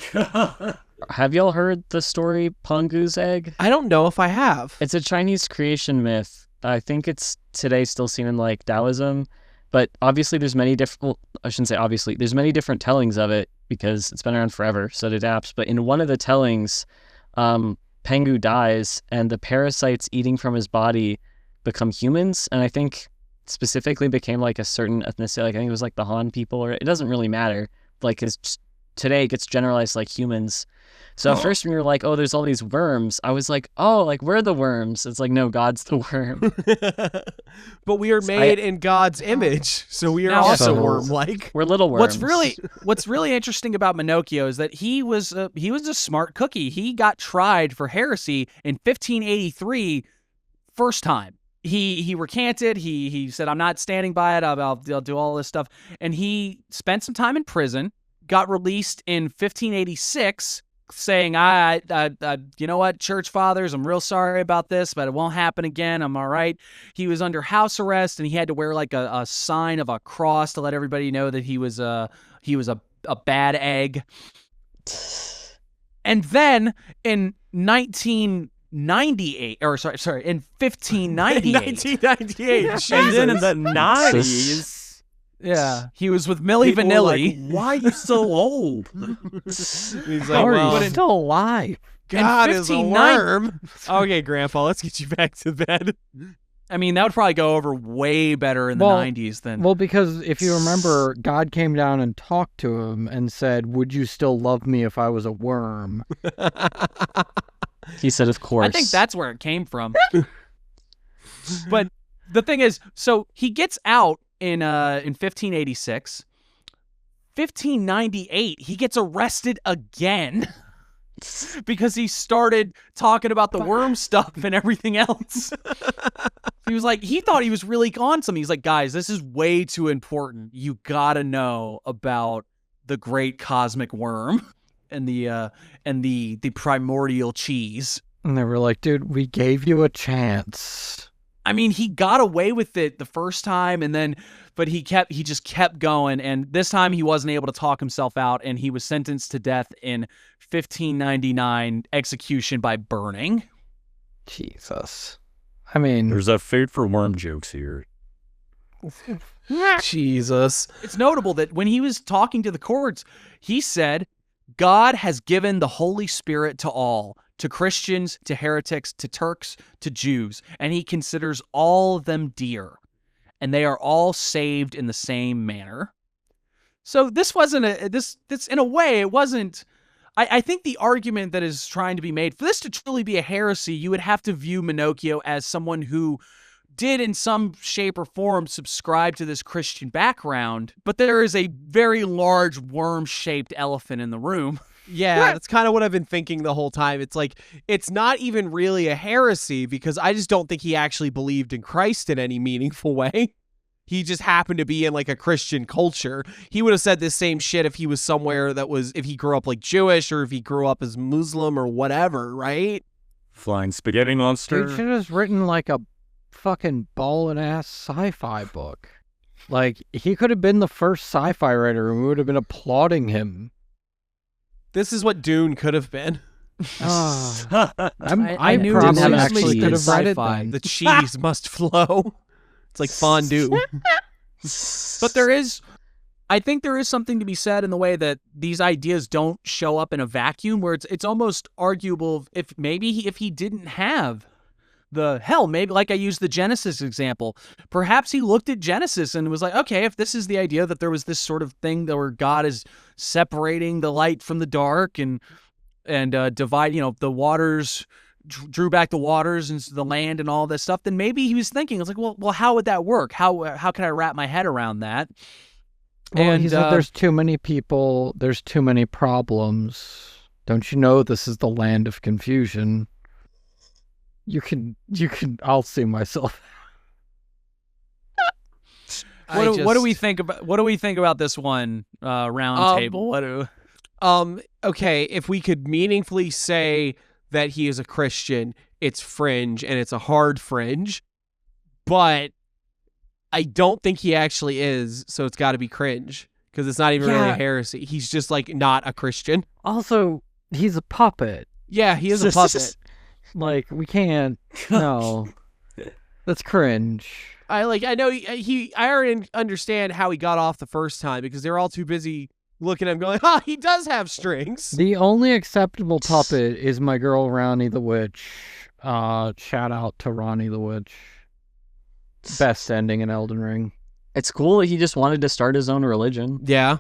Speaker 6: Have y'all heard the story Pangu's egg?
Speaker 11: I don't know if I have.
Speaker 6: It's a Chinese creation myth. I think it's today still seen in like Taoism, but obviously there's many different, well, I shouldn't say obviously, there's many different tellings of it because it's been around forever, so it adapts. But in one of the tellings, Pangu dies and the parasites eating from his body become humans, and I think specifically became like a certain ethnicity, like I think it was like the Han people, or it doesn't really matter. Like today it gets generalized like humans. So at first when you're like, oh, there's all these worms, I was like, oh, like we're the worms. It's like, no, God's the worm.
Speaker 11: But we are made in God's image, so we are
Speaker 9: Now,
Speaker 11: also
Speaker 10: so-
Speaker 11: worm-like.
Speaker 6: We're little worms.
Speaker 9: What's really interesting about Minocchio is that he was a smart cookie. He got tried for heresy in 1583, first time. He recanted. He said, I'm not standing by it. I'll do all this stuff. And he spent some time in prison, got released in 1586, saying, you know what, church fathers, I'm real sorry about this, but it won't happen again. I'm all right. He was under house arrest, and he had to wear like a sign of a cross to let everybody know that he was a bad egg. And then in 1598.
Speaker 11: 1998.
Speaker 1: And then in the 90s,
Speaker 9: Yeah, he was with Milli
Speaker 1: people were
Speaker 9: Vanilli.
Speaker 1: like, why are you so old?
Speaker 11: He's
Speaker 10: How
Speaker 11: like,
Speaker 10: are
Speaker 11: well,
Speaker 10: you still alive?
Speaker 11: God is a
Speaker 9: 1590
Speaker 11: worm. Okay, Grandpa, let's get you back to bed.
Speaker 9: I mean, that would probably go over way better in the 90s than.
Speaker 10: Well, because if you remember, God came down and talked to him and said, would you still love me if I was a worm?
Speaker 6: He said, of course.
Speaker 9: I think that's where it came from. But the thing is, so he gets out in 1586. 1598, he gets arrested again because he started talking about the worm stuff and everything else. He was like, he thought he was really on something. He's like, guys, this is way too important. You gotta know about the great cosmic worm and the primordial cheese.
Speaker 10: And they were like, dude, we gave you a chance.
Speaker 9: I mean, he got away with it the first time, but he just kept going. And this time he wasn't able to talk himself out, and he was sentenced to death in 1599, execution by burning.
Speaker 10: Jesus. I mean,
Speaker 1: There's a fate for worm jokes here.
Speaker 11: Jesus.
Speaker 9: It's notable that when he was talking to the courts, he said, God has given the Holy Spirit to all, to Christians, to heretics, to Turks, to Jews, and he considers all of them dear, and they are all saved in the same manner. So this wasn't this in a way, it wasn't. I think the argument that is trying to be made for this to truly be a heresy, you would have to view Minocchio as someone who did in some shape or form subscribe to this Christian background, but there is a very large worm-shaped elephant in the room.
Speaker 11: Yeah, that's kind of what I've been thinking the whole time. It's like, it's not even really a heresy because I just don't think he actually believed in Christ in any meaningful way. He just happened to be in like a Christian culture. He would have said this same shit if he was somewhere if he grew up like Jewish or if he grew up as Muslim or whatever, right?
Speaker 1: Flying spaghetti monster.
Speaker 10: Dude should have written like a fucking ballin'-ass sci-fi book. Like, he could have been the first sci-fi writer and we would have been applauding him.
Speaker 11: This is what Dune could have been.
Speaker 10: I
Speaker 9: knew
Speaker 10: probably
Speaker 9: Dune
Speaker 10: actually could have
Speaker 9: was
Speaker 10: read it
Speaker 9: sci-fi.
Speaker 10: then.
Speaker 11: The cheese must flow. It's like fondue.
Speaker 9: But I think there is something to be said in the way that these ideas don't show up in a vacuum, where it's almost arguable if he didn't have maybe like I used the Genesis example, perhaps he looked at Genesis and was like, okay, if this is the idea that there was this sort of thing that where God is separating the light from the dark and divide, the waters, drew back the waters and the land and all this stuff, then maybe he was thinking, it's like, well, how would that work? How can I wrap my head around that?
Speaker 10: Well,
Speaker 9: and
Speaker 10: he said there's too many people, there's too many problems. Don't you know this is the land of confusion? You can, I'll see myself.
Speaker 9: What do we think about this one round table?
Speaker 11: Okay, if we could meaningfully say that he is a Christian, it's Fringe, and it's a hard Fringe, but I don't think he actually is, so it's got to be Cringe, because it's not even really a heresy. He's just, like, not a Christian.
Speaker 10: Also, he's a puppet.
Speaker 11: Yeah, he is a puppet.
Speaker 10: Like, we can't, no. That's cringe.
Speaker 11: I know I already understand how he got off the first time, because they're all too busy looking at him going, he does have strings.
Speaker 10: The only acceptable puppet is my girl Ronnie the Witch. Shout out to Ronnie the Witch. Best ending in Elden Ring.
Speaker 6: It's cool that he just wanted to start his own religion.
Speaker 11: Yeah.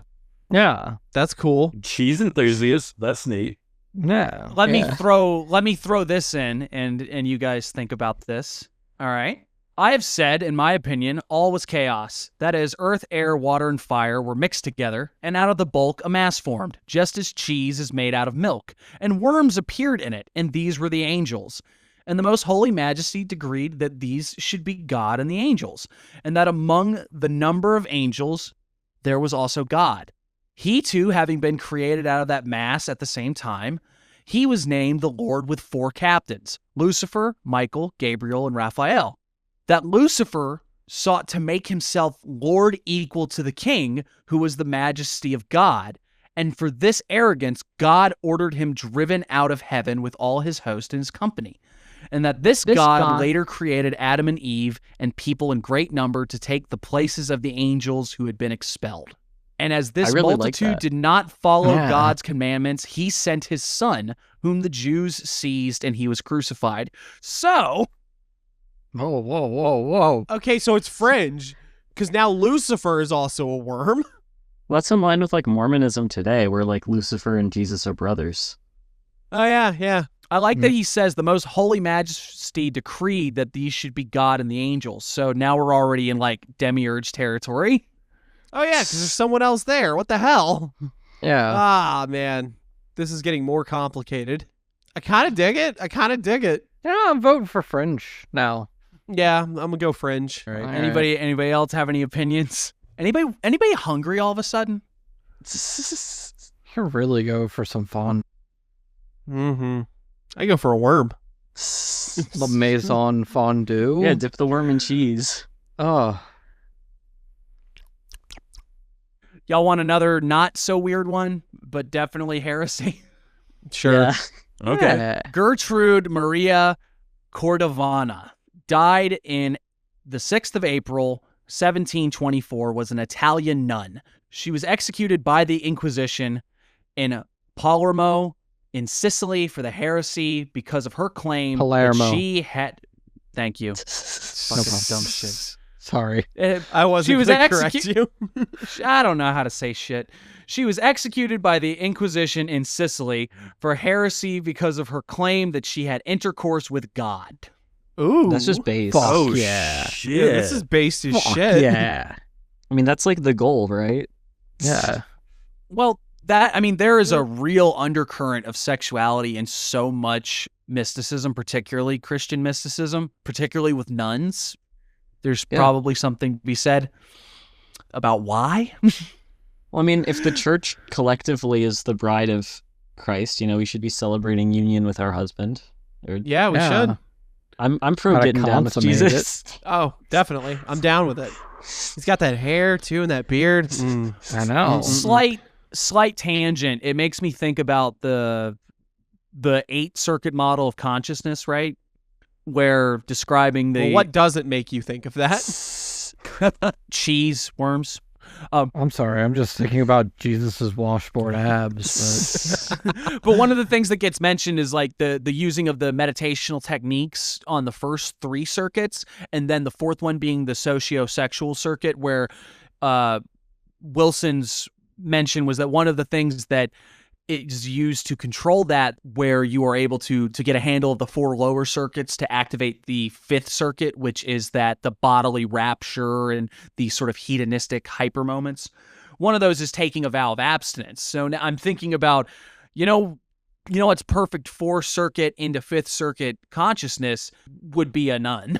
Speaker 10: Yeah.
Speaker 11: That's cool.
Speaker 1: Cheese enthusiast. That's neat.
Speaker 10: Yeah.
Speaker 9: Let me throw this in and you guys think about this. All right. I have said, in my opinion, all was chaos. That is, earth, air, water, and fire were mixed together, and out of the bulk a mass formed, just as cheese is made out of milk. And worms appeared in it, and these were the angels. And the most holy majesty decreed that these should be God and the angels, and that among the number of angels there was also God. He too, having been created out of that mass at the same time, he was named the Lord with 4 captains, Lucifer, Michael, Gabriel, and Raphael. That Lucifer sought to make himself Lord equal to the king, who was the majesty of God, and for this arrogance God ordered him driven out of heaven with all his host and his company. And that this God later created Adam and Eve and people in great number to take the places of the angels who had been expelled. And as this multitude did not follow God's commandments, he sent his son, whom the Jews seized, and he was crucified. So...
Speaker 10: Whoa.
Speaker 11: Okay, so it's Fringe, because now Lucifer is also a worm.
Speaker 6: Well, that's in line with, like, Mormonism today, where, like, Lucifer and Jesus are brothers.
Speaker 11: Oh, yeah.
Speaker 9: I like that he says the most holy majesty decreed that these should be God and the angels. So now we're already in, like, demiurge territory.
Speaker 11: Oh, yeah, because there's someone else there. What the hell?
Speaker 10: Yeah.
Speaker 11: Ah, man. This is getting more complicated. I kind of dig it.
Speaker 10: Yeah, I'm voting for Fringe now.
Speaker 11: Yeah, I'm gonna go Fringe.
Speaker 9: All right.
Speaker 10: All
Speaker 9: Anybody else have any opinions? Anybody hungry all of a sudden?
Speaker 10: You really go for some fun.
Speaker 11: Mm-hmm. I go for a worm.
Speaker 10: The maison fondue.
Speaker 6: Yeah, dip the worm in cheese.
Speaker 10: Oh,
Speaker 9: Y'all want another not so weird one, but definitely heresy?
Speaker 11: Sure.
Speaker 6: Yeah.
Speaker 1: Okay.
Speaker 10: yeah.
Speaker 9: Gertrude Maria Cordovana died in the 6th of April, 1724, was an Italian nun. She was executed by the Inquisition in Palermo in Sicily for the heresy because of her claim
Speaker 10: Palermo.
Speaker 9: that she had... Thank you. Fucking dumb shit.
Speaker 10: Sorry.
Speaker 11: I wasn't
Speaker 9: She was
Speaker 11: gonna correct you.
Speaker 9: I don't know how to say shit. She was executed by the Inquisition in Sicily for heresy because of her claim that she had intercourse with God.
Speaker 11: Ooh.
Speaker 6: That's just base.
Speaker 10: Fuck
Speaker 1: Oh,
Speaker 10: yeah.
Speaker 1: shit.
Speaker 11: Yeah, this is based as
Speaker 10: Fuck
Speaker 11: shit.
Speaker 10: yeah.
Speaker 6: I mean, that's like the goal, right?
Speaker 10: Yeah.
Speaker 9: Well, there is a real undercurrent of sexuality in so much mysticism, particularly Christian mysticism, particularly with nuns. There's probably something to be said about why.
Speaker 6: Well, I mean, if the church collectively is the bride of Christ, we should be celebrating union with our husband.
Speaker 11: Yeah, we should.
Speaker 6: I'm pro
Speaker 10: Gotta
Speaker 6: getting down with
Speaker 10: consummate
Speaker 6: Jesus.
Speaker 11: Oh, definitely. I'm down with it. He's got that hair too and that beard.
Speaker 10: I know.
Speaker 9: Slight tangent. It makes me think about the 8 circuit model of consciousness, right? Where describing the
Speaker 11: Well, what doesn't make you think of that?
Speaker 9: cheese worms.
Speaker 10: I'm sorry. I'm just thinking about Jesus's washboard abs.
Speaker 9: But one of the things that gets mentioned is like the using of the meditational techniques on the first 3 circuits, and then the 4th one being the socio-sexual circuit, where Wilson's mention was that one of the things that is used to control that, where you are able to get a handle of the 4 lower circuits to activate the 5th circuit, which is that the bodily rapture and the sort of hedonistic hyper moments. One of those is taking a vow of abstinence. So now I'm thinking about, what's perfect 4 circuit into 5th circuit consciousness would be a nun.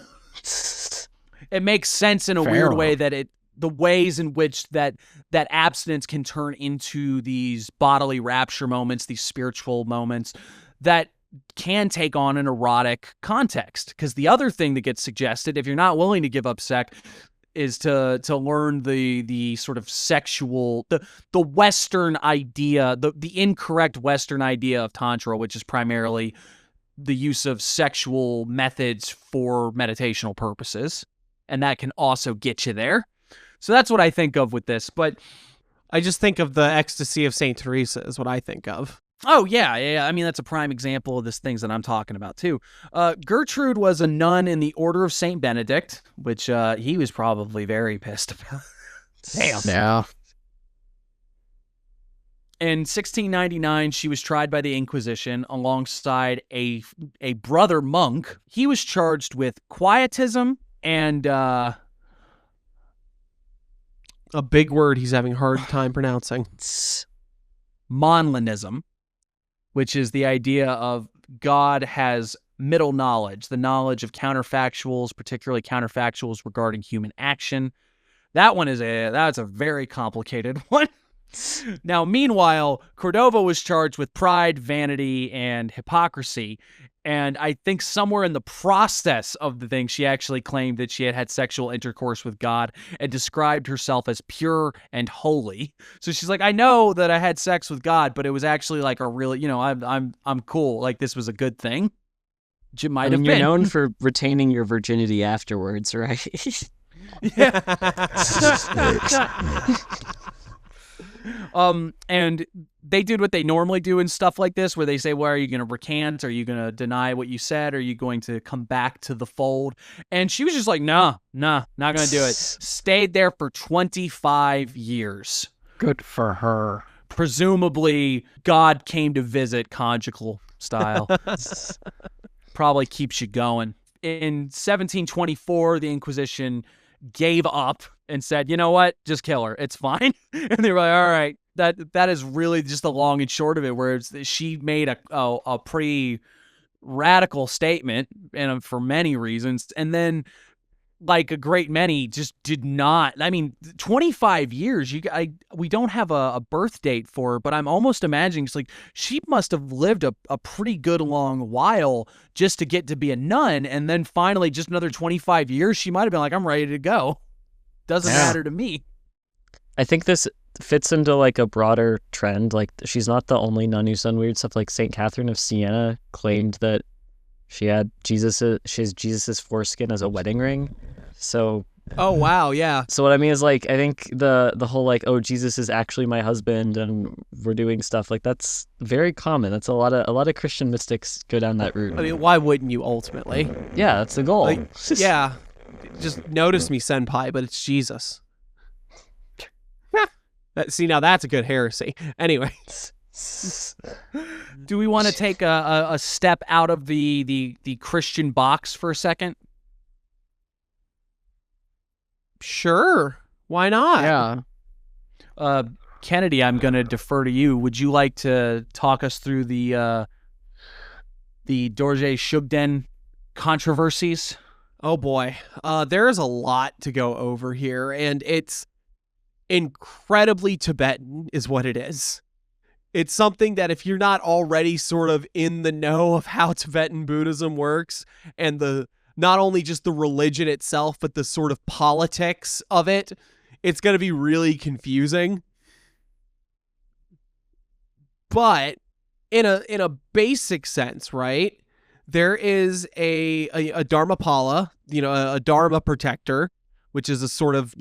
Speaker 9: It makes sense in a weird way that the ways in which that abstinence can turn into these bodily rapture moments, these spiritual moments that can take on an erotic context. Because the other thing that gets suggested, if you're not willing to give up sex, is to learn the sort of sexual, the Western idea, the incorrect Western idea of Tantra, which is primarily the use of sexual methods for meditational purposes. And that can also get you there. So that's what I think of with this, but
Speaker 11: I just think of the ecstasy of Saint Teresa is what I think of.
Speaker 9: oh yeah. I mean, that's a prime example of the things that I'm talking about too. Gertrude was a nun in the Order of Saint Benedict, which he was probably very pissed about. Damn.
Speaker 10: Yeah.
Speaker 9: In 1699, she was tried by the Inquisition alongside a brother monk. He was charged with quietism and
Speaker 11: A big word he's having a hard time pronouncing.
Speaker 9: Monlanism, which is the idea of God has middle knowledge, the knowledge of counterfactuals, particularly counterfactuals regarding human action. That's a very complicated one. Now, meanwhile, Cordova was charged with pride, vanity, and hypocrisy. And I think somewhere in the process of the thing, she actually claimed that she had had sexual intercourse with God and described herself as pure and holy. So she's like, I know that I had sex with God, but it was actually like a really, I'm cool. Like this was a good thing. It might have been.
Speaker 6: You're known for retaining your virginity afterwards, right?
Speaker 9: Yeah. And they did what they normally do in stuff like this, where they say, well, are you going to recant? Are you going to deny what you said? Are you going to come back to the fold? And she was just like, nah, not going to do it. Stayed there for 25 years.
Speaker 10: Good for her.
Speaker 9: Presumably, God came to visit conjugal style. Probably keeps you going. In 1724, the Inquisition gave up and said, you know what, just kill her. It's fine. And they were like, all right. That is really just the long and short of it, where she made a pretty radical statement, and for many reasons. And then, like a great many, just did not. I mean, 25 years. We don't have a birth date for her, but I'm almost imagining it's like she must have lived a pretty good long while just to get to be a nun, and then finally, just another 25 years, she might have been like, I'm ready to go. Doesn't matter to me.
Speaker 6: I think this fits into like a broader trend. Like she's not the only nun who's done weird stuff. Like Saint Catherine of Siena claimed that she has Jesus's foreskin as a wedding ring. So
Speaker 11: oh wow, yeah.
Speaker 6: So what I mean is like I think the whole like, oh, Jesus is actually my husband and we're doing stuff like that's very common. That's a lot of Christian mystics go down that route.
Speaker 11: I mean, why wouldn't you ultimately?
Speaker 6: Yeah, that's the goal.
Speaker 11: Like, yeah. Just notice me, senpai, but it's Jesus. See, now that's a good heresy. Anyway.
Speaker 9: Do we want to take a step out of the Christian box for a second?
Speaker 11: Sure. Why not?
Speaker 9: Yeah. Kennedy, I'm going to defer to you. Would you like to talk us through the Dorje Shugden controversies?
Speaker 11: Oh boy. There is a lot to go over here, and it's incredibly Tibetan is what it is. It's something that if you're not already sort of in the know of how Tibetan Buddhism works and not only just the religion itself, but the sort of politics of it, it's going to be really confusing. But in a basic sense, right? There is a Dharmapala, a Dharma protector, which is a sort of,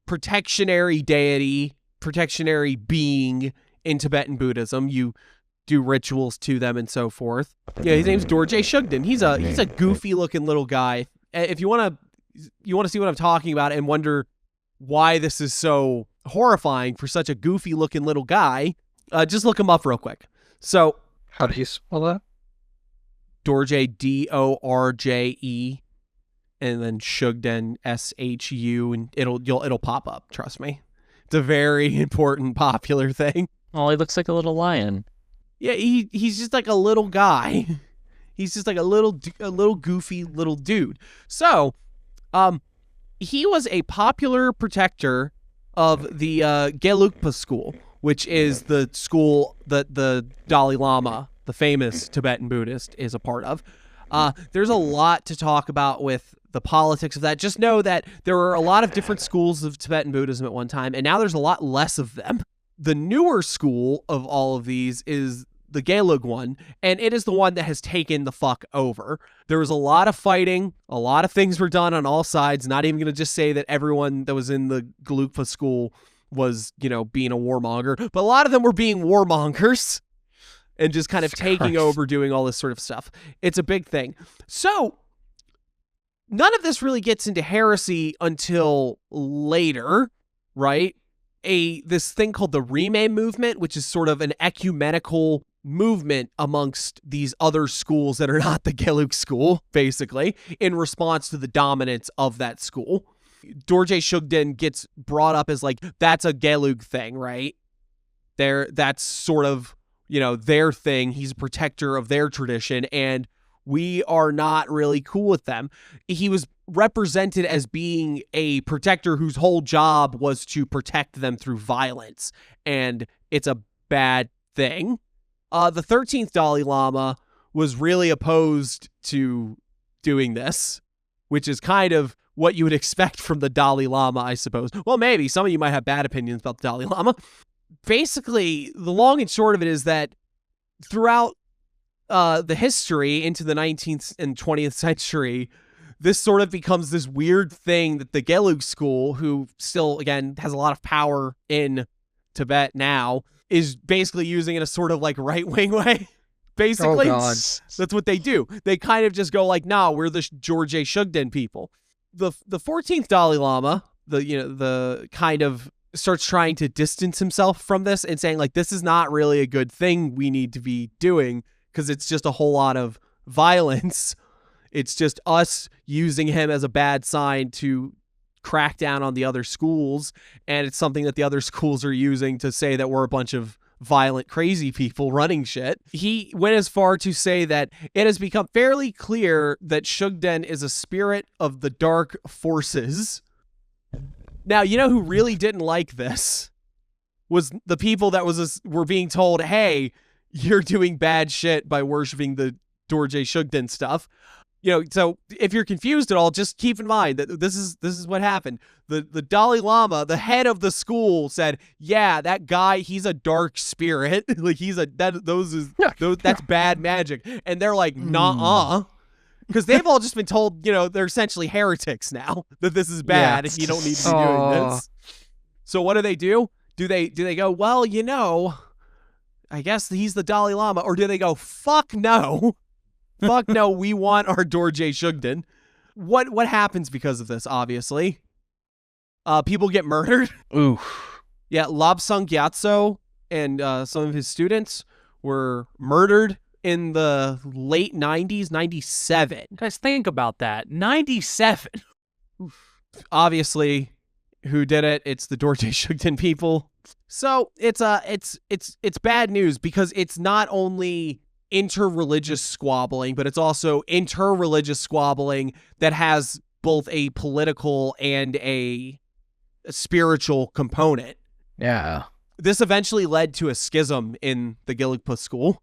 Speaker 11: protectionary deity, protectionary being in Tibetan Buddhism. You do rituals to them and so forth. Yeah, his name's Dorje Shugden. He's a goofy looking little guy. If you want to see what I'm talking about and wonder why this is so horrifying for such a goofy looking little guy, just look him up real quick. So,
Speaker 10: how do you spell that?
Speaker 11: Dorje, Dorje, and then Shugden, Shu, and it'll pop up. Trust me, it's a very important, popular thing.
Speaker 6: Oh, he looks like a little lion.
Speaker 11: Yeah, he's just like a little guy. He's just like a little goofy little dude. So, he was a popular protector of the Gelugpa school, which is the school that the Dalai Lama, the famous Tibetan Buddhist, is a part of. There's a lot to talk about with the politics of that. Just know that there were a lot of different schools of Tibetan Buddhism at one time, and now there's a lot less of them. The newer school of all of these is the Gelug one, and it is the one that has taken the fuck over. There was a lot of fighting, a lot of things were done on all sides. Not even going to just say that everyone that was in the Gelugpa school was, being a warmonger, but a lot of them were being warmongers and just kind of taking over, doing all this sort of stuff. It's a big thing. So none of this really gets into heresy until later, right? This thing called the Rime movement, which is sort of an ecumenical movement amongst these other schools that are not the Gelug school, basically, in response to the dominance of that school. Dorje Shugden gets brought up as like, that's a Gelug thing, right? That's sort of, their thing. He's a protector of their tradition, and we are not really cool with them. He was represented as being a protector whose whole job was to protect them through violence, and it's a bad thing. The 13th Dalai Lama was really opposed to doing this, which is kind of what you would expect from the Dalai Lama, I suppose. Well, maybe. Some of you might have bad opinions about the Dalai Lama. Basically, the long and short of it is that throughout the history into the 19th and 20th century, this sort of becomes this weird thing that the Gelug school, who still, again, has a lot of power in Tibet now, is basically using in a sort of like right-wing way. Basically,
Speaker 10: oh God.
Speaker 11: That's what they do. They kind of just go like, nah, we're the Dorje Shugden people. The 14th Dalai Lama, the kind of starts trying to distance himself from this and saying like, this is not really a good thing we need to be doing because it's just a whole lot of violence. It's just us using him as a bad sign to crack down on the other schools, and it's something that the other schools are using to say that we're a bunch of violent, crazy people running shit. He went as far to say that it has become fairly clear that Shugden is a spirit of the dark forces. Now, you know who really didn't like this? Was the people that were being told, hey, you're doing bad shit by worshiping the Dorje Shugden stuff. So if you're confused at all, just keep in mind that this is what happened. The Dalai Lama, the head of the school, said, "Yeah, that guy, he's a dark spirit. Like that's bad magic." And they're like, "Nah." Because they've all just been told, they're essentially heretics now, that this is bad and you don't need to be doing this. So what do? Do they go, well, I guess he's the Dalai Lama, or do they go, fuck no? Fuck no, we want our Dorje Shugden. What happens because of this, obviously? People get murdered.
Speaker 6: Ooh.
Speaker 11: Yeah, Lobsang Gyatso and some of his students were murdered in the late 90s, 97.
Speaker 9: Guys, think about that. 97.
Speaker 11: Obviously, who did it? It's the Dorje Shugden people. So it's bad news because it's not only interreligious squabbling, but it's also interreligious squabbling that has both a political and a spiritual component.
Speaker 10: Yeah.
Speaker 11: This eventually led to a schism in the Gilligpa school.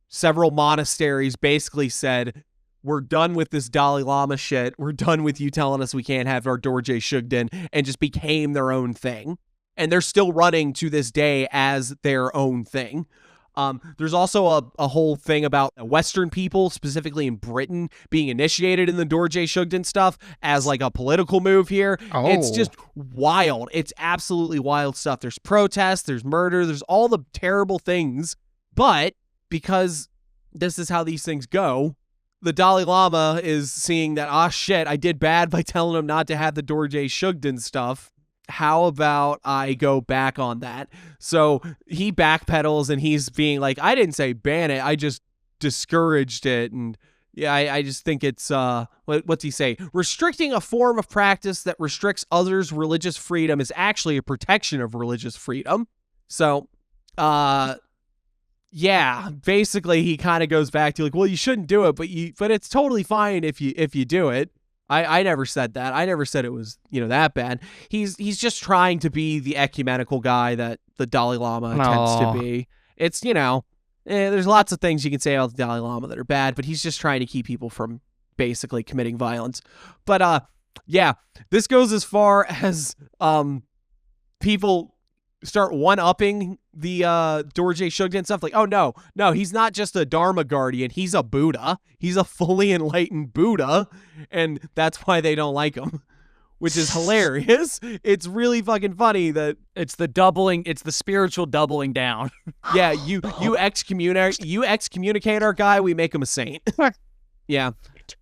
Speaker 11: Several monasteries basically said, we're done with this Dalai Lama shit. We're done with you telling us we can't have our Dorje Shugden, and just became their own thing. And they're still running to this day as their own thing. There's also a whole thing about Western people, specifically in Britain, being initiated in the Dorje Shugden stuff as like a political move here.
Speaker 10: Oh.
Speaker 11: It's just wild. It's absolutely wild stuff. There's protests, there's murder, there's all the terrible things. But because this is how these things go, the Dalai Lama is seeing that, shit, I did bad by telling him not to have the Dorje Shugden stuff. How about I go back on that? So he backpedals and he's being like, I didn't say ban it, I just discouraged it. And yeah, I just think it's, what's he say? Restricting a form of practice that restricts others' religious freedom is actually a protection of religious freedom. So, yeah, basically he kind of goes back to like, well, you shouldn't do it, but it's totally fine if you do it. I never said that. I never said it was, that bad. He's just trying to be the ecumenical guy that the Dalai Lama tends to be. It's, there's lots of things you can say about the Dalai Lama that are bad, but he's just trying to keep people from basically committing violence. But, yeah, this goes as far as people start one-upping the Dorje Shugden stuff. Like, oh, no, he's not just a Dharma guardian. He's a Buddha. He's a fully enlightened Buddha, and that's why they don't like him, which is hilarious. It's really fucking funny that
Speaker 9: it's the spiritual doubling down.
Speaker 11: Yeah, you excommunicate our guy, we make him a saint. Yeah.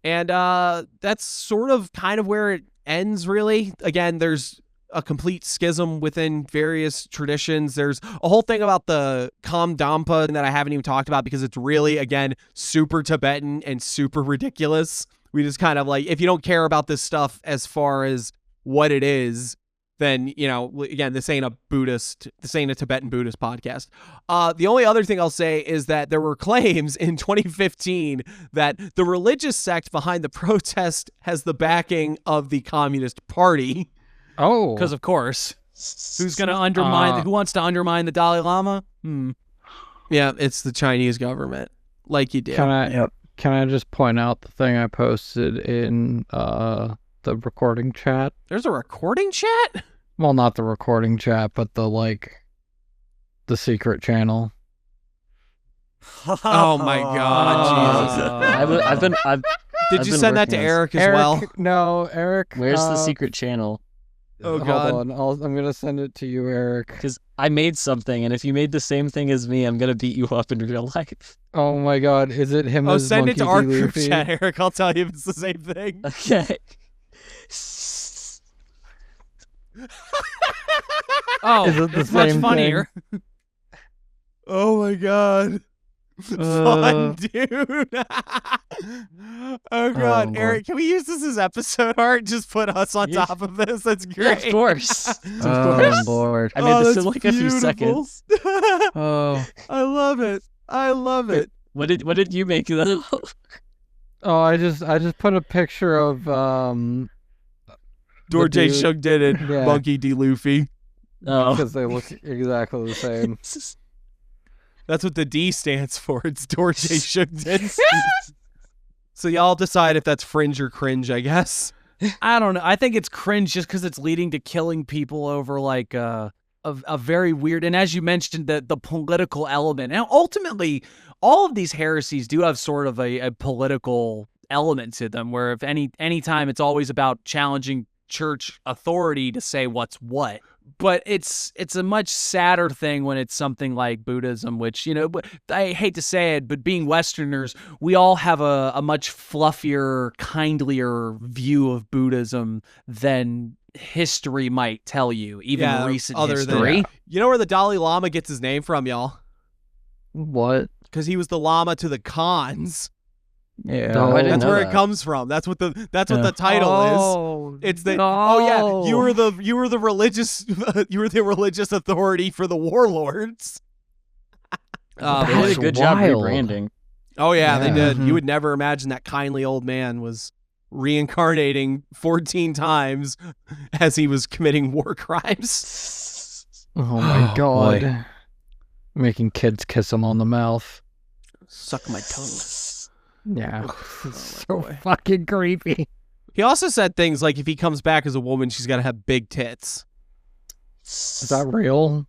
Speaker 11: And that's sort of kind of where it ends, really. Again, there's a complete schism within various traditions. There's a whole thing about the Kamdampa that I haven't even talked about because it's really, again, super Tibetan and super ridiculous. We just kind of like, if you don't care about this stuff as far as what it is, then, again, this ain't a Tibetan Buddhist podcast. The only other thing I'll say is that there were claims in 2015 that the religious sect behind the protest has the backing of the Communist Party.
Speaker 10: Oh,
Speaker 9: because of course, who's going to undermine? Who wants to undermine the Dalai Lama?
Speaker 11: Yeah, it's the Chinese government, like you did.
Speaker 10: Can I just point out the thing I posted in the recording chat?
Speaker 11: There's a recording chat?
Speaker 10: Well, not the recording chat, but the secret channel.
Speaker 11: Oh my God, Jesus! Did you send that to Eric as well?
Speaker 10: No, Eric.
Speaker 6: Where's the secret channel?
Speaker 11: Oh God!
Speaker 10: Hold on, I'm gonna send it to you, Eric.
Speaker 6: Because I made something, and if you made the same thing as me, I'm gonna beat you up in real life.
Speaker 10: Oh my God! Is it him?
Speaker 11: Send it to our group chat, Eric. I'll tell you if it's the same thing.
Speaker 6: Okay.
Speaker 10: Is it the
Speaker 9: it's
Speaker 10: same
Speaker 9: much funnier.
Speaker 11: Oh my God! Fun, dude. Oh god,
Speaker 6: Lord.
Speaker 11: Eric, can we use this as episode art? Just put us on
Speaker 6: Yeah.
Speaker 11: top of this. That's
Speaker 6: Yeah,
Speaker 11: great.
Speaker 6: of course. Of
Speaker 10: Oh
Speaker 6: course.
Speaker 10: Lord.
Speaker 6: I made this in
Speaker 11: that's
Speaker 6: like a few
Speaker 11: beautiful.
Speaker 6: seconds.
Speaker 10: Oh.
Speaker 11: I love it. I love it.
Speaker 6: What did you make though?
Speaker 10: Oh, I just put a picture of
Speaker 11: Dor J.
Speaker 10: dude-
Speaker 11: Shug did it.
Speaker 10: Yeah.
Speaker 11: Monkey D. Luffy.
Speaker 6: Oh.
Speaker 10: because they look exactly the same.
Speaker 11: That's what the D stands for. It's Dor J. Shug did. So y'all decide if that's Fringe or Cringe, I guess.
Speaker 9: I don't know. I think it's cringe just because it's leading to killing people over like a very weird. And as you mentioned, the political element. And ultimately, all of these heresies do have sort of a political element to them, where if any time it's always about challenging church authority to say what's what. But it's a much sadder thing when it's something like Buddhism, which, you know, I hate to say it, but being Westerners, we all have a much fluffier, kindlier view of Buddhism than history might tell you, even recent history.
Speaker 11: You know where the Dalai Lama gets his name from, y'all?
Speaker 10: What?
Speaker 11: Because he was the Lama to the Khans.
Speaker 10: Yeah.
Speaker 6: Oh, I didn't
Speaker 11: That's
Speaker 6: know
Speaker 11: where
Speaker 6: that.
Speaker 11: it comes from. That's what the title is. It's the
Speaker 10: no.
Speaker 11: you were the religious authority for the warlords.
Speaker 6: They did a
Speaker 10: That's
Speaker 6: good job
Speaker 10: wild.
Speaker 6: rebranding.
Speaker 11: Oh yeah, they
Speaker 10: Yeah.
Speaker 11: did.
Speaker 10: Mhm.
Speaker 11: You would never imagine that kindly old man was reincarnating 14 times as he was committing war crimes.
Speaker 10: Oh my god.
Speaker 9: boy.
Speaker 10: Making kids kiss him on the mouth.
Speaker 11: Suck my tongue.
Speaker 10: Yeah.
Speaker 11: Oh,
Speaker 10: It's so fucking creepy.
Speaker 11: He also said things like if he comes back as a woman, she's got to have big tits.
Speaker 10: Is that real?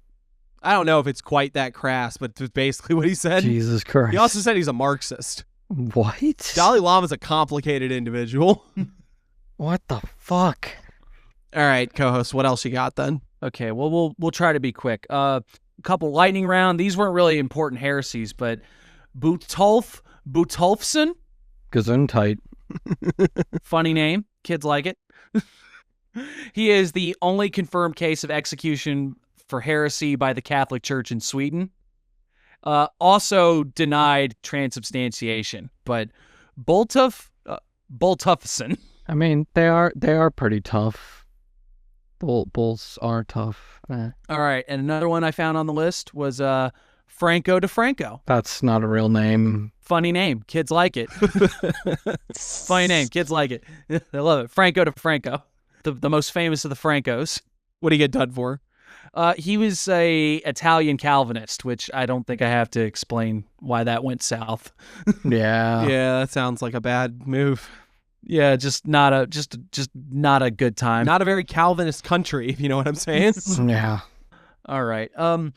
Speaker 11: I don't know if it's quite that crass, but it's basically what he said.
Speaker 10: Jesus Christ.
Speaker 11: He also said he's a Marxist.
Speaker 10: What?
Speaker 11: Dalai Lama's a complicated individual.
Speaker 10: What the fuck?
Speaker 11: All right, co-host, what else you got then?
Speaker 9: Okay, well, we'll try to be quick. A couple lightning round. These weren't really important heresies, but Butolfson,
Speaker 10: Gesundheit.
Speaker 9: funny name. Kids like it. He is the only confirmed case of execution for heresy by the Catholic Church in Sweden. Also denied transubstantiation, but Boltufson.
Speaker 10: I mean, they are pretty tough. Bulls are tough.
Speaker 9: All right, and another one I found on the list was Franco DeFranco.
Speaker 10: That's not a real name.
Speaker 9: Funny name. Kids like it. Funny name. Kids like it. They love it. Franco DeFranco. The most famous of the Francos.
Speaker 11: What do you get done for?
Speaker 9: He was a Italian Calvinist, which I don't think I have to explain why that went south.
Speaker 10: Yeah.
Speaker 11: Yeah, that sounds like a bad move.
Speaker 9: Yeah, just not a good time.
Speaker 11: Not a very Calvinist country, if you know what I'm saying.
Speaker 10: Yeah.
Speaker 9: All right. To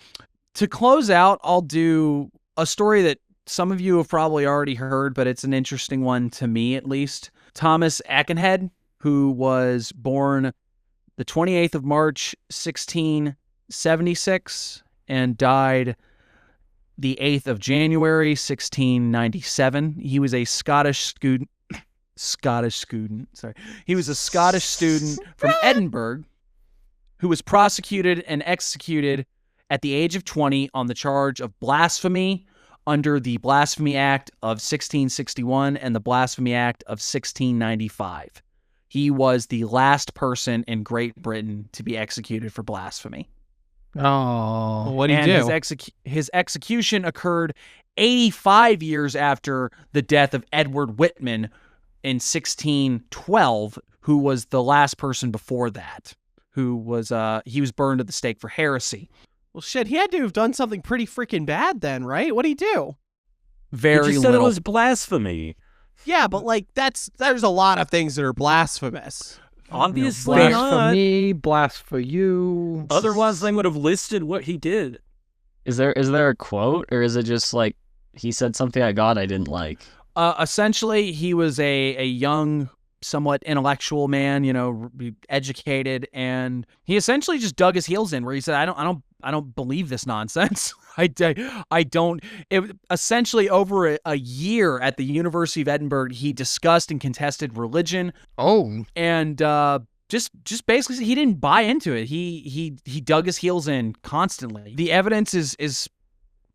Speaker 9: close out, I'll do a story that some of you have probably already heard, but it's an interesting one to me at least. Thomas Aikenhead, who was born the 28th of March, 1676, and died the 8th of January, 1697. He was a Scottish student. He was a Scottish student from Edinburgh who was prosecuted and executed at the age of 20 on the charge of blasphemy under the Blasphemy Act of 1661 and the Blasphemy Act of 1695. He was the last person in Great Britain to be executed for blasphemy.
Speaker 10: Oh.
Speaker 11: What do you
Speaker 9: And
Speaker 11: do?
Speaker 9: his execution occurred 85 years after the death of Edward Whitman in 1612, who was the last person before that, who was he was burned at the stake for heresy.
Speaker 11: Well, shit, he had to have done something pretty freaking bad then, right? What did he do?
Speaker 9: Very
Speaker 1: You just said
Speaker 9: little.
Speaker 1: it was blasphemy.
Speaker 11: Yeah, but like there's a lot of things that are blasphemous.
Speaker 1: Obviously not.
Speaker 10: Blasphemy, blasphemy.
Speaker 1: Otherwise, they would have listed what he did.
Speaker 6: Is there a quote, or is it just like he said something I didn't like?
Speaker 9: Essentially, he was a young, somewhat intellectual man, educated, and he essentially just dug his heels in, where he said, I don't believe this nonsense. I don't. Essentially, over a year at the University of Edinburgh, he discussed and contested religion.
Speaker 10: Oh.
Speaker 9: And just basically, he didn't buy into it. He dug his heels in constantly. The evidence is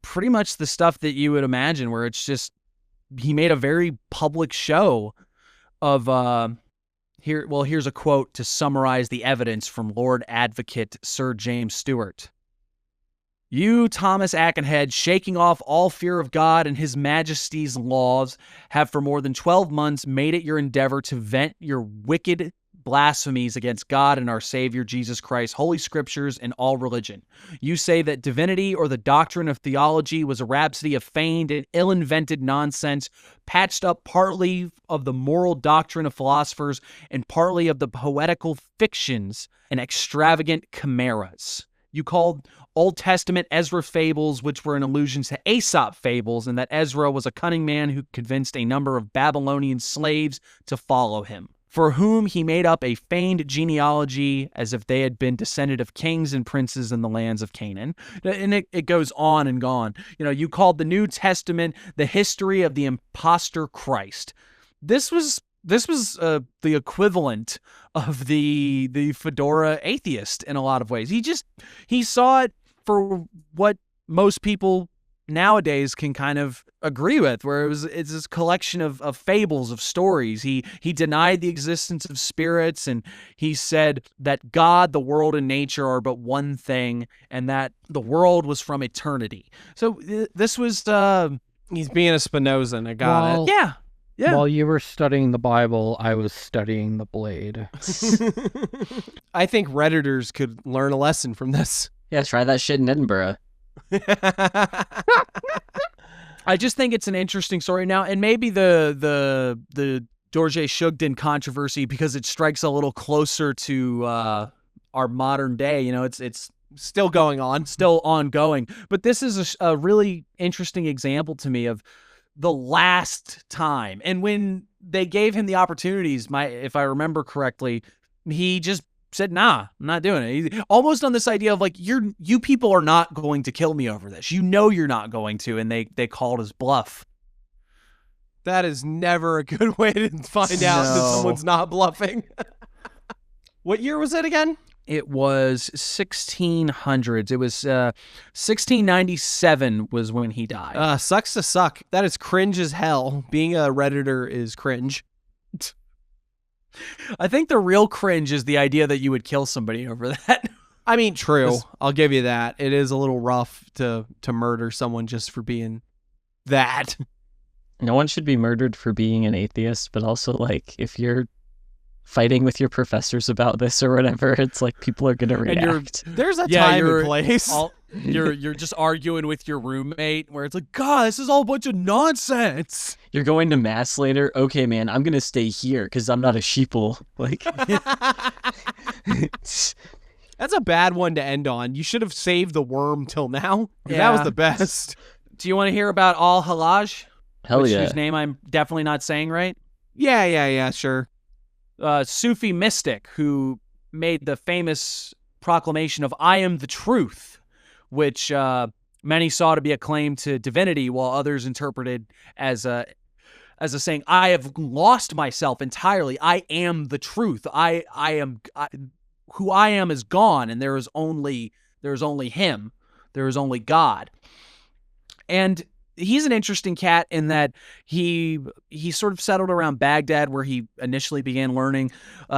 Speaker 9: pretty much the stuff that you would imagine, where it's just he made a very public show of here's a quote to summarize the evidence from Lord Advocate Sir James Stewart. You, Thomas Aikenhead, shaking off all fear of God and His Majesty's laws, have for more than 12 months made it your endeavor to vent your wicked blasphemies against God and our Savior Jesus Christ, Holy Scriptures, and all religion. You say that divinity or the doctrine of theology was a rhapsody of feigned and ill-invented nonsense, patched up partly of the moral doctrine of philosophers and partly of the poetical fictions and extravagant chimeras. You called Old Testament Ezra fables, which were an allusion to Aesop fables, and that Ezra was a cunning man who convinced a number of Babylonian slaves to follow him, for whom he made up a feigned genealogy as if they had been descended of kings and princes in the lands of Canaan. And it goes on and on. You called the New Testament the history of the impostor Christ. This was the equivalent of the fedora atheist in a lot of ways. He saw it for what most people nowadays can kind of agree with, where it's this collection of fables, of stories. He denied the existence of spirits, and he said that God, the world, and nature are but one thing, and that the world was from eternity. So this was
Speaker 11: he's being a Spinoza, and I got it.
Speaker 9: Yeah. Yeah.
Speaker 10: While you were studying the Bible, I was studying the Blade.
Speaker 11: I think Redditors could learn a lesson from this.
Speaker 6: Yeah, try that shit in Edinburgh.
Speaker 9: I just think it's an interesting story now, and maybe the Dorje Shugden controversy, because it strikes a little closer to our modern day. It's
Speaker 11: still going on,
Speaker 9: still ongoing. But this is a really interesting example to me of the last time, and when they gave him the opportunities, if I remember correctly, he just said, nah, I'm not doing it. Almost on this idea of like, you people are not going to kill me over this. You're not going to. And they called his bluff.
Speaker 11: That is never a good way to find out that someone's not bluffing. What year was it again?
Speaker 9: It was 1600s. It was 1697 was when he died.
Speaker 11: Sucks to suck. That is cringe as hell. Being a Redditor is cringe.
Speaker 9: I think the real cringe is the idea that you would kill somebody over that.
Speaker 11: I mean, true. I'll give you that. It is a little rough to murder someone just for being that.
Speaker 6: No one should be murdered for being an atheist, but also, like, if you're fighting with your professors about this or whatever, it's like people are going to react.
Speaker 11: There's a time and place.
Speaker 9: You're just arguing with your roommate where it's like, God, this is all a bunch of nonsense.
Speaker 6: You're going to mass later. Okay, man, I'm going to stay here because I'm not a sheeple. Like,
Speaker 11: that's a bad one to end on. You should have saved the worm till now.
Speaker 9: Yeah.
Speaker 11: That was the best.
Speaker 9: Do you want to hear about Al-Hallaj?
Speaker 6: Hell yeah.
Speaker 9: Whose name I'm definitely not saying right?
Speaker 11: Yeah, sure.
Speaker 9: Sufi mystic who made the famous proclamation of I am the truth, which many saw to be a claim to divinity, while others interpreted as a saying, I have lost myself entirely. I am the truth. Who I am is gone, and there is only him. There is only God. And he's an interesting cat in that he sort of settled around Baghdad, where he initially began learning.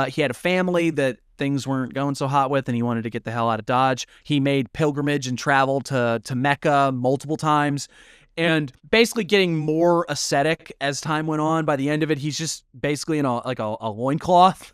Speaker 9: He had a family that things weren't going so hot with, and he wanted to get the hell out of Dodge. He made pilgrimage and travel to Mecca multiple times, and basically getting more ascetic as time went on. By the end of it, he's just basically in a loincloth,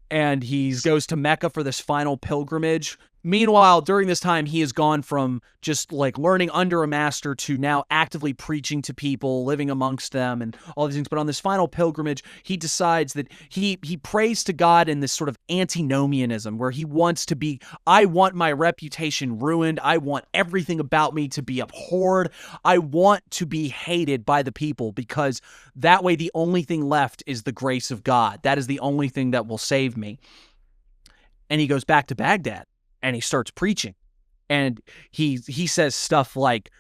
Speaker 9: and he goes to Mecca for this final pilgrimage. Meanwhile, during this time, he has gone from just like learning under a master to now actively preaching to people, living amongst them, and all these things. But on this final pilgrimage, he decides that he prays to God in this sort of antinomianism, where he wants to be, I want my reputation ruined. I want everything about me to be abhorred. I want to be hated by the people, because that way the only thing left is the grace of God. That is the only thing that will save me. And he goes back to Baghdad. And he starts preaching, and he says stuff like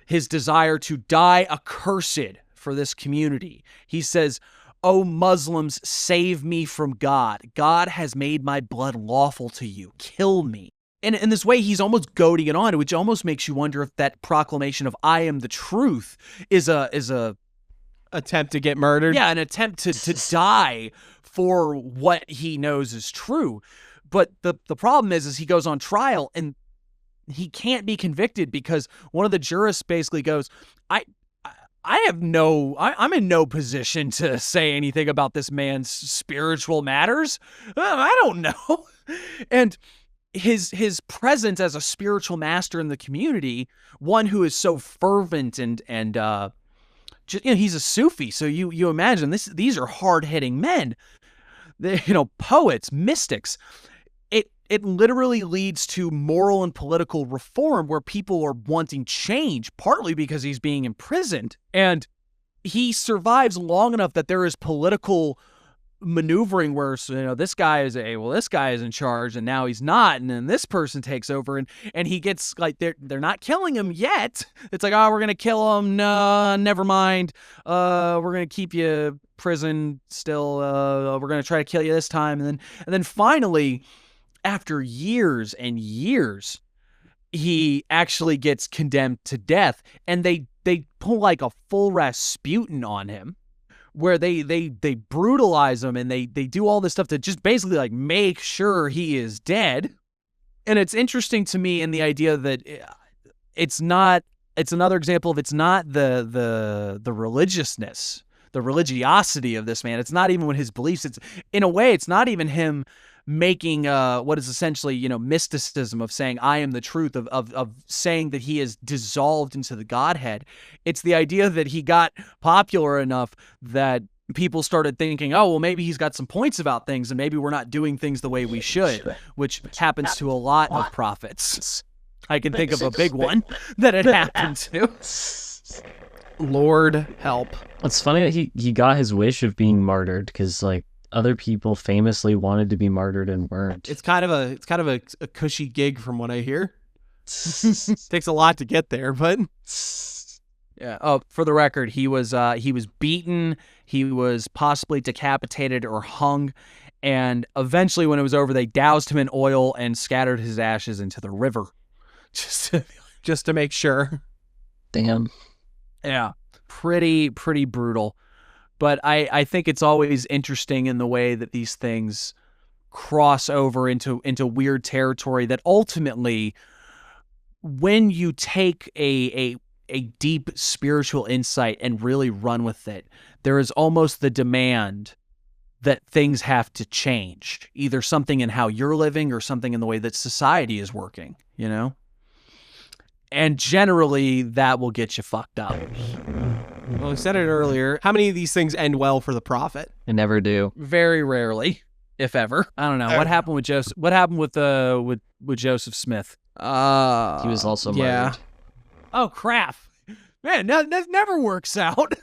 Speaker 9: his desire to die accursed for this community. He says, "O Muslims, save me from God. God has made my blood lawful to you. Kill me." And in this way, he's almost goading it on, which almost makes you wonder if that proclamation of "I am the truth" is a
Speaker 11: attempt to get murdered.
Speaker 9: Yeah, an attempt to die for what he knows is true. But the problem is he goes on trial and he can't be convicted because one of the jurists basically goes, I'm in no position to say anything about this man's spiritual matters. I don't know. And his presence as a spiritual master in the community, one who is so fervent and just, he's a Sufi. So you imagine these are hard-hitting men, poets, mystics. It literally leads to moral and political reform where people are wanting change, partly because he's being imprisoned. And he survives long enough that there is political maneuvering where, this guy is this guy is in charge and now he's not. And then this person takes over and he gets like, they're not killing him yet. It's like, oh, we're going to kill him. No, never mind. We're going to keep you prison still. We're going to try to kill you this time. And then finally, after years and years, he actually gets condemned to death, and they pull like a full Rasputin on him, where they brutalize him and they do all this stuff to just basically like make sure he is dead. And it's interesting to me in the idea that it's another example of it's not the religiousness, the religiosity of this man. It's not even what his beliefs. It's in a way, it's not even him making what is essentially, mysticism of saying I am the truth, of saying that he is dissolved into the Godhead. It's the idea that he got popular enough that people started thinking, oh, well, maybe he's got some points about things and maybe we're not doing things the way we should, which happens to a lot of prophets. I can think of a big one that it happened to.
Speaker 11: Lord help.
Speaker 6: It's funny that he got his wish of being martyred, because like other people famously wanted to be martyred and weren't.
Speaker 11: It's kind of a cushy gig from what I hear. Takes a lot to get there, but
Speaker 9: yeah. Oh, for the record, he was beaten, he was possibly decapitated or hung, and eventually when it was over, they doused him in oil and scattered his ashes into the river.
Speaker 11: Just to make sure.
Speaker 6: Damn.
Speaker 9: Yeah. Pretty brutal. But I think it's always interesting in the way that these things cross over into weird territory that ultimately, when you take a deep spiritual insight and really run with it, there is almost the demand that things have to change, either something in how you're living or something in the way that society is working, And generally, that will get you fucked up.
Speaker 11: Well, I said it earlier. How many of these things end well for the prophet?
Speaker 6: They never do.
Speaker 9: Very rarely, if ever. I don't know. What happened with Joseph? What happened with Joseph Smith?
Speaker 6: He was also murdered.
Speaker 9: Oh crap! Man, that never works out.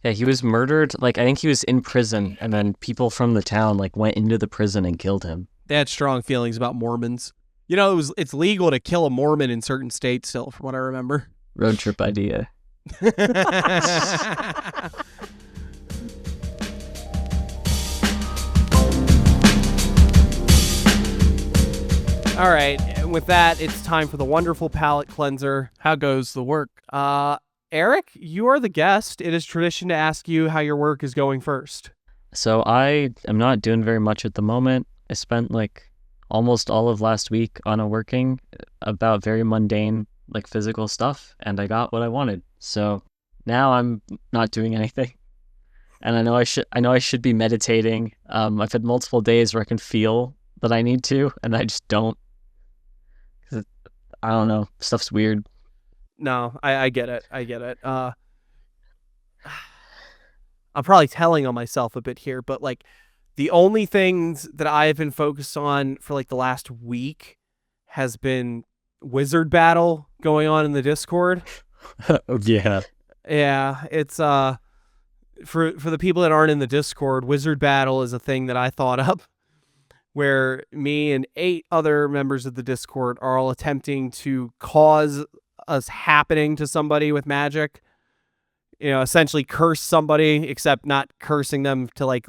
Speaker 6: Yeah, he was murdered. Like, I think he was in prison, and then people from the town went into the prison and killed him.
Speaker 11: They had strong feelings about Mormons. It's legal to kill a Mormon in certain states still, from what I remember.
Speaker 6: Road trip idea.
Speaker 11: All right, and with that, it's time for the wonderful palate cleanser.
Speaker 9: How goes the work?
Speaker 11: Eric, you are the guest. It is tradition to ask you how your work is going first.
Speaker 6: So I am not doing very much at the moment. I spent almost all of last week on working about very mundane physical stuff, and I got what I wanted. So now I'm not doing anything, and I know I should be meditating. I've had multiple days where I can feel that I need to, and I just don't. 'Cause I don't know, stuff's weird.
Speaker 11: No, I get it. I'm probably telling on myself a bit here, but the only things that I've been focused on for the last week has been wizard battle going on in the Discord.
Speaker 6: Oh, yeah.
Speaker 11: Yeah, it's for the people that aren't in the Discord, wizard battle is a thing that I thought up, where me and 8 other members of the Discord are all attempting to cause us happening to somebody with magic. Essentially curse somebody, except not cursing them to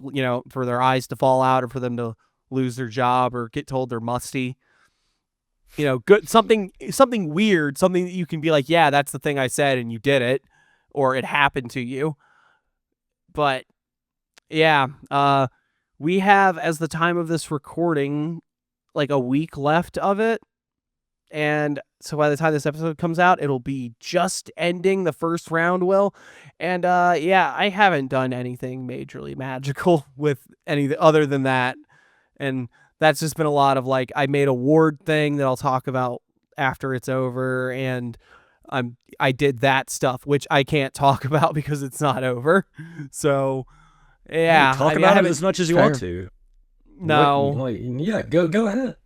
Speaker 11: for their eyes to fall out or for them to lose their job or get told they're musty. good, something weird, something that you can be like, yeah, that's the thing I said and you did it, or it happened to you. But yeah, we have, as the time of this recording, like a week left of it. And so by the time this episode comes out, it'll be just ending. The first round will. And yeah, I haven't done anything majorly magical with any other than that. And that's just been a lot of like, I made a ward thing that I'll talk about after it's over. And I did that stuff, which I can't talk about because it's not over. So yeah.
Speaker 1: Talk about it as much as you want to.
Speaker 11: No.
Speaker 1: Yeah, go ahead.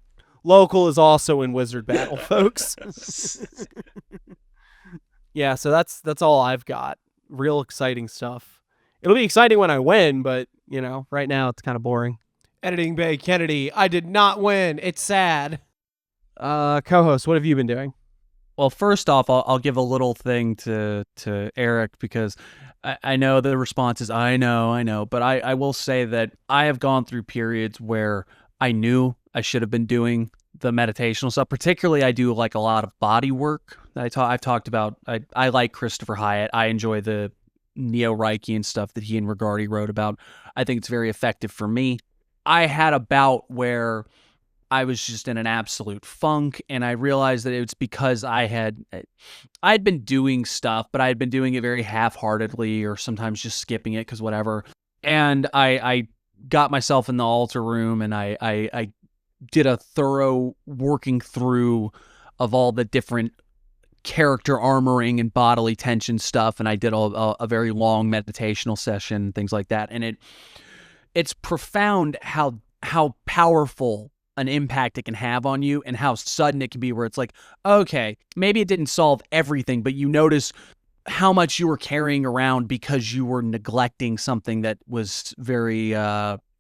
Speaker 11: Local is also in Wizard Battle, folks. Yeah, so that's all I've got. Real exciting stuff. It'll be exciting when I win, but, right now it's kind of boring. Editing Bay Kennedy, I did not win. It's sad. Co-host, what have you been doing?
Speaker 9: Well, first off, I'll give a little thing to Eric because I know the response is, I know, but I will say that I have gone through periods where I knew I should have been doing the meditational stuff. Particularly, I do like a lot of body work. I've talked about. I like Christopher Hyatt. I enjoy the Neo-Reichian stuff that he and Rigardi wrote about. I think it's very effective for me. I had a bout where I was just in an absolute funk, and I realized that it's because I'd been doing stuff, but I had been doing it very half-heartedly or sometimes just skipping it because whatever. And I got myself in the altar room, and I did a thorough working through of all the different character armoring and bodily tension stuff, and I did a very long meditational session, things like that. And it's profound how powerful an impact it can have on you and how sudden it can be, where it's like, okay, maybe it didn't solve everything, but you notice how much you were carrying around because you were neglecting something that was very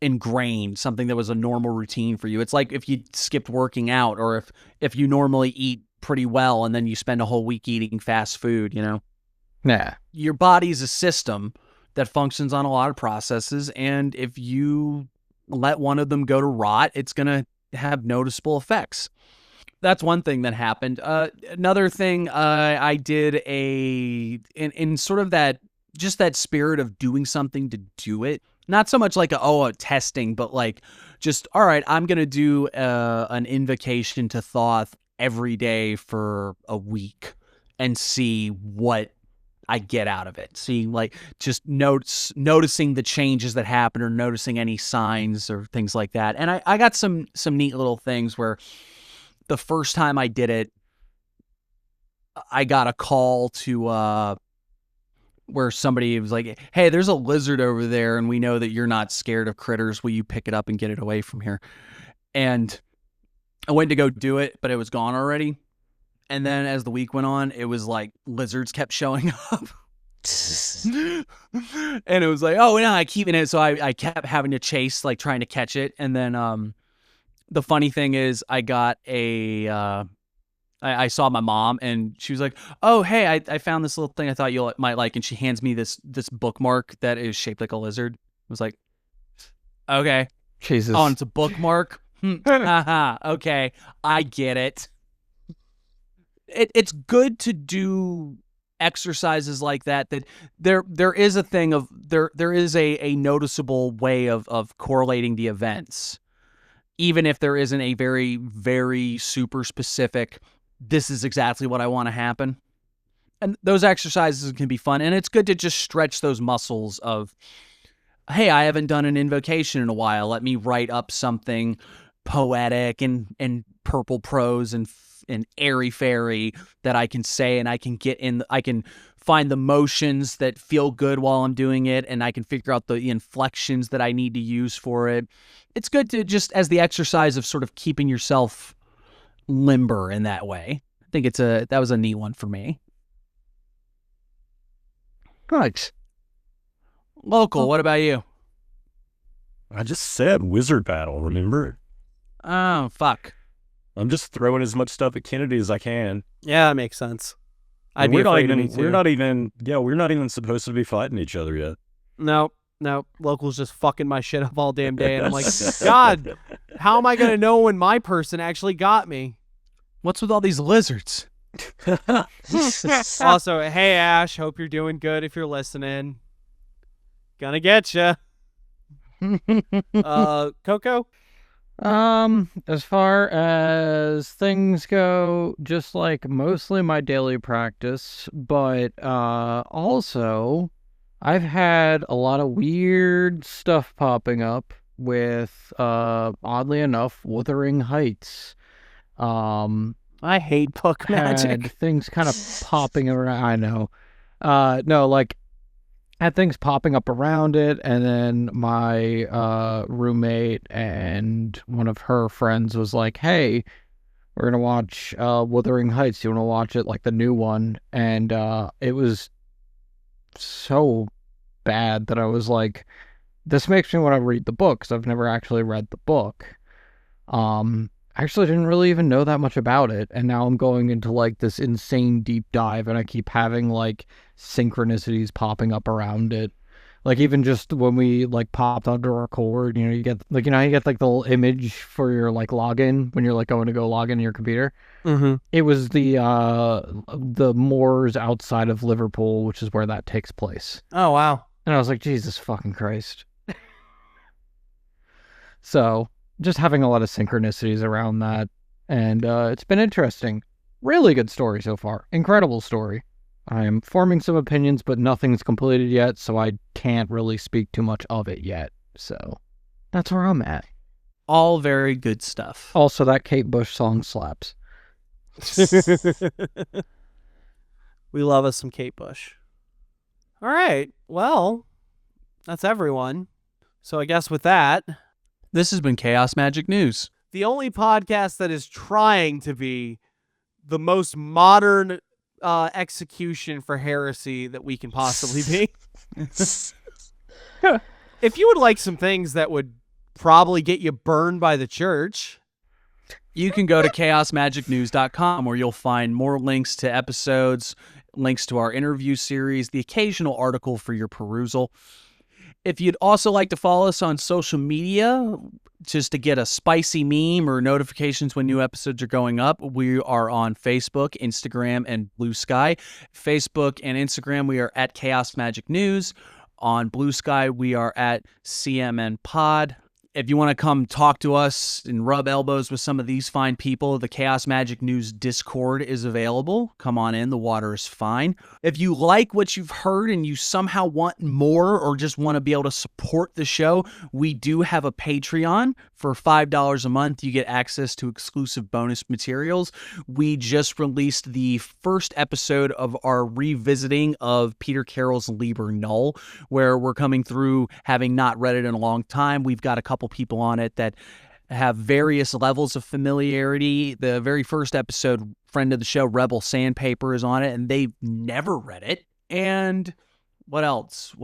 Speaker 9: ingrained, something that was a normal routine for you. It's like if you skipped working out, or if you normally eat pretty well and then you spend a whole week eating fast food,
Speaker 10: Yeah.
Speaker 9: Your body's a system that functions on a lot of processes, and if you let one of them go to rot, it's going to have noticeable effects. That's one thing that happened. Another thing, I did in sort of that spirit of doing something to do it. Not so much like a testing, but like just, all right, I'm going to do an invocation to Thoth every day for a week and see what I get out of it. See, like just noticing the changes that happen, or noticing any signs or things like that. And I got some neat little things where the first time I did it, I got a call to where somebody was like, hey, there's a lizard over there, and we know that you're not scared of critters. Will you pick it up and get it away from here? And I went to go do it, but it was gone already. And then as the week went on, it was like lizards kept showing up. And it was like, oh, no, I keep in it. So I kept having to chase, like trying to catch it. And then the funny thing is I got I saw my mom, and she was like, oh, hey, I found this little thing I thought you might like. And she hands me this bookmark that is shaped like a lizard. I was like, okay.
Speaker 10: Jesus.
Speaker 9: Oh, and it's a bookmark? Okay, I get it. It's good to do exercises like that there is a thing of there is a noticeable way of correlating the events, even if there isn't a very, very super specific, this is exactly what I want to happen. And those exercises can be fun, and it's good to just stretch those muscles of, hey, I haven't done an invocation in a while, let me write up something poetic and purple prose and airy fairy that I can say, and I can I can find the motions that feel good while I'm doing it, and I can figure out the inflections that I need to use for it. It's good to just, as the exercise of sort of keeping yourself limber in that way. I think that was a neat one for me.
Speaker 10: Right.
Speaker 9: Local, what about you?
Speaker 1: I just said wizard battle, remember?
Speaker 9: Oh, fuck.
Speaker 1: I'm just throwing as much stuff at Kennedy as I can.
Speaker 11: Yeah, that makes sense.
Speaker 1: We're not even supposed to be fighting each other yet.
Speaker 11: No, Local's just fucking my shit up all damn day, and I'm like, God, how am I gonna know when my person actually got me?
Speaker 9: What's with all these lizards?
Speaker 11: Also, hey Ash, hope you're doing good if you're listening. Gonna get you. Coco?
Speaker 10: As far as things go, just like mostly my daily practice, but also I've had a lot of weird stuff popping up with oddly enough Wuthering Heights.
Speaker 11: I hate book magic.
Speaker 10: Had things kind of popping around. I know. No, like had things popping up around it, and then my roommate and one of her friends was like, "Hey, we're gonna watch Wuthering Heights. Do you want to watch it, like the new one?" And it was so bad that I was like, "This makes me want to read the book," because I've never actually read the book. I actually didn't really even know that much about it, and now I'm going into like this insane deep dive, and I keep having like synchronicities popping up around it. Like even just when we like popped onto our Cord, you get like you get like the little image for your like login when you're like going to go log into your computer.
Speaker 11: Mm-hmm.
Speaker 10: It was the moors outside of Liverpool, which is where that takes place.
Speaker 11: Oh wow!
Speaker 10: And I was like, Jesus fucking Christ. So just having a lot of synchronicities around that, and it's been interesting. Really good story so far. Incredible story. I am forming some opinions, but nothing's completed yet, so I can't really speak too much of it yet. So that's where I'm at.
Speaker 9: All very good stuff.
Speaker 10: Also, that Kate Bush song slaps.
Speaker 11: We love us some Kate Bush. All right. Well, that's everyone. So I guess with that,
Speaker 9: this has been Chaos Magic News.
Speaker 11: The only podcast that is trying to be the most modern execution for heresy that we can possibly be. If you would like some things that would probably get you burned by the church,
Speaker 9: you can go to chaosmagicnews.com, where you'll find more links to episodes, links to our interview series, the occasional article for your perusal. If you'd also like to follow us on social media, just to get a spicy meme or notifications when new episodes are going up, we are on Facebook, Instagram, and Blue Sky. Facebook and Instagram, we are at Chaos Magic News. On Blue Sky, we are at CMN Pod. If you want to come talk to us and rub elbows with some of these fine people, the Chaos Magic News Discord is available. Come on in. The water is fine. If you like what you've heard and you somehow want more or just want to be able to support the show, we do have a Patreon. For $5 a month, you get access to exclusive bonus materials. We just released the first episode of our revisiting of Peter Carroll's Liber Null, where we're coming through having not read it in a long time. We've got a couple people on it that have various levels of familiarity. The very first episode, friend of the show, Rebel Sandpaper, is on it, and they've never read it. And what else?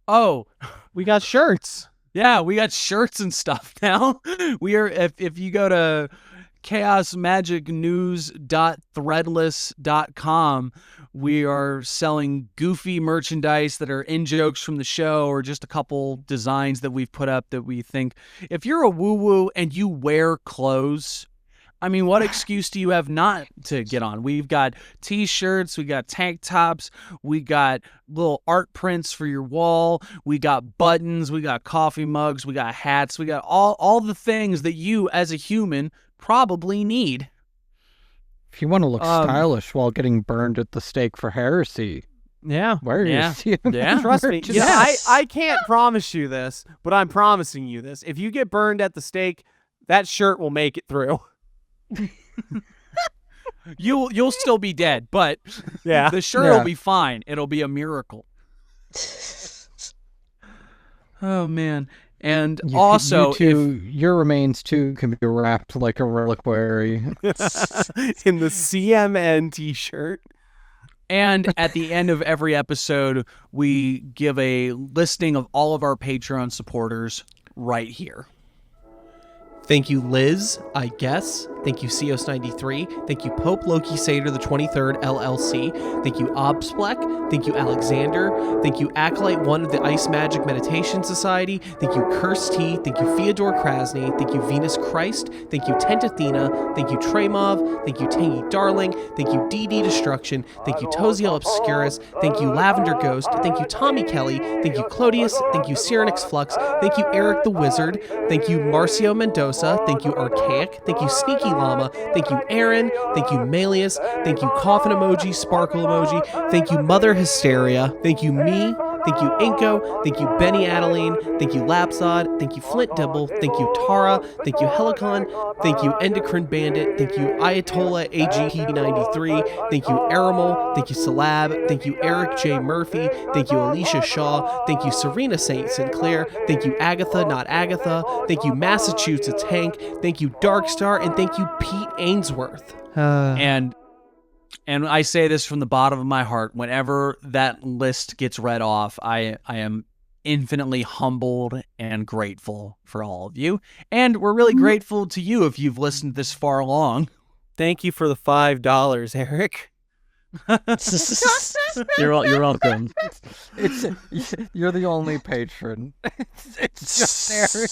Speaker 9: Oh,
Speaker 11: we got shirts.
Speaker 9: Yeah, we got shirts and stuff now. We are, if you go to chaosmagicnews.threadless.com, we are selling goofy merchandise that are in-jokes from the show, or just a couple designs that we've put up that we think, if you're a woo-woo and you wear clothes, I mean, what excuse do you have not to get on? We've got t-shirts, we got tank tops, we got little art prints for your wall, we got buttons, we got coffee mugs, we got hats, we got all the things that you as a human probably need.
Speaker 10: If you want to look stylish while getting burned at the stake for heresy,
Speaker 11: yeah,
Speaker 10: where
Speaker 9: yeah.
Speaker 10: you
Speaker 9: yeah.
Speaker 11: Trust me. Yes. I can't promise you this, but I'm promising you this. If you get burned at the stake, that shirt will make it through.
Speaker 9: You'll still be dead, but
Speaker 11: yeah,
Speaker 9: the shirt will be fine. It'll be a miracle. Oh man. And also,
Speaker 10: your remains too can be wrapped like a reliquary
Speaker 11: in the CMN t-shirt.
Speaker 9: And at the end of every episode, we give a listing of all of our Patreon supporters right here.
Speaker 11: Thank you, Liz, I guess, Thank you, Ceos93. Thank you, Pope Loki Sater the 23rd LLC. Thank you, Obsplek. Thank you, Alexander. Thank you, Acolyte 1 of the Ice Magic Meditation Society. Thank you, Curse T. Thank you, Fyodor Krasny. Thank you, Venus Christ. Thank you, Tent Athena. Thank you, Tremov. Thank you, Tangy Darling. Thank you, DD Destruction. Thank you, Toziel Obscurus. Thank you, Lavender Ghost. Thank you, Tommy Kelly. Thank you, Clodius. Thank you, Cyrenix Flux. Thank you, Eric the Wizard. Thank you, Marcio Mendoza. Thank you, Archaic. Thank you, Sneaky Llama. Thank you, Aaron. Thank you, Malius. Thank you, Coffin Emoji, Sparkle Emoji. Thank you, Mother Hysteria. Thank you, me. Thank you, Inko. Thank you, Benny Adeline. Thank you, Lapsod. Thank you, Flint Dibble. Thank you, Tara. Thank you, Helicon. Thank you, Endocrine Bandit. Thank you, Ayatollah AGP93. Thank you, Aramel. Thank you, Salab. Thank you, Eric J. Murphy. Thank you, Alicia Shaw. Thank you, Serena St. Sinclair. Thank you, Agatha, not Agatha. Thank you, Massachusetts Hank. Thank you, Darkstar. And thank you, Pete Ainsworth.
Speaker 9: And I say this from the bottom of my heart. Whenever that list gets read off, I am infinitely humbled and grateful for all of you. And we're really grateful to you if you've listened this far along.
Speaker 11: Thank you for the $5, Eric.
Speaker 6: You're welcome.
Speaker 10: You're the only patron. It's just Eric.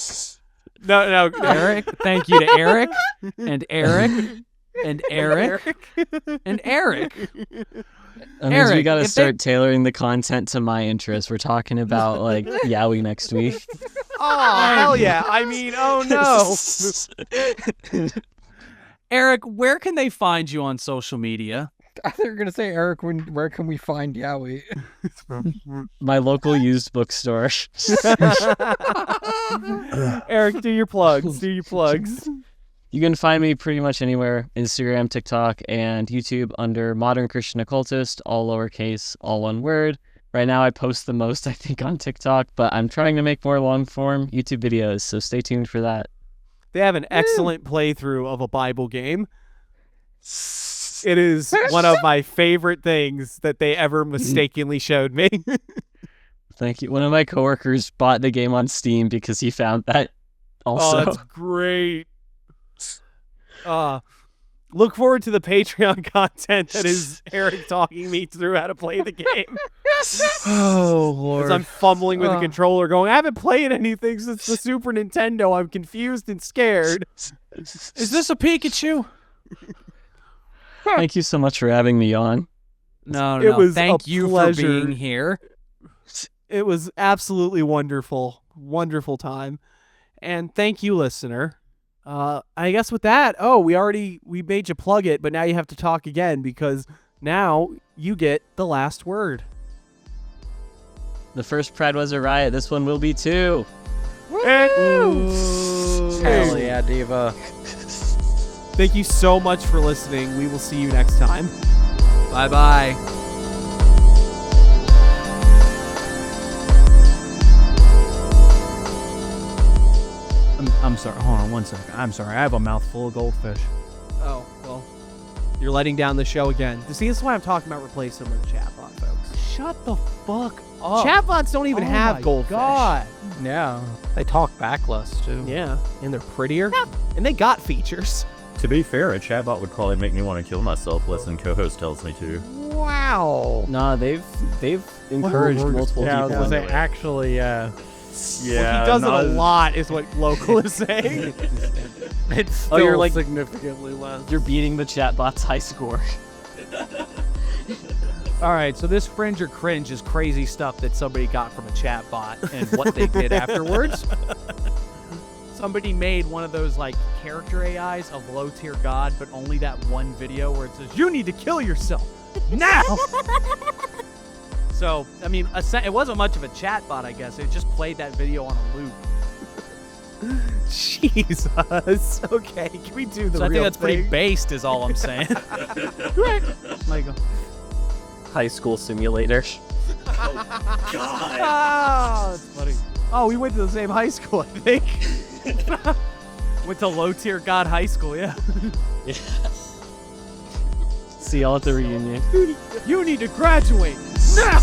Speaker 11: No,
Speaker 9: Eric. Thank you to Eric and Eric. And Eric. And Eric.
Speaker 6: That means we gotta start tailoring the content to my interests. We're talking about like Yowie next week.
Speaker 11: Oh, hell yeah. I mean, oh no.
Speaker 9: Eric, where can they find you on social media?
Speaker 10: I thought you were going to say, Eric, where can we find Yowie?
Speaker 6: My local used bookstore.
Speaker 11: Eric, do your plugs.
Speaker 6: You can find me pretty much anywhere, Instagram, TikTok, and YouTube under Modern Christian Occultist, all lowercase, all one word. Right now I post the most, I think, on TikTok, but I'm trying to make more long-form YouTube videos, so stay tuned for that.
Speaker 11: They have an excellent playthrough of a Bible game. It is one of my favorite things that they ever mistakenly showed me.
Speaker 6: Thank you. One of my coworkers bought the game on Steam because he found that also.
Speaker 11: Oh, that's great. Look forward to the Patreon content that is Eric talking me through how to play the game.
Speaker 9: Oh, Lord.
Speaker 11: As I'm fumbling with the controller going, I haven't played anything since the Super Nintendo. I'm confused and scared.
Speaker 9: Is this a Pikachu?
Speaker 6: Thank you so much for having me on.
Speaker 9: No.
Speaker 11: It was
Speaker 9: Thank
Speaker 11: a
Speaker 9: you
Speaker 11: pleasure.
Speaker 9: for being here.
Speaker 11: It was absolutely wonderful. Wonderful time. And thank you, listener. I guess with that, we made you plug it, but now you have to talk again because now you get the last word.
Speaker 6: The first Pride was a riot. This one will be too.
Speaker 10: Hell yeah, Diva.
Speaker 11: Thank you so much for listening. We will see you next time.
Speaker 9: Bye-bye. I'm sorry. Hold on one second. I'm sorry. I have a mouthful of goldfish.
Speaker 11: Oh, well, you're letting down the show again. See, this is why I'm talking about replacing them with a chatbot, folks.
Speaker 9: Shut the fuck up.
Speaker 11: Chatbots don't even have goldfish.
Speaker 9: God.
Speaker 10: Yeah. They talk backless, too.
Speaker 11: Yeah, and they're prettier. And they got features.
Speaker 1: To be fair, a chatbot would probably make me want to kill myself less than co-host tells me to.
Speaker 11: Wow.
Speaker 6: Nah, they've encouraged multiple
Speaker 10: Yeah, I was
Speaker 6: people.
Speaker 10: going to say, actually,
Speaker 1: Yeah,
Speaker 11: Well, he does it a lot, is what Local is saying.
Speaker 10: it's still
Speaker 6: you're like
Speaker 10: significantly less.
Speaker 6: You're beating the chatbot's high score.
Speaker 9: All right, so this Fringe or Cringe is crazy stuff that somebody got from a chatbot and what they did afterwards. Somebody made one of those like character AIs of low tier God, but only that one video where it says, "You need to kill yourself now." So, I mean, it wasn't much of a chatbot, I guess. It just played that video on a loop.
Speaker 11: Jesus. Okay, can we do the
Speaker 9: So I
Speaker 11: real
Speaker 9: think that's pretty
Speaker 11: thing?
Speaker 9: based, is all I'm saying.
Speaker 11: Like,
Speaker 6: High school simulator.
Speaker 11: oh, that's funny. Oh, we went to the same high school, I think.
Speaker 9: Went to low tier God high school, yeah.
Speaker 6: See y'all at the reunion.
Speaker 11: You need to graduate now.